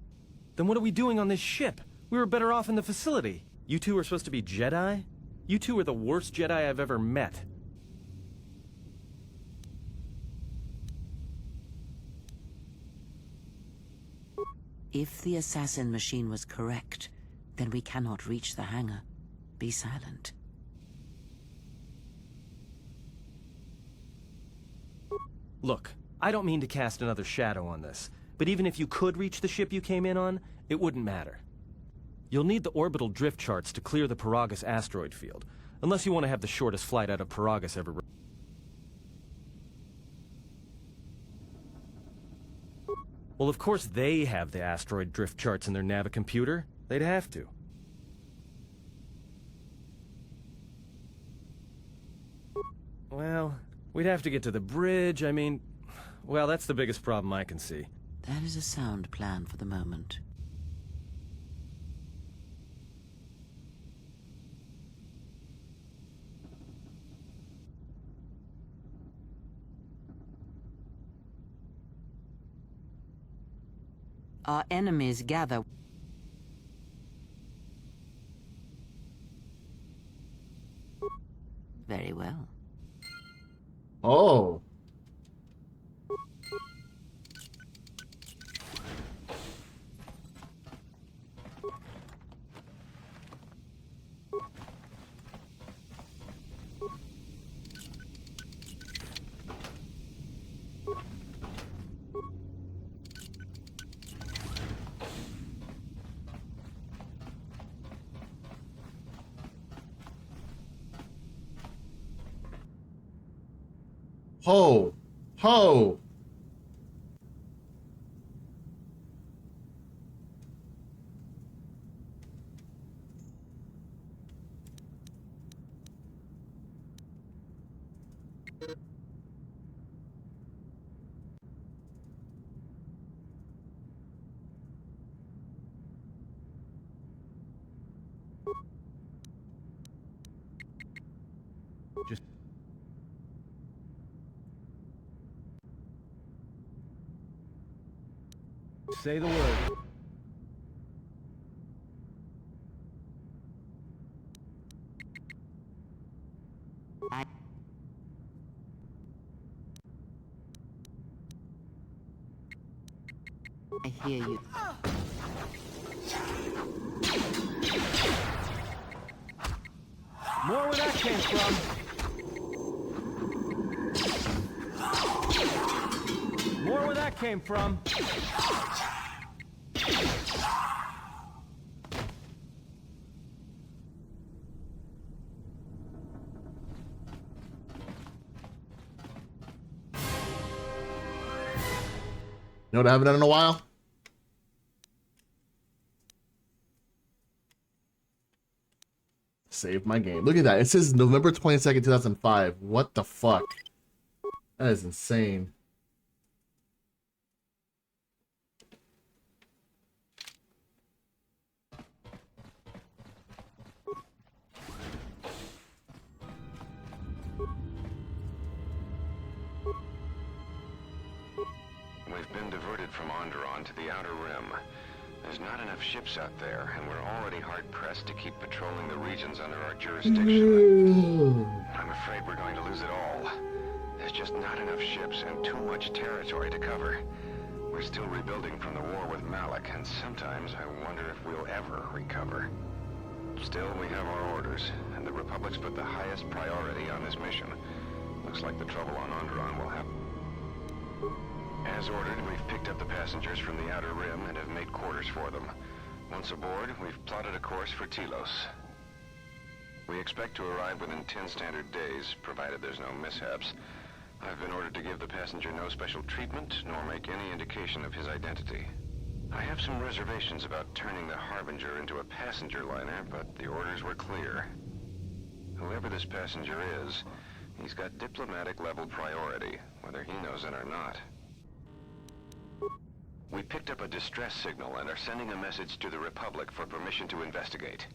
Then what are we doing on this ship? We were better off in the facility. You two are supposed to be Jedi? You two are the worst Jedi I've ever met. If the assassin machine was correct, then we cannot reach the hangar. Be silent. Look, I don't mean to cast another shadow on this, but even if you could reach the ship you came in on, it wouldn't matter. You'll need the orbital drift charts to clear the Paragus asteroid field, unless you want to have the shortest flight out of Paragus ever. Well, of course they have the asteroid drift charts in their Navicomputer. They'd have to. Well, we'd have to get to the bridge. I mean, well, that's the biggest problem I can see. That is a sound plan for the moment. Our enemies gather. Very well. Oh. Ho! Ho! Just say the word. I hear you. More where that came from. that came from. You know what I haven't done in a while? Save my game. Look at that. It says November 22nd, 2005. What the fuck? That is insane. We've been diverted from Onderon to the Outer Rim. There's not enough ships out there, and we're already hard-pressed to keep patrolling the regions under our jurisdiction. I'm afraid we're going to lose it all. There's just not enough ships and too much territory to cover. We're still rebuilding from the war with Malik, and sometimes I wonder if we'll ever recover. Still, we have our orders, and the Republic's put the highest priority on this mission. Looks like the trouble on Onderon will have... As ordered, we've picked up the passengers from the Outer Rim and have made quarters for them. Once aboard, we've plotted a course for Telos. We expect to arrive within 10 standard days, provided there's no mishaps. I've been ordered to give the passenger no special treatment, nor make any indication of his identity. I have some reservations about turning the Harbinger into a passenger liner, but the orders were clear. Whoever this passenger is, he's got diplomatic level priority, whether he knows it or not. We picked up a distress signal and are sending a message to the Republic for permission to investigate.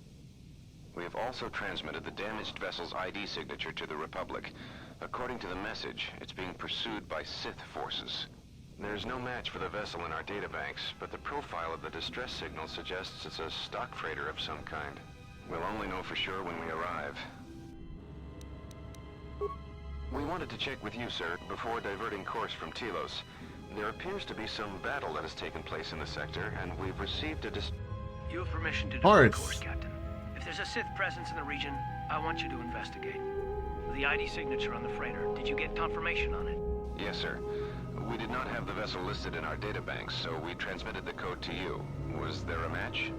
We have also transmitted the damaged vessel's ID signature to the Republic. According to the message, it's being pursued by Sith forces. There's no match for the vessel in our databanks, but the profile of the distress signal suggests it's a stock freighter of some kind. We'll only know for sure when we arrive. We wanted to check with you, sir, before diverting course from Telos. There appears to be some battle that has taken place in the sector, and we've received a You have permission to divert course, Captain. If there's a Sith presence in the region, I want you to investigate. The ID signature on the freighter, did you get confirmation on it? Yes, sir. We did not have the vessel listed in our databanks, so we transmitted the code to you. Was there a match?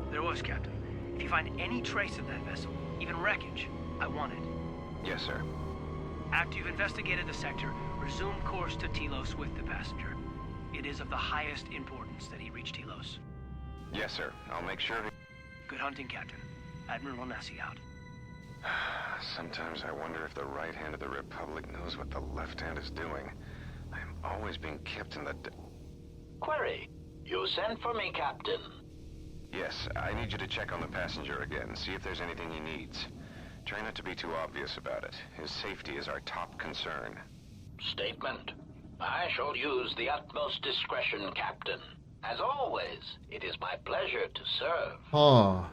There was, Captain. If you find any trace of that vessel, even wreckage, I want it. Yes, sir. After you've investigated the sector, resume course to Telos with the passenger. It is of the highest importance that he reach Telos. Yes, sir. I'll make sure. Good hunting, Captain. Admiral Onasi out. Sometimes I wonder if the right hand of the Republic knows what the left hand is doing. I'm always being kept in the... Query. You sent for me, Captain. Yes, I need you to check on the passenger again, see if there's anything he needs. Try not to be too obvious about it. His safety is our top concern. Statement. I shall use the utmost discretion, Captain. As always, it is my pleasure to serve. Oh.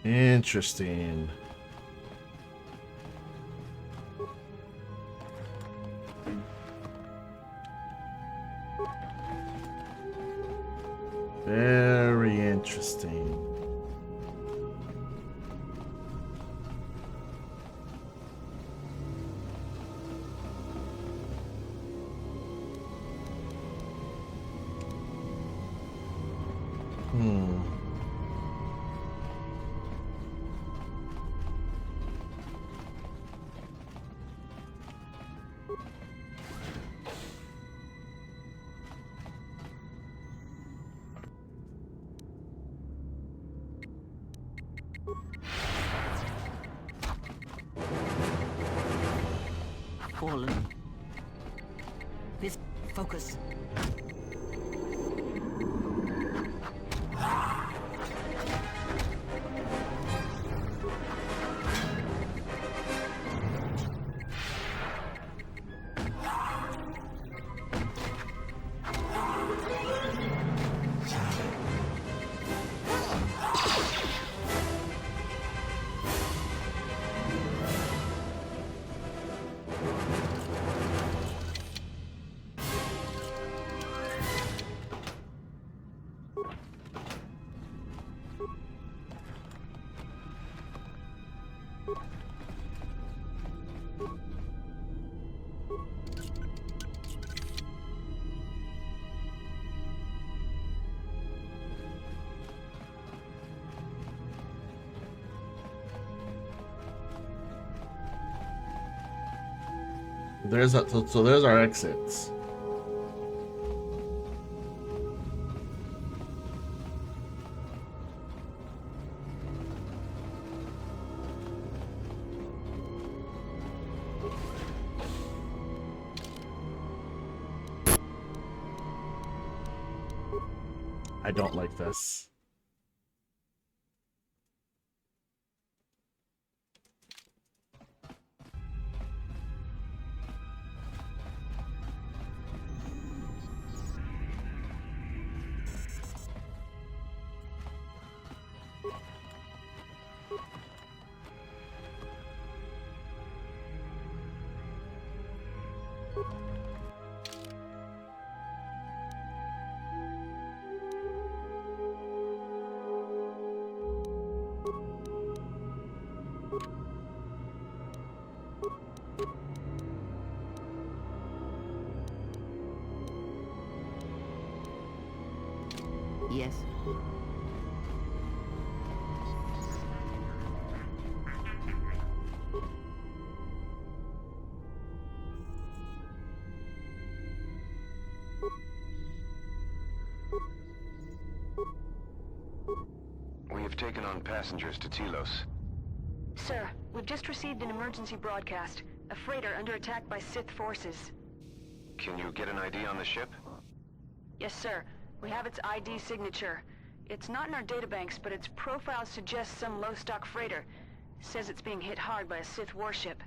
Interesting. Very interesting. Fallen. This focus. So there's our exits. I don't like this. Yes. We have taken on passengers to Telos. Sir, we've just received an emergency broadcast. A freighter under attack by Sith forces. Can you get an ID on the ship? Yes, sir. We have its ID signature. It's not in our databanks, but its profile suggests some low-stock freighter. Says it's being hit hard by a Sith warship.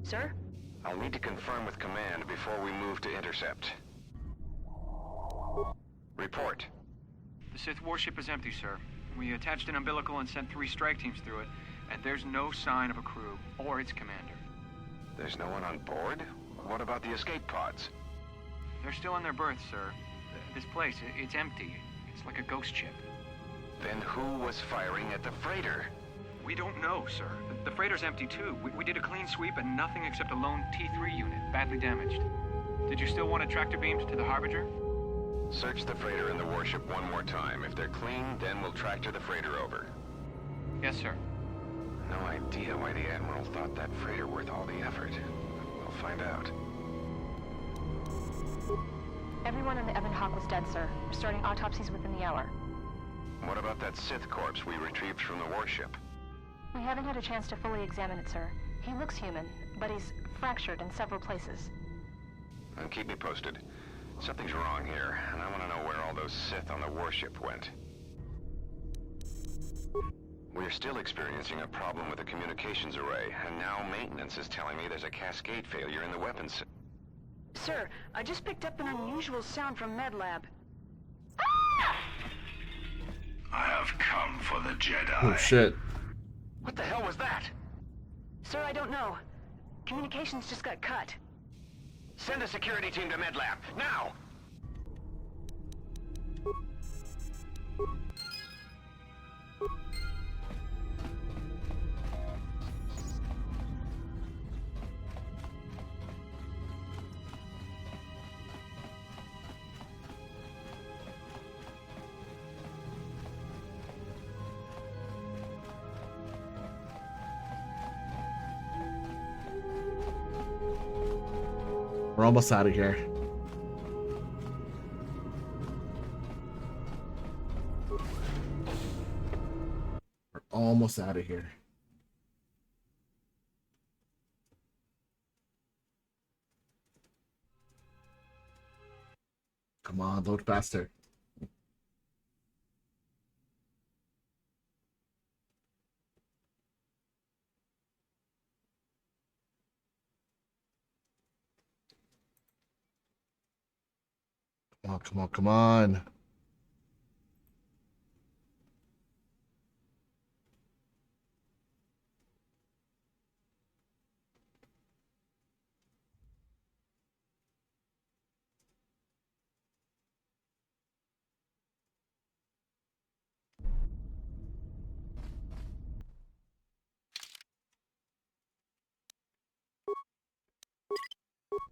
Sir? I'll need to confirm with command before we move to intercept. Report. The Sith warship is empty, sir. We attached an umbilical and sent 3 strike teams through it, and there's no sign of a crew or its commander. There's no one on board? What about the escape pods? They're still in their berths, sir. This place, it's empty. It's like a ghost ship. Then who was firing at the freighter? We don't know, sir. The freighter's empty, too. We did a clean sweep and nothing except a lone T3 unit, badly damaged. Did you still want a tractor beamed to the Harbinger? Search the freighter and the warship one more time. If they're clean, then we'll tractor the freighter over. Yes, sir. No idea why the Admiral thought that freighter worth all the effort. We'll find out. Everyone on the Ebon Hawk was dead, sir. We're starting autopsies within the hour. What about that Sith corpse we retrieved from the warship? We haven't had a chance to fully examine it, sir. He looks human, but he's fractured in several places. And keep me posted. Something's wrong here, and I want to know where all those Sith on the warship went. We're still experiencing a problem with the communications array, and now maintenance is telling me there's a cascade failure in the weapons system. Sir, I just picked up an unusual sound from MedLab. I have come for the Jedi. Oh shit. What the hell was that? Sir, I don't know. Communications just got cut. Send a security team to MedLab, now! We're almost out of here. We're almost out of here. Come on, load faster. Come on, come on, come on.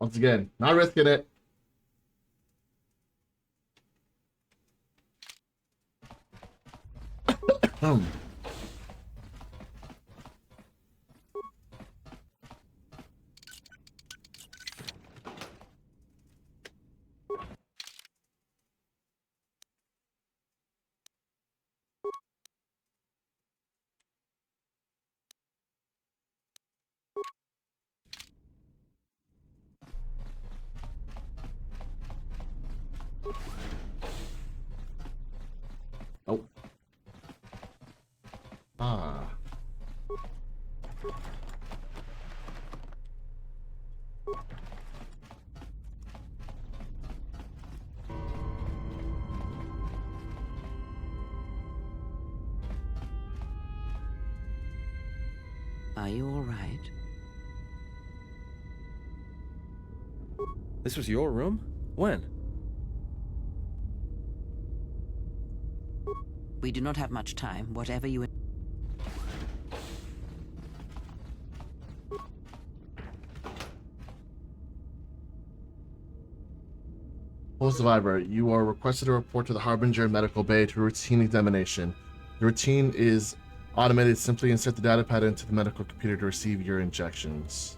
Once again, not risking it. Are you all right? This was your room? When? We do not have much time. Whatever you... Full survivor, you are requested to report to the Harbinger Medical Bay to routine examination. The routine is automated. Simply insert the data pad into the medical computer to receive your injections.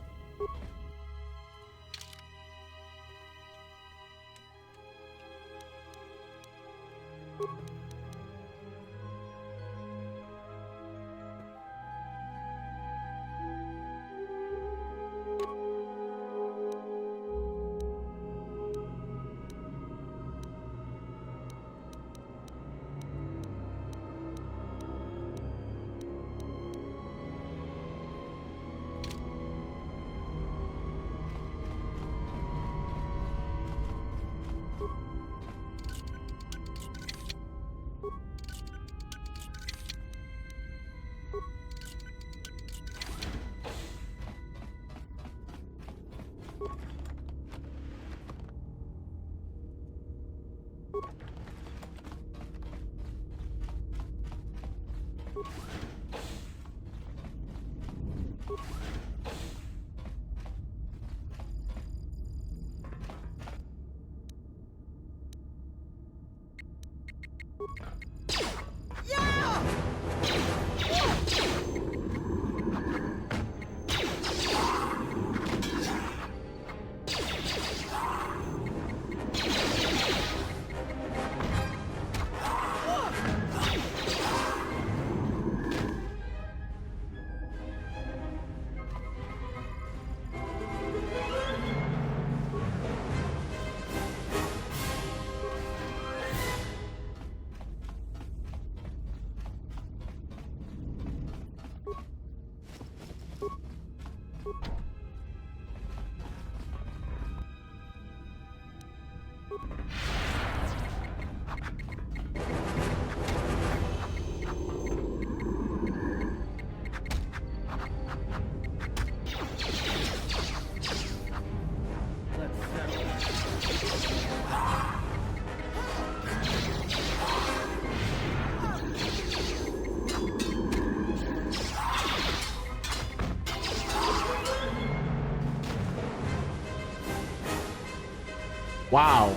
Wow.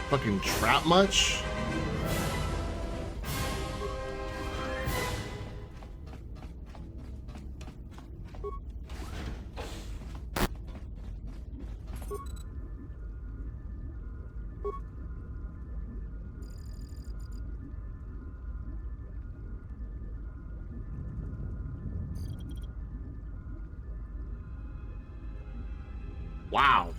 Fucking trap much? Wow.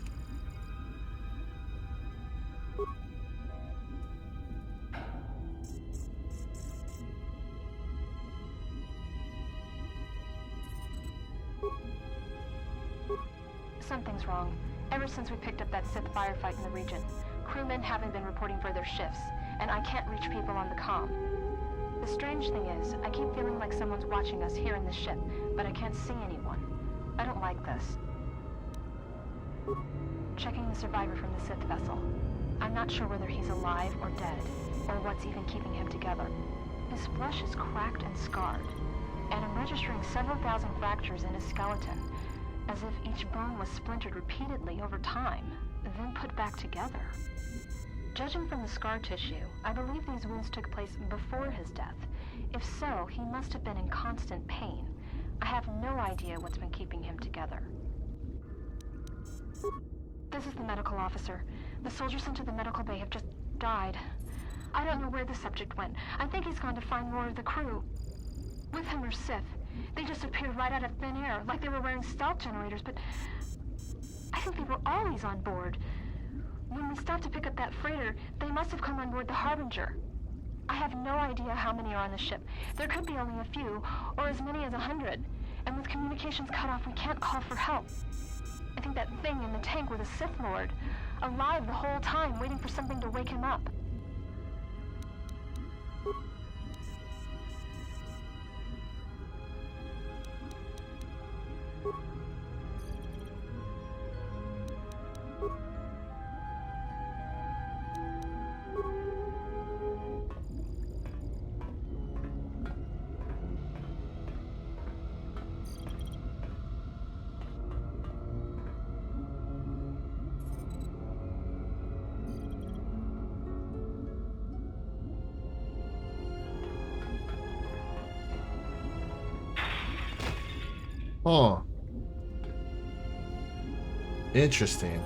Something's wrong. Ever since we picked up that Sith firefight in the region, crewmen haven't been reporting for their shifts, and I can't reach people on the comm. The strange thing is, I keep feeling like someone's watching us here in the ship, but I can't see anyone. I don't like this. Checking the survivor from the Sith vessel. I'm not sure whether he's alive or dead, or what's even keeping him together. His flesh is cracked and scarred, and I'm registering several thousand fractures in his skeleton, as if each bone was splintered repeatedly over time, then put back together. Judging from the scar tissue, I believe these wounds took place before his death. If so, he must have been in constant pain. I have no idea what's been keeping him together. This is the medical officer. The soldiers sent to the medical bay have just died. I don't know where the subject went. I think he's gone to find more of the crew. With him are Sith. They just appeared right out of thin air, like they were wearing stealth generators, but I think they were always on board. When we stopped to pick up that freighter, they must have come on board the Harbinger. I have no idea how many are on the ship. There could be only a few, or as many as 100. And with communications cut off, we can't call for help. I think that thing in the tank was a Sith Lord, alive the whole time, waiting for something to wake him up. Huh. Interesting.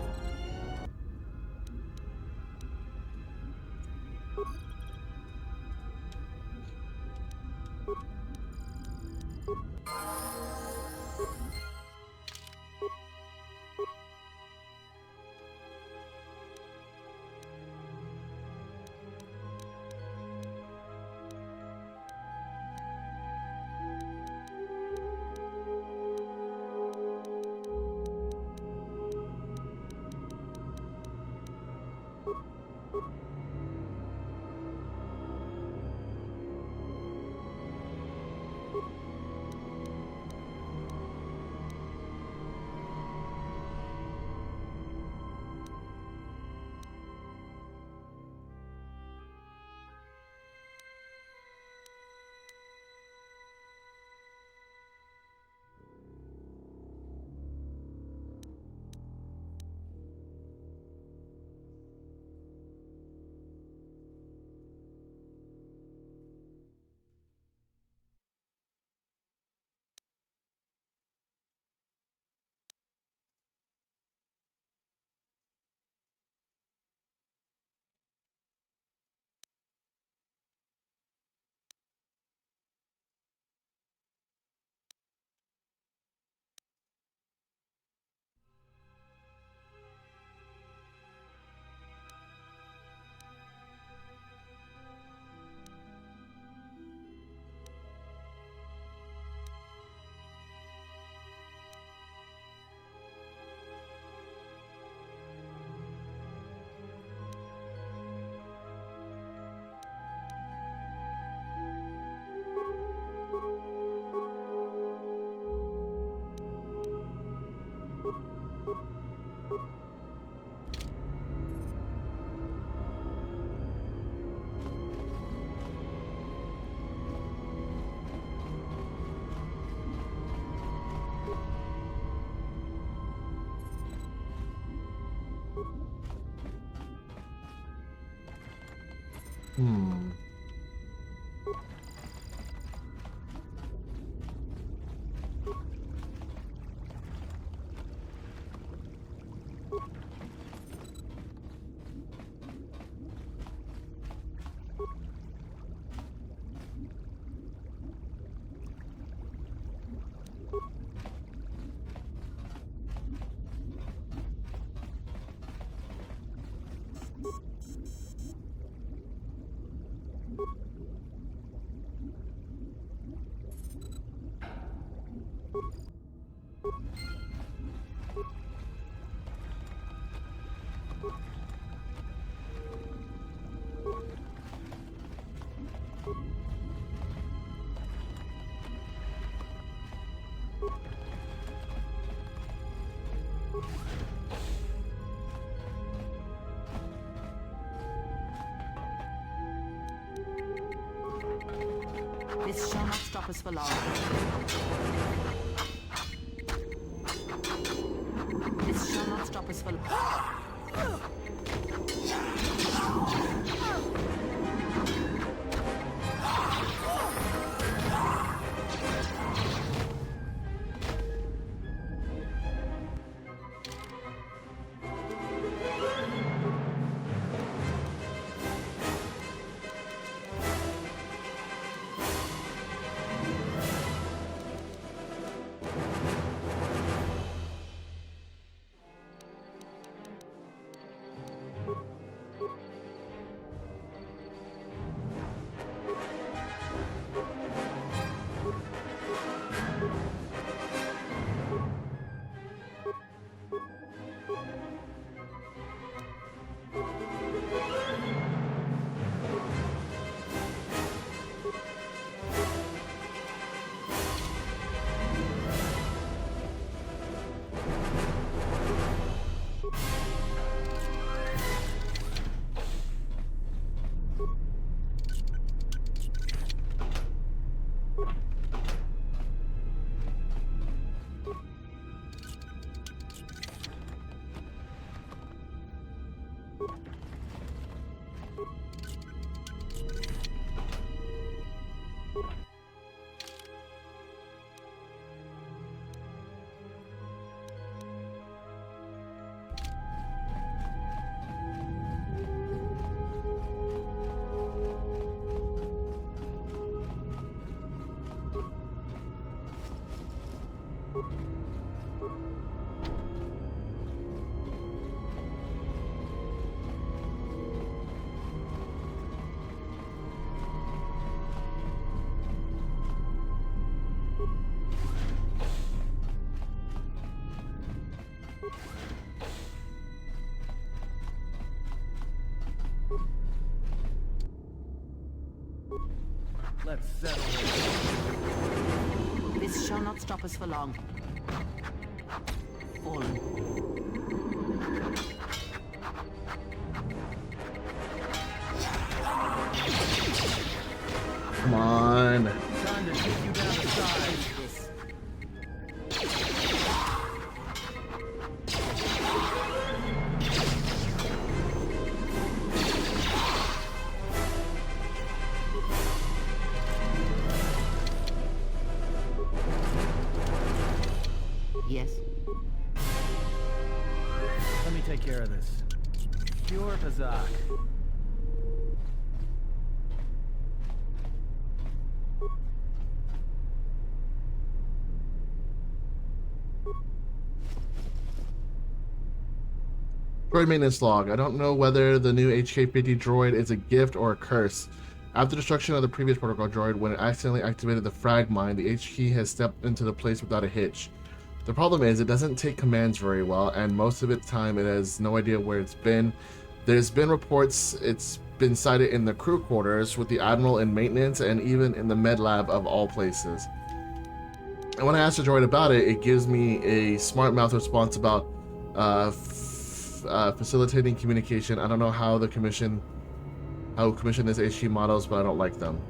Hmm. This shall not stop us for long. This shall not stop us for long. Let's settle it. This shall not stop us for long. Fallen. Come on. Time to take you down the side. Yes. Let me take care of this. Pure Pazak. Droid maintenance log. I don't know whether the new HK-50 droid is a gift or a curse. After destruction of the previous protocol droid, when it accidentally activated the frag mine, the H key has stepped into the place without a hitch. The problem is, it doesn't take commands very well, and most of its time it has no idea where it's been. There's been reports it's been sighted in the crew quarters, with the Admiral in maintenance, and even in the med lab of all places. And when I asked the droid about it, it gives me a smart mouth response about facilitating communication. I don't know how commission is HQ models, but I don't like them.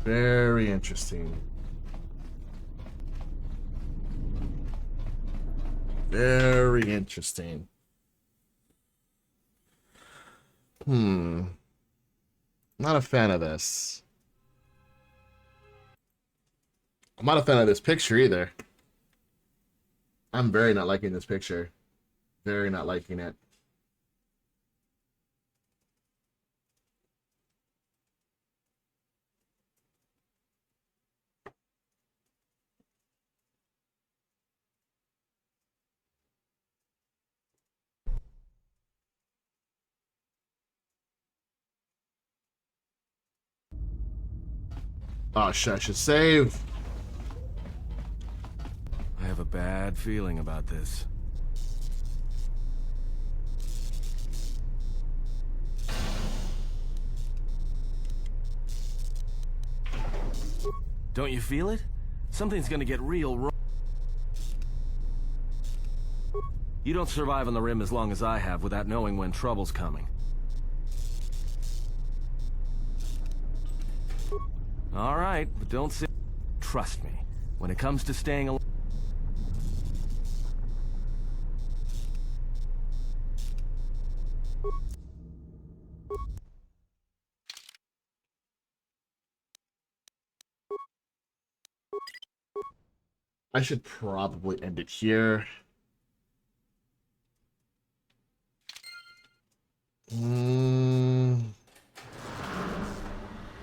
Very interesting. Very interesting. Not a fan of this. I'm not a fan of this picture either. I'm very not liking this picture. Very not liking it. Oh shit, I should save. I have a bad feeling about this. Don't you feel it? Something's gonna get real wrong. You don't survive on the rim as long as I have without knowing when trouble's coming. All right, but don't say... Trust me, when it comes to staying alive... I should probably end it here.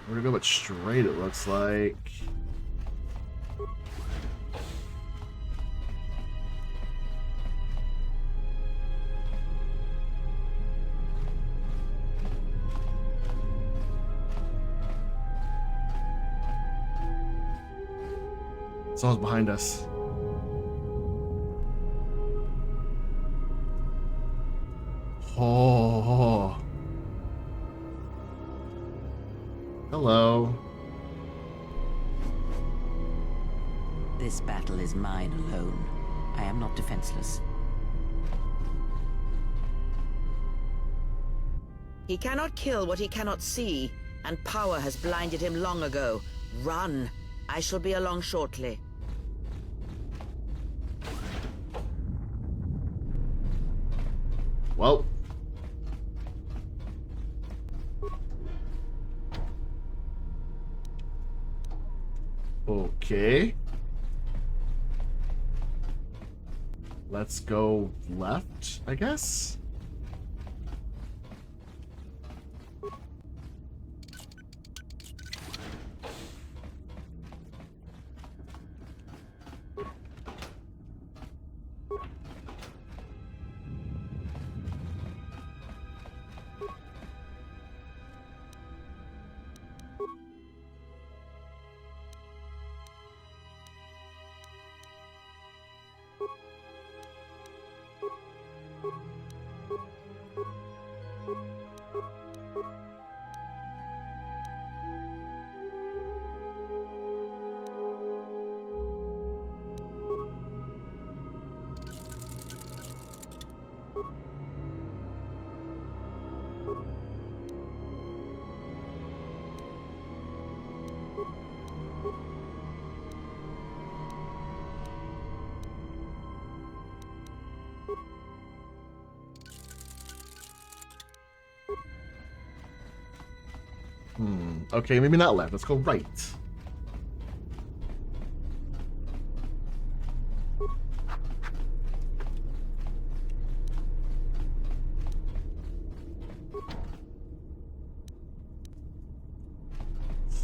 Where to go but straight, it looks like. Someone's behind us. Oh. Hello. This battle is mine alone. I am not defenseless. He cannot kill what he cannot see, and power has blinded him long ago. Run! I shall be along shortly. Well. Okay. let's go left, I guess. Okay, maybe not left. Let's go right.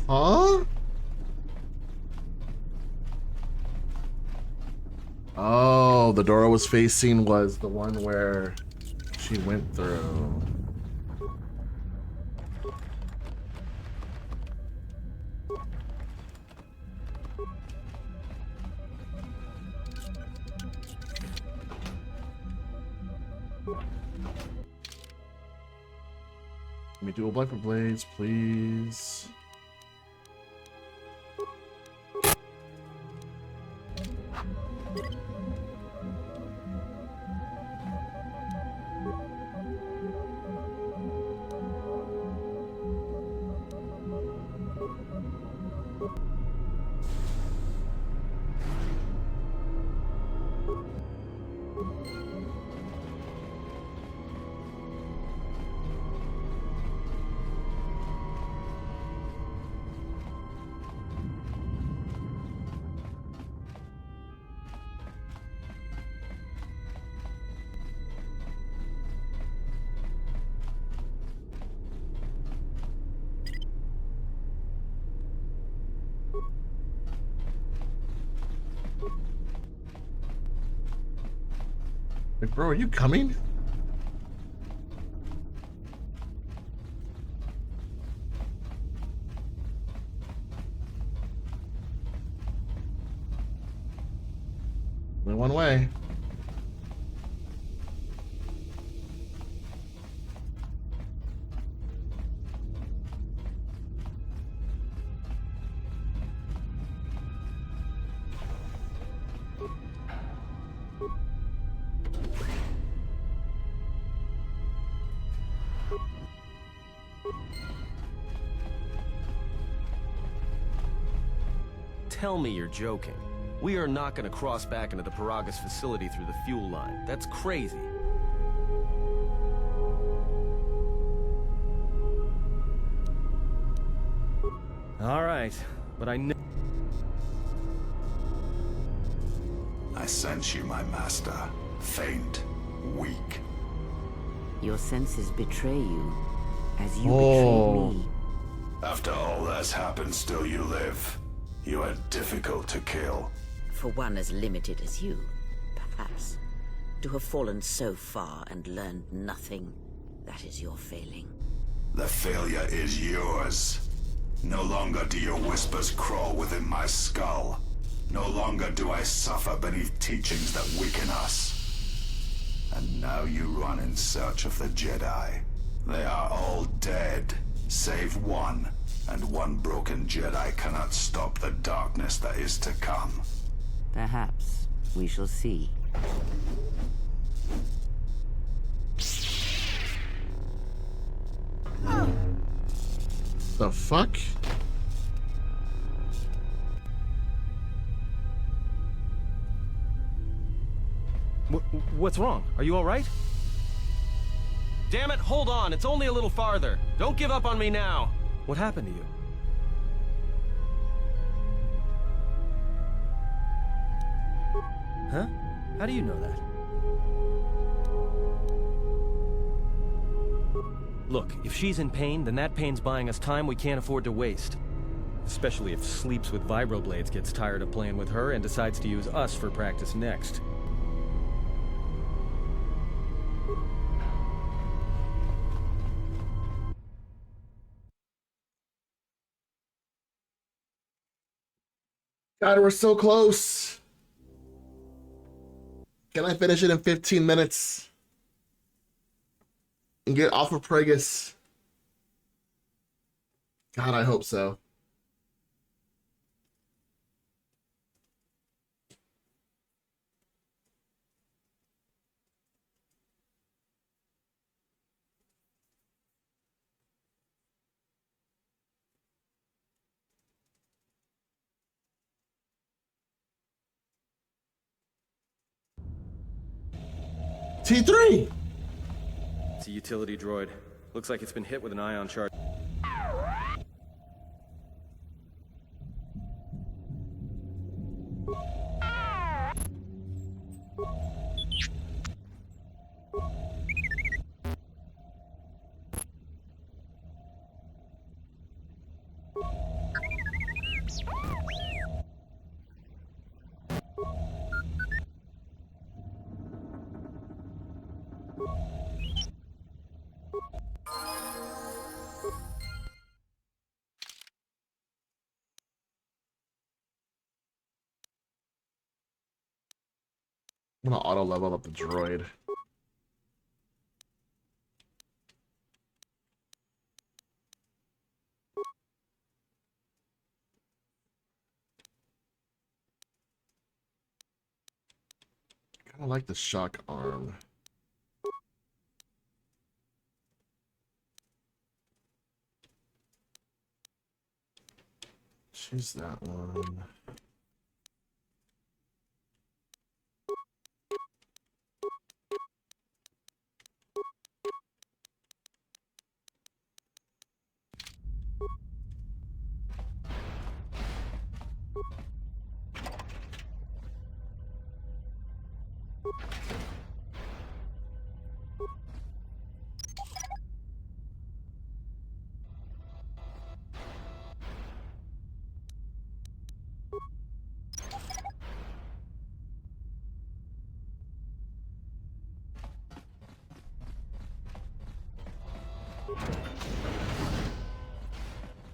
Huh? Oh, the door I was facing was the one where she went through. Let me do a black blades, please. Like, bro, are you coming? Only one way. Tell me you're joking. We are not going to cross back into the Paragus facility through the fuel line. That's crazy. All right, but I know... I sense you, my master. Faint, weak. Your senses betray you, as you betrayed me. After all that's happened, still you live. You are difficult to kill. For one as limited as you, perhaps. To have fallen so far and learned nothing, that is your failing. The failure is yours. No longer do your whispers crawl within my skull. No longer do I suffer beneath teachings that weaken us. And now you run in search of the Jedi. They are all dead, save one. And one broken Jedi cannot stop the darkness that is to come. Perhaps we shall see. The fuck? What's wrong? Are you all right? Damn it, hold on. It's only a little farther. Don't give up on me now. What happened to you? Huh? How do you know that? Look, if she's in pain, then that pain's buying us time we can't afford to waste. Especially if Sleeps with Vibroblades gets tired of playing with her and decides to use us for practice next. God, we're so close. Can I finish it in 15 minutes? And get off of Pragus? God, I hope so. T3! It's a utility droid. Looks like it's been hit with an ion charge. I'm gonna auto level up the droid. Kind of like the shock arm. Choose that one.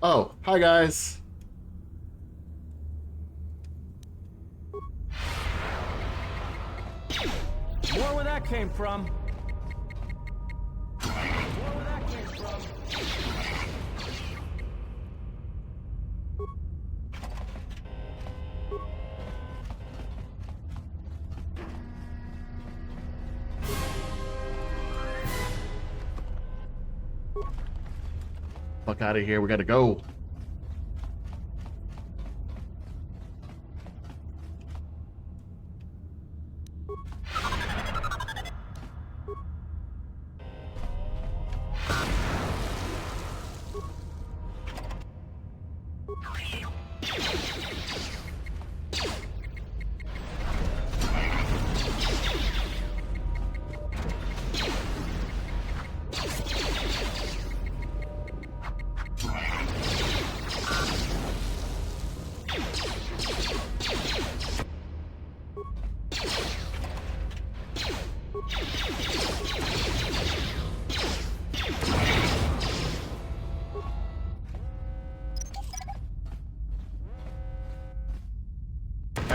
Oh, hi guys. More where that came from. More where that came from. Fuck out of here. We gotta go.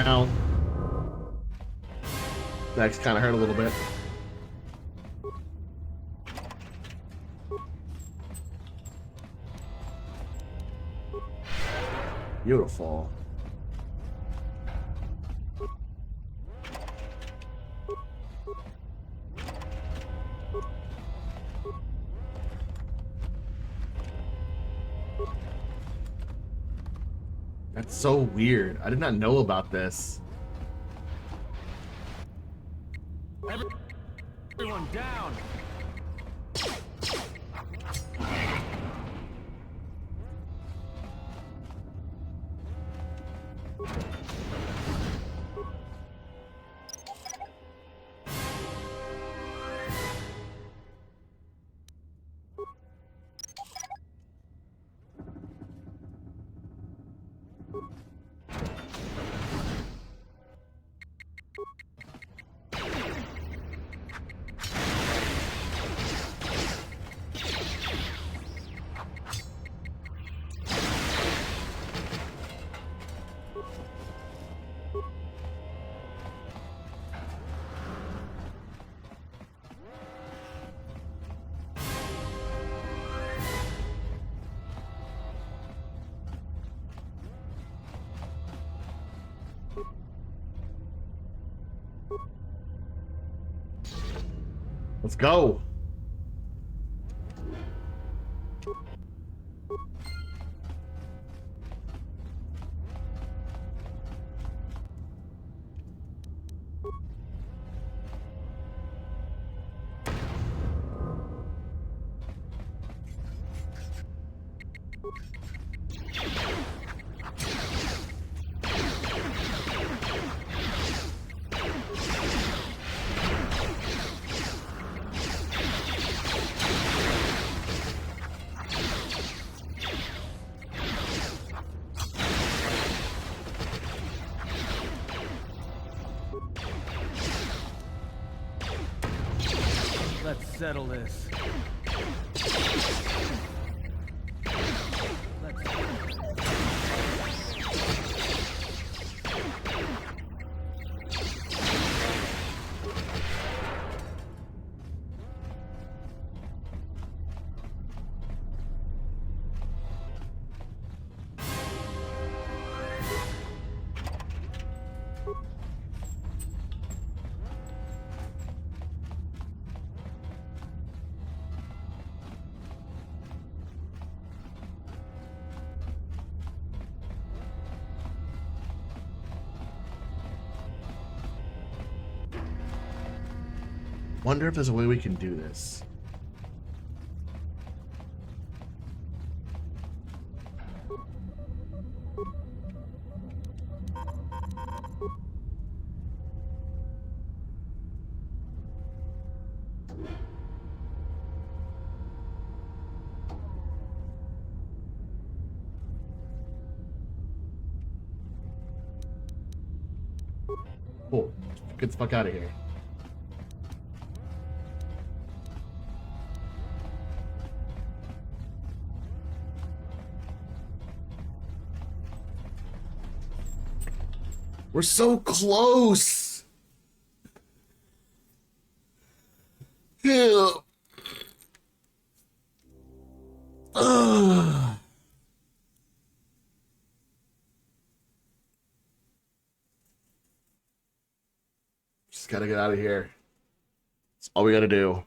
Ow. That kind of hurt a little bit. Beautiful. That's so weird. I did not know about this. Everyone down. Let's go. Let's settle this. Wonder if there's a way we can do this. Cool. Get the fuck out of here. We're so close. Ew. Ugh. Just gotta get out of here. That's all we gotta do.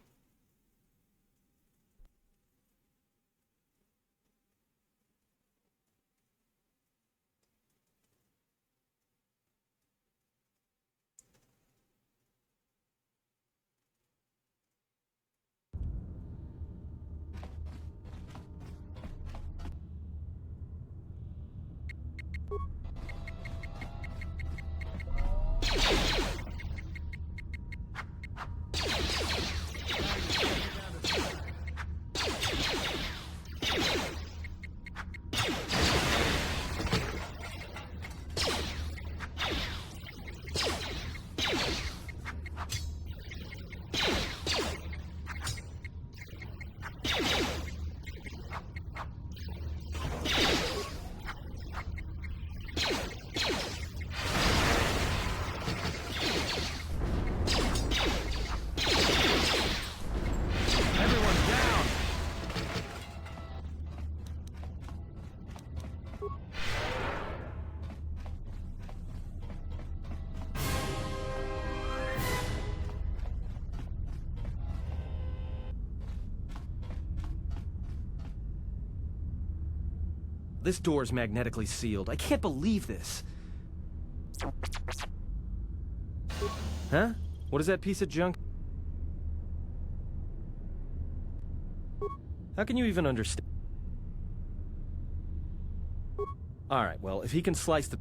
This door's magnetically sealed. I can't believe this. Huh? What is that piece of junk? How can you even understand? Alright, well, if he can slice the...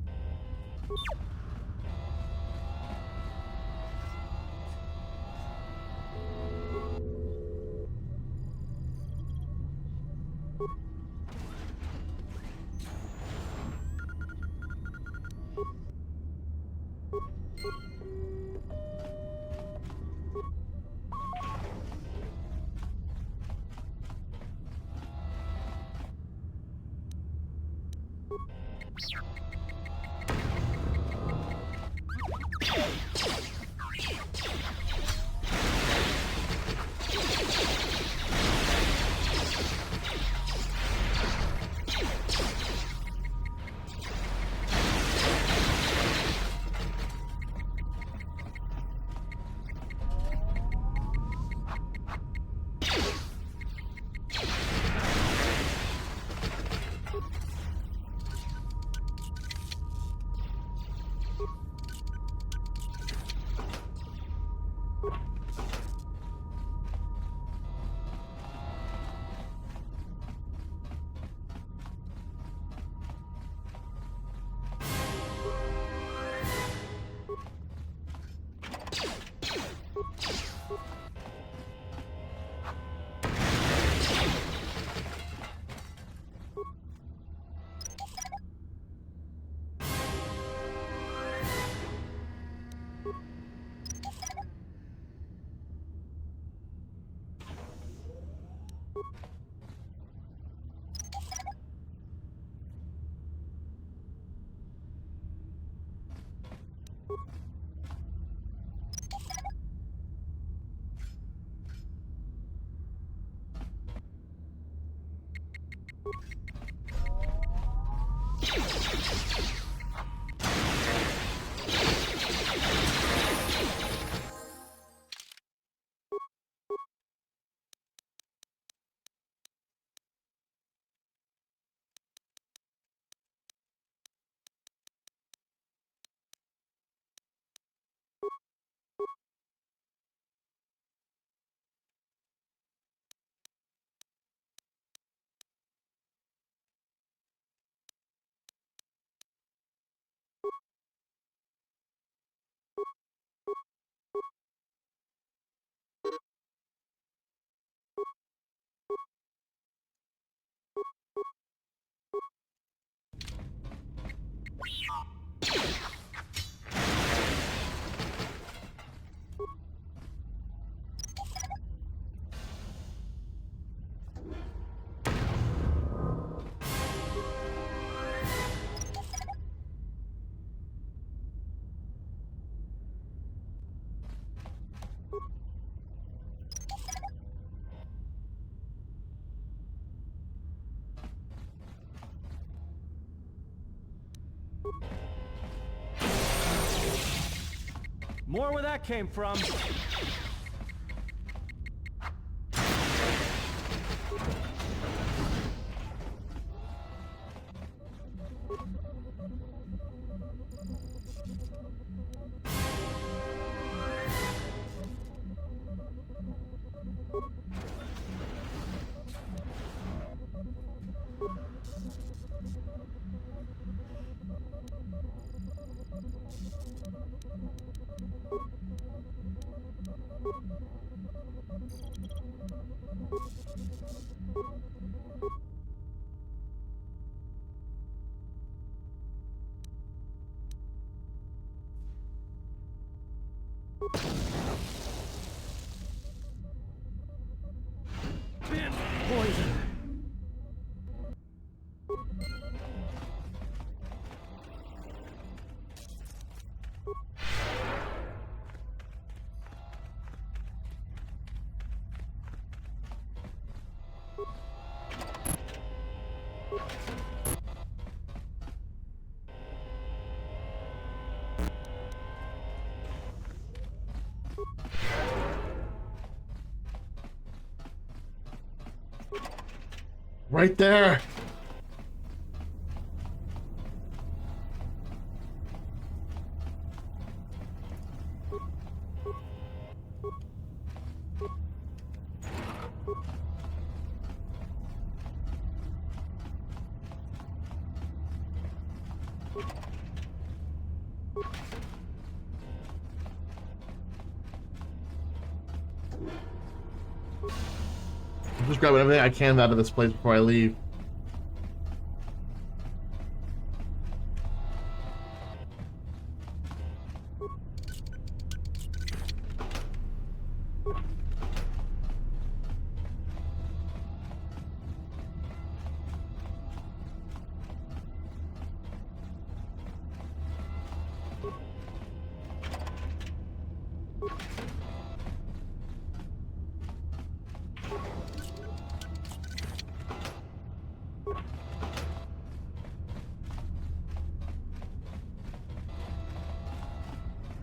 More where that came from. Poison. Right there. I'm just grabbing everything I can out of this place before I leave.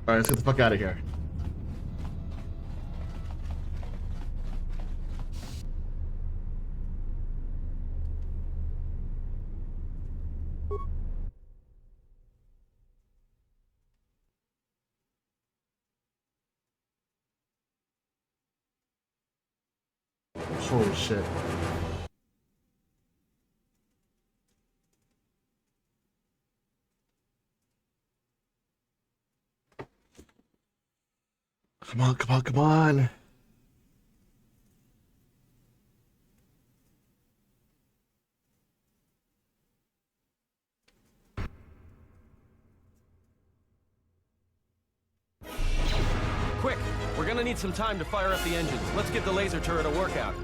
Alright, let's get the fuck out of here. Oh shit. Come on, come on, come on. Quick! We're gonna need some time to fire up the engines. Let's give the laser turret a workout.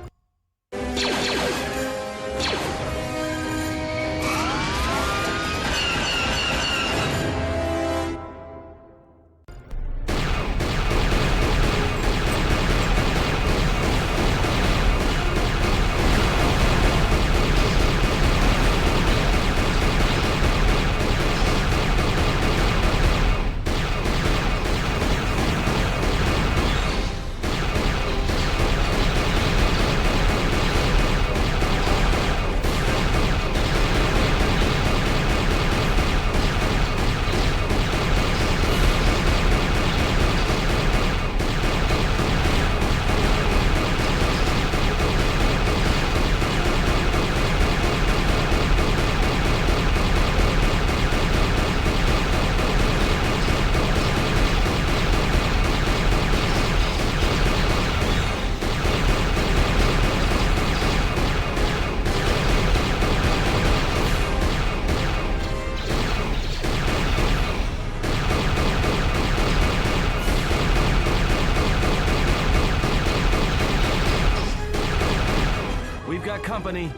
We've got company.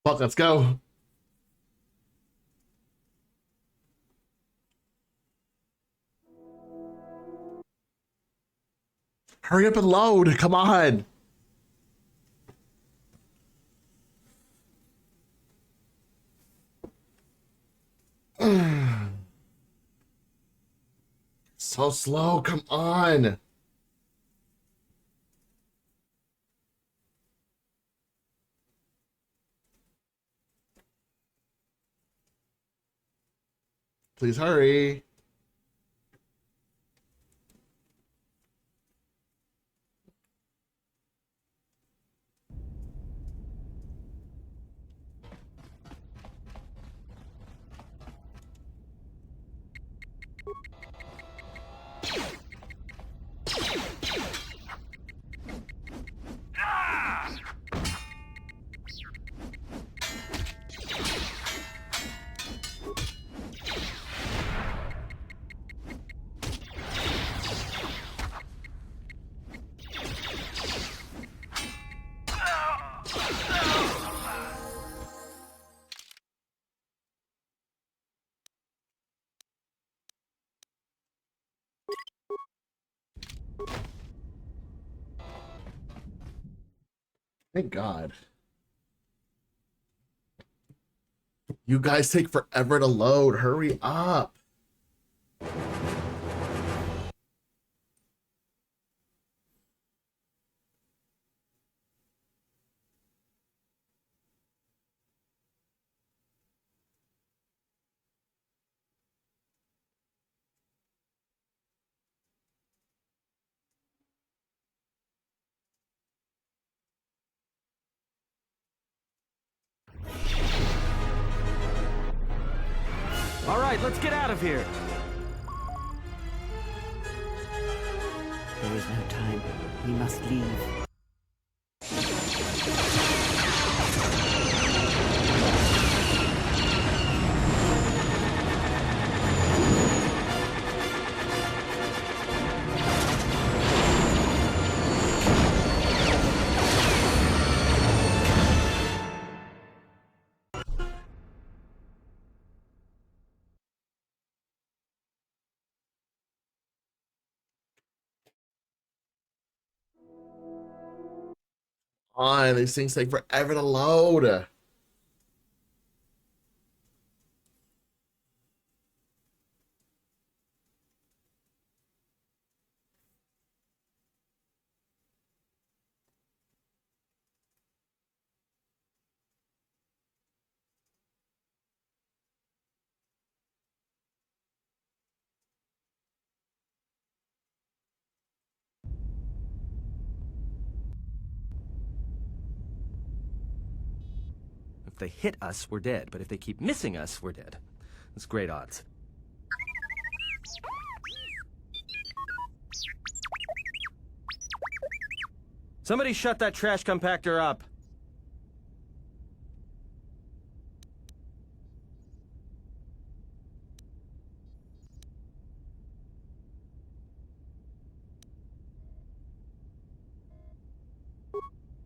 Fuck, let's go. Hurry up and load. Come on. So slow. Come on. Please hurry. Thank God. You guys take forever to load. Hurry up. All right, let's get out of here. There is no time. We must leave. On, these things take forever to load. if they hit us, we're dead. But if they keep missing us, we're dead. It's great odds. Somebody shut that trash compactor up.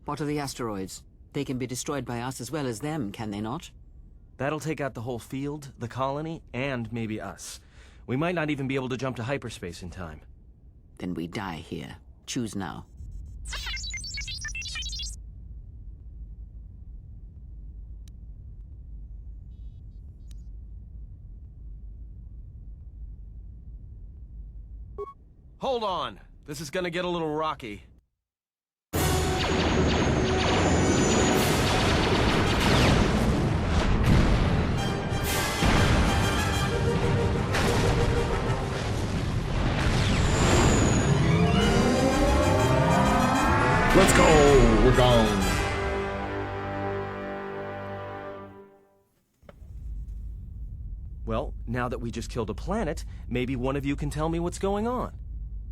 What are the asteroids? They can be destroyed by us as well as them, can they not? That'll take out the whole field, the colony, and maybe us. We might not even be able to jump to hyperspace in time. Then we die here. Choose now. Hold on. This is gonna get a little rocky. Let's go! We're gone. Well, now that we just killed a planet, maybe one of you can tell me what's going on.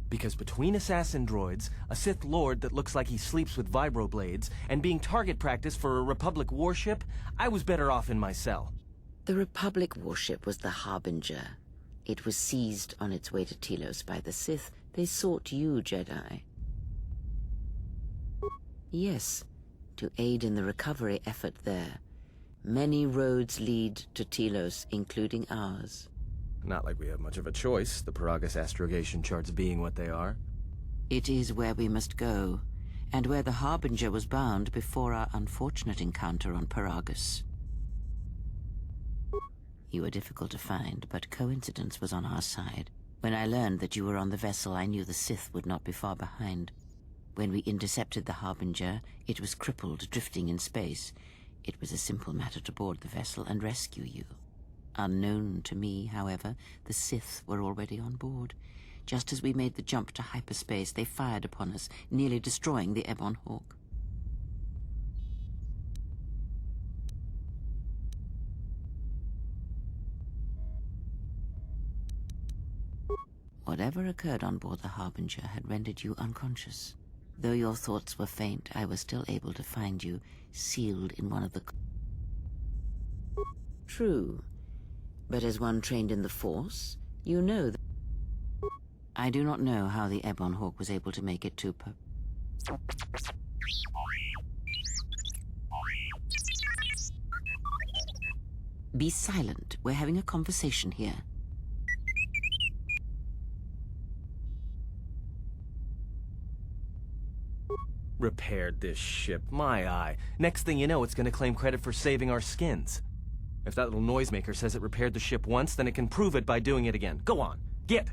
Because between assassin droids, a Sith Lord that looks like he sleeps with vibroblades, and being target practice for a Republic warship, I was better off in my cell. The Republic warship was the Harbinger. It was seized on its way to Telos by the Sith. They sought you, Jedi. Yes, to aid in the recovery effort there. Many roads lead to Telos, including ours. Not like we have much of a choice, the Paragus astrogation charts being what they are. It is where we must go, and where the Harbinger was bound before our unfortunate encounter on Paragus. You were difficult to find, but coincidence was on our side. When I learned that you were on the vessel, I knew the Sith would not be far behind. When we intercepted the Harbinger, it was crippled, drifting in space. It was a simple matter to board the vessel and rescue you. Unknown to me, however, the Sith were already on board. Just as we made the jump to hyperspace, they fired upon us, nearly destroying the Ebon Hawk. Whatever occurred on board the Harbinger had rendered you unconscious. Though your thoughts were faint, I was still able to find you, sealed in one of the... True. But as one trained in the Force, you know that... I do not know how the Ebon Hawk was able to make it to Be silent. We're having a conversation here. Repaired this ship, my eye. Next thing you know, it's gonna claim credit for saving our skins. If that little noisemaker says it repaired the ship once, then it can prove it by doing it again. Go on, get!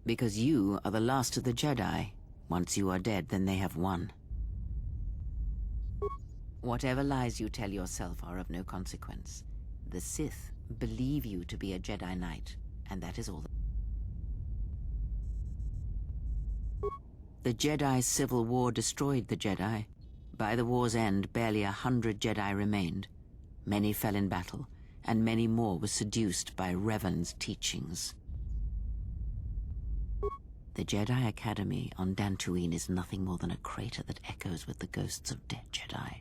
Because you are the last of the Jedi. Once you are dead, then they have won. Whatever lies you tell yourself are of no consequence. The Sith believe you to be a Jedi Knight, and that is all. The Jedi Civil War destroyed the Jedi. By the war's end, barely 100 Jedi remained. Many fell in battle, and many more were seduced by Revan's teachings. The Jedi Academy on Dantooine is nothing more than a crater that echoes with the ghosts of dead Jedi.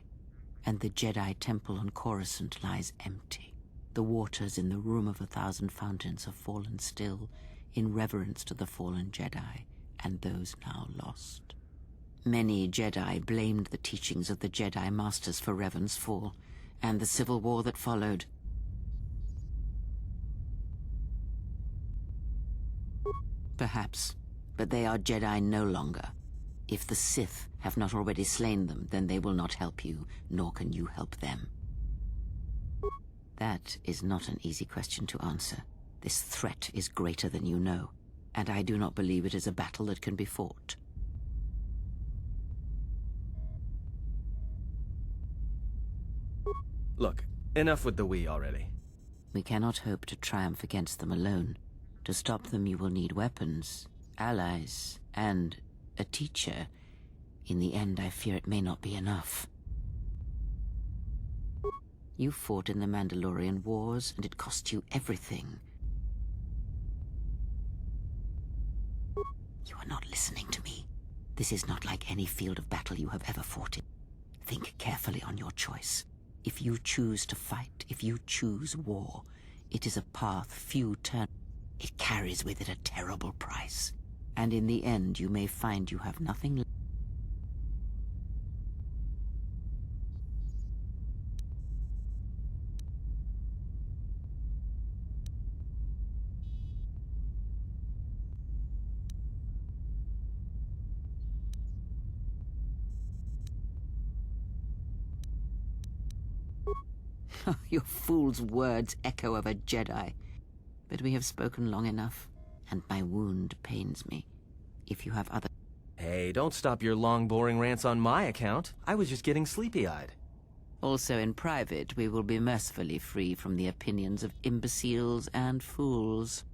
And the Jedi Temple on Coruscant lies empty. The waters in the Room of 1,000 Fountains have fallen still, in reverence to the fallen Jedi, and those now lost. Many Jedi blamed the teachings of the Jedi Masters for Revan's fall, and the civil war that followed. Perhaps, but they are Jedi no longer. If the Sith have not already slain them, then they will not help you, nor can you help them. That is not an easy question to answer. This threat is greater than you know, and I do not believe it is a battle that can be fought. Look, enough with the we already. We cannot hope to triumph against them alone. To stop them, you will need weapons, allies, and a teacher. In the end, I fear it may not be enough. You fought in the Mandalorian Wars, and it cost you everything. You are not listening to me. This is not like any field of battle you have ever fought in. Think carefully on your choice. If you choose to fight, if you choose war, it is a path few turn. It carries with it a terrible price. And in the end, you may find you have nothing left. Your fool's words echo of a Jedi. But we have spoken long enough, and my wound pains me. If you have other... Hey, don't stop your long, boring rants on my account. I was just getting sleepy-eyed. Also in private, we will be mercifully free from the opinions of imbeciles and fools.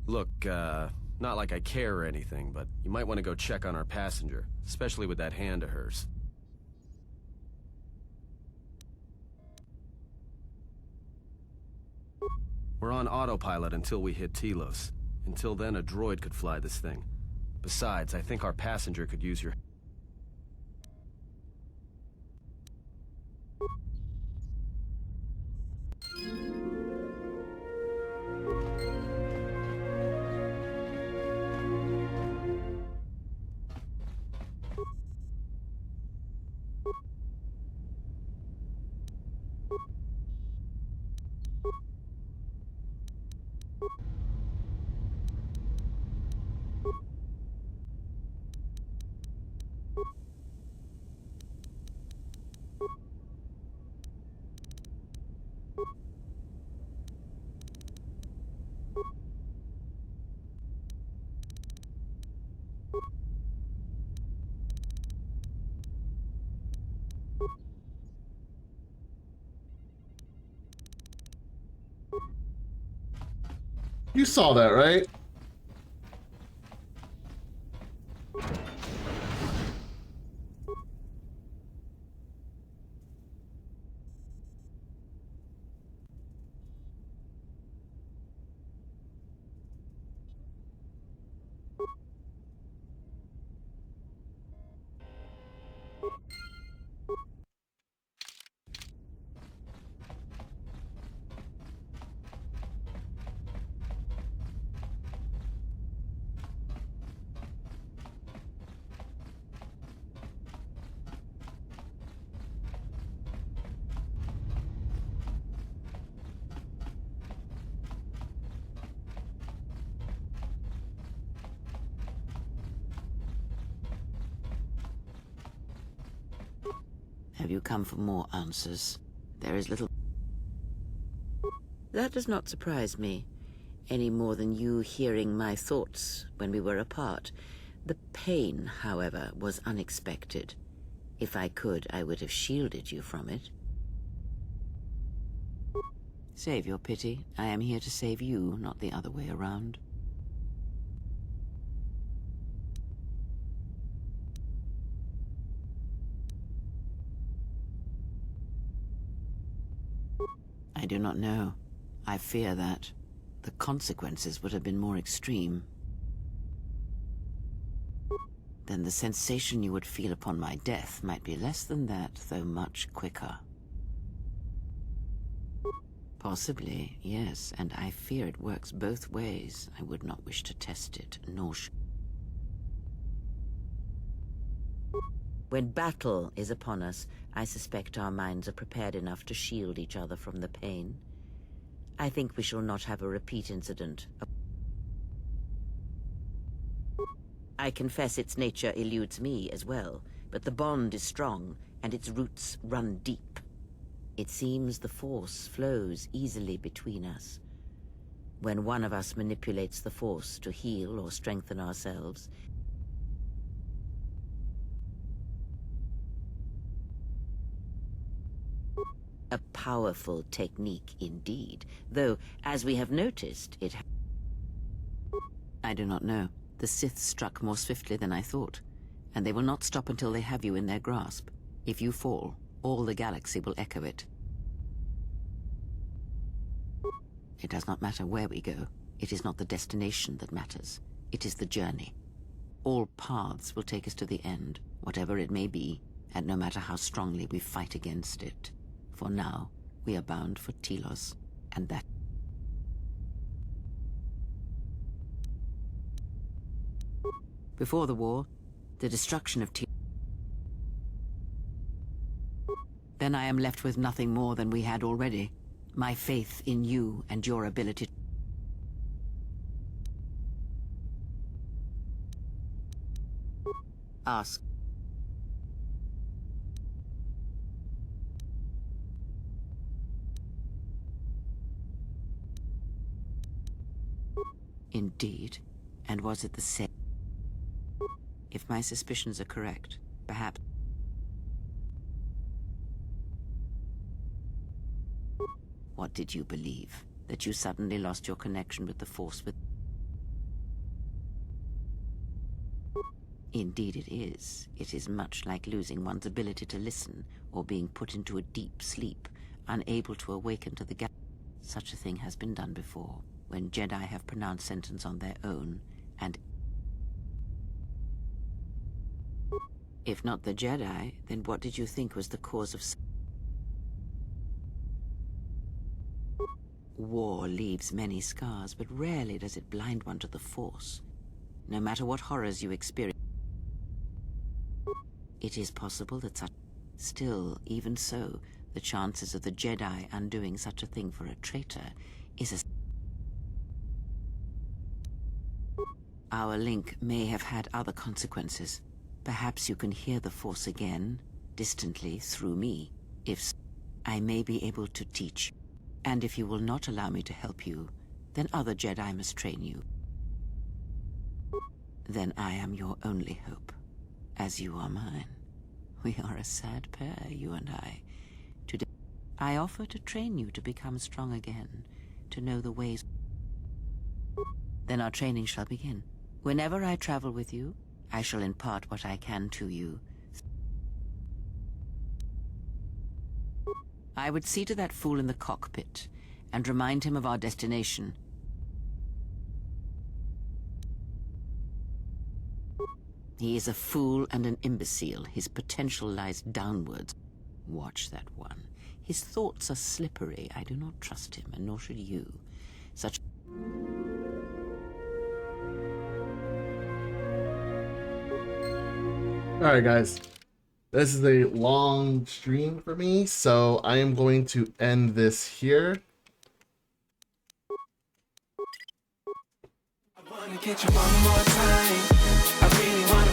Look, not like I care or anything, but you might want to go check on our passenger, especially with that hand of hers. We're on autopilot until we hit Telos. Until then, a droid could fly this thing. Besides, I think our passenger could use your... You saw that, right? Have you come for more answers? There is little... That does not surprise me, any more than you hearing my thoughts when we were apart. The pain, however, was unexpected. If I could, I would have shielded you from it. Save your pity. I am here to save you, not the other way around. I do not know. I fear that the consequences would have been more extreme. Then the sensation you would feel upon my death might be less than that, though much quicker. Possibly, yes, and I fear it works both ways. I would not wish to test it, nor When battle is upon us, I suspect our minds are prepared enough to shield each other from the pain. I think we shall not have a repeat incident. I confess its nature eludes me as well, but the bond is strong, and its roots run deep. It seems the Force flows easily between us. When one of us manipulates the Force to heal or strengthen ourselves, a powerful technique indeed, though, as we have noticed, I do not know. The Sith struck more swiftly than I thought, and they will not stop until they have you in their grasp. If you fall, all the galaxy will echo it. It does not matter where we go. It is not the destination that matters. It is the journey. All paths will take us to the end, whatever it may be, and no matter how strongly we fight against it. For now, we are bound for Telos, and that... Before the war, the destruction of Telos... Then I am left with nothing more than we had already. My faith in you and your ability... Ask. Indeed. And was it the same? If my suspicions are correct, perhaps... What did you believe? That you suddenly lost your connection with the Force with... Indeed it is. It is much like losing one's ability to listen, or being put into a deep sleep, unable to awaken to the galaxy. Such a thing has been done before, when Jedi have pronounced sentence on their own, and... If not the Jedi, then what did you think was the cause of... War leaves many scars, but rarely does it blind one to the Force. No matter what horrors you experience, it is possible that such... Still, even so, the chances of the Jedi undoing such a thing for a traitor is as... Our link may have had other consequences. Perhaps you can hear the Force again, distantly, through me. If so, I may be able to teach. And if you will not allow me to help you, then other Jedi must train you. Then I am your only hope, as you are mine. We are a sad pair, you and I. Today, I offer to train you to become strong again, to know the ways. Then our training shall begin. Whenever I travel with you, I shall impart what I can to you. I would see to that fool in the cockpit, and remind him of our destination. He is a fool and an imbecile. His potential lies downwards. Watch that one. His thoughts are slippery. I do not trust him, and nor should you. Such... Alright guys, this is a long stream for me, so I am going to end this here. I wanna get you one more time. I really wanna